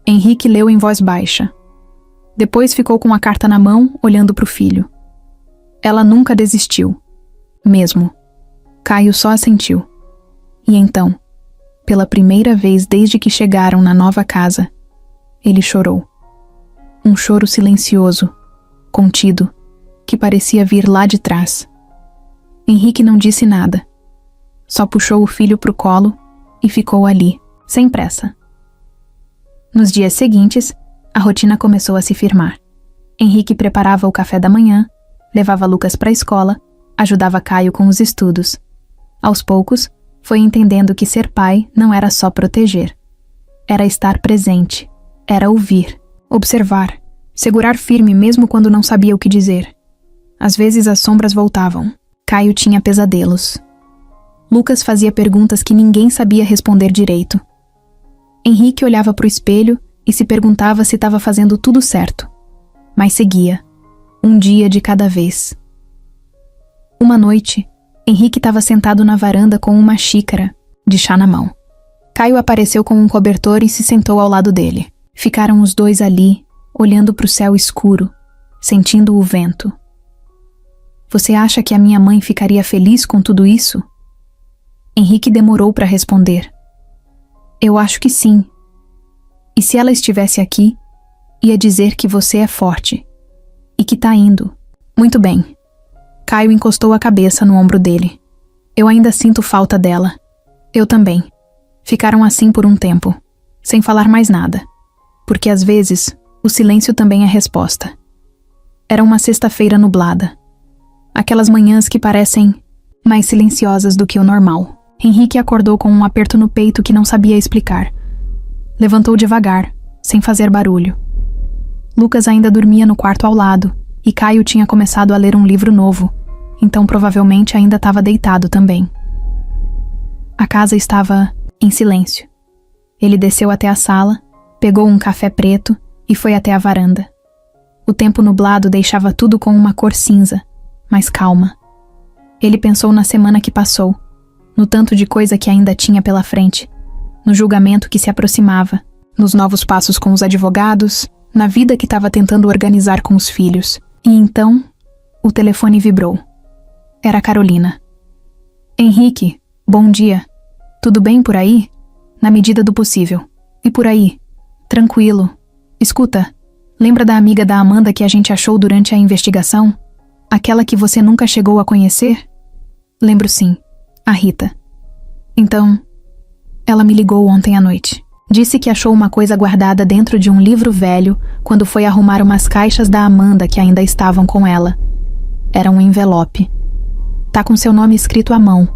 Henrique leu em voz baixa. Depois ficou com a carta na mão, olhando para o filho. Ela nunca desistiu. Mesmo. Caio só assentiu. E então, pela primeira vez desde que chegaram na nova casa, ele chorou. Um choro silencioso, contido, que parecia vir lá de trás. Henrique não disse nada. Só puxou o filho pro colo e ficou ali, sem pressa. Nos dias seguintes, a rotina começou a se firmar. Henrique preparava o café da manhã, levava Lucas para a escola, ajudava Caio com os estudos. Aos poucos, foi entendendo que ser pai não era só proteger. Era estar presente, era ouvir, observar, segurar firme mesmo quando não sabia o que dizer. Às vezes as sombras voltavam. Caio tinha pesadelos. Lucas fazia perguntas que ninguém sabia responder direito. Henrique olhava para o espelho e se perguntava se estava fazendo tudo certo. Mas seguia, um dia de cada vez. Uma noite, Henrique estava sentado na varanda com uma xícara de chá na mão. Caio apareceu com um cobertor e se sentou ao lado dele. Ficaram os dois ali, olhando para o céu escuro, sentindo o vento. Você acha que a minha mãe ficaria feliz com tudo isso? Henrique demorou para responder. Eu acho que sim. E se ela estivesse aqui, ia dizer que você é forte. E que tá indo. Muito bem. Caio encostou a cabeça no ombro dele. Eu ainda sinto falta dela. Eu também. Ficaram assim por um tempo, sem falar mais nada. Porque às vezes, o silêncio também é resposta. Era uma sexta-feira nublada. Aquelas manhãs que parecem mais silenciosas do que o normal. Henrique acordou com um aperto no peito que não sabia explicar. Levantou devagar, sem fazer barulho. Lucas ainda dormia no quarto ao lado, e Caio tinha começado a ler um livro novo, então provavelmente ainda estava deitado também. A casa estava em silêncio. Ele desceu até a sala, pegou um café preto e foi até a varanda. O tempo nublado deixava tudo com uma cor cinza, mas calma. Ele pensou na semana que passou, no tanto de coisa que ainda tinha pela frente, no julgamento que se aproximava, nos novos passos com os advogados, na vida que estava tentando organizar com os filhos. E então, o telefone vibrou. Era a Carolina. Henrique, bom dia. Tudo bem por aí? Na medida do possível. E por aí? Tranquilo. Escuta, lembra da amiga da Amanda que a gente achou durante a investigação? Aquela que você nunca chegou a conhecer? Lembro sim, a Rita. Então, ela me ligou ontem à noite. Disse que achou uma coisa guardada dentro de um livro velho quando foi arrumar umas caixas da Amanda que ainda estavam com ela. Era um envelope. Tá com seu nome escrito à mão.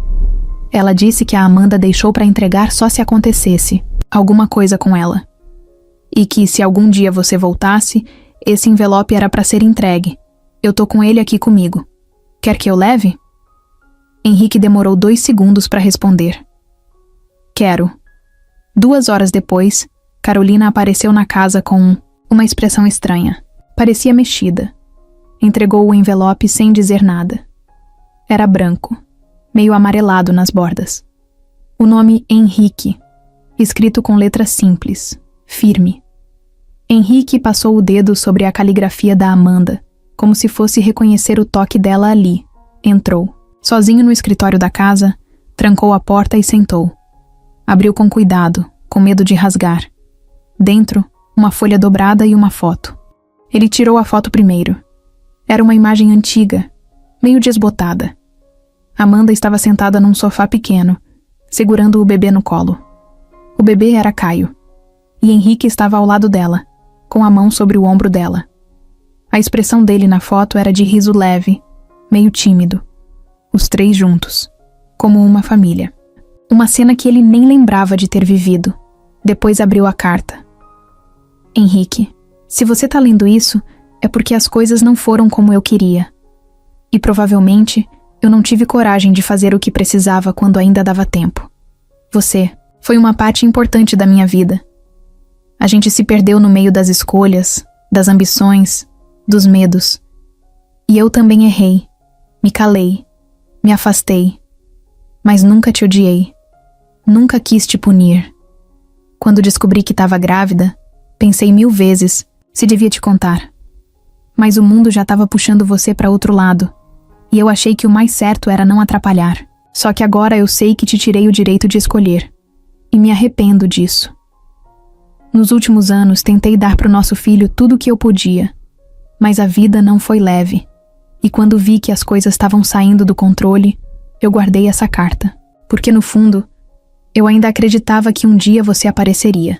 Ela disse que a Amanda deixou para entregar só se acontecesse alguma coisa com ela. E que se algum dia você voltasse, esse envelope era para ser entregue. Eu tô com ele aqui comigo. Quer que eu leve? Henrique demorou 2 segundos para responder. Quero. 2 horas depois, Carolina apareceu na casa com uma expressão estranha. Parecia mexida. Entregou o envelope sem dizer nada. Era branco, meio amarelado nas bordas. O nome Henrique, escrito com letra simples, firme. Henrique passou o dedo sobre a caligrafia da Amanda, como se fosse reconhecer o toque dela ali. Entrou. Sozinho no escritório da casa, trancou a porta e sentou. Abriu com cuidado, com medo de rasgar. Dentro, uma folha dobrada e uma foto. Ele tirou a foto primeiro. Era uma imagem antiga, meio desbotada. Amanda estava sentada num sofá pequeno, segurando o bebê no colo. O bebê era Caio, e Henrique estava ao lado dela, com a mão sobre o ombro dela. A expressão dele na foto era de riso leve, meio tímido. Os 3 juntos, como uma família. Uma cena que ele nem lembrava de ter vivido. Depois abriu a carta. Henrique, se você tá lendo isso, é porque as coisas não foram como eu queria. E provavelmente, eu não tive coragem de fazer o que precisava quando ainda dava tempo. Você foi uma parte importante da minha vida. A gente se perdeu no meio das escolhas, das ambições, dos medos. E eu também errei. Me calei. Me afastei. Mas nunca te odiei. Nunca quis te punir. Quando descobri que estava grávida, pensei 1000 vezes se devia te contar. Mas o mundo já estava puxando você para outro lado, e eu achei que o mais certo era não atrapalhar. Só que agora eu sei que te tirei o direito de escolher, e me arrependo disso. Nos últimos anos tentei dar para o nosso filho tudo o que eu podia, mas a vida não foi leve, e quando vi que as coisas estavam saindo do controle, eu guardei essa carta, porque no fundo, eu ainda acreditava que um dia você apareceria.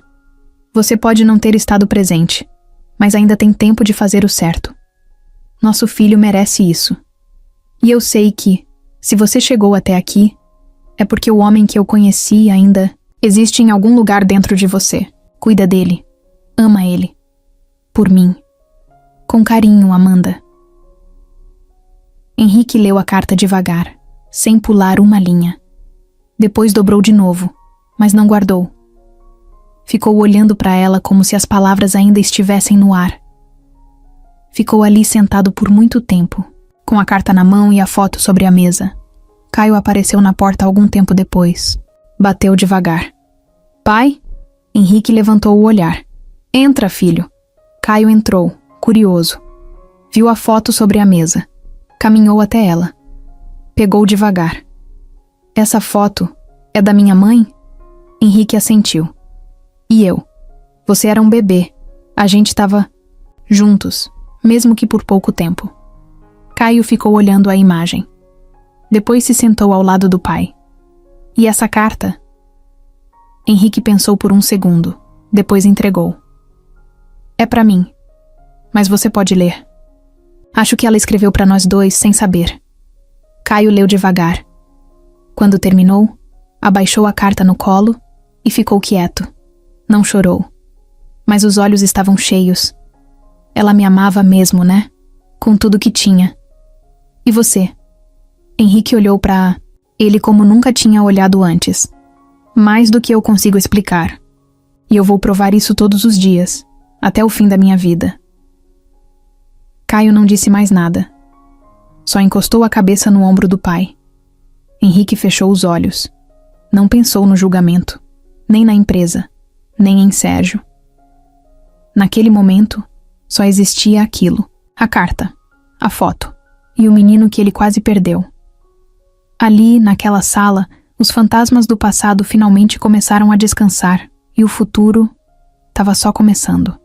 Você pode não ter estado presente, mas ainda tem tempo de fazer o certo. Nosso filho merece isso. E eu sei que, se você chegou até aqui, é porque o homem que eu conheci ainda existe em algum lugar dentro de você. Cuida dele. Ama ele. Por mim. Com carinho, Amanda. Henrique leu a carta devagar, sem pular uma linha. Depois dobrou de novo, mas não guardou. Ficou olhando para ela como se as palavras ainda estivessem no ar. Ficou ali sentado por muito tempo, com a carta na mão e a foto sobre a mesa. Caio apareceu na porta algum tempo depois. Bateu devagar. Pai? Henrique levantou o olhar. Entra, filho. Caio entrou, curioso. Viu a foto sobre a mesa. Caminhou até ela. Pegou devagar. Essa foto é da minha mãe? Henrique assentiu. E eu? Você era um bebê. A gente estava juntos, mesmo que por pouco tempo. Caio ficou olhando a imagem. Depois se sentou ao lado do pai. E essa carta? Henrique pensou por um segundo, depois entregou. É para mim, mas você pode ler. Acho que ela escreveu para nós 2 sem saber. Caio leu devagar. Quando terminou, abaixou a carta no colo e ficou quieto. Não chorou. Mas os olhos estavam cheios. Ela me amava mesmo, né? Com tudo que tinha. E você? Henrique olhou para ele como nunca tinha olhado antes. Mais do que eu consigo explicar. E eu vou provar isso todos os dias, até o fim da minha vida. Caio não disse mais nada. Só encostou a cabeça no ombro do pai. Henrique fechou os olhos. Não pensou no julgamento, nem na empresa, nem em Sérgio. Naquele momento, só existia aquilo, a carta, a foto e o menino que ele quase perdeu. Ali, naquela sala, os fantasmas do passado finalmente começaram a descansar e o futuro estava só começando.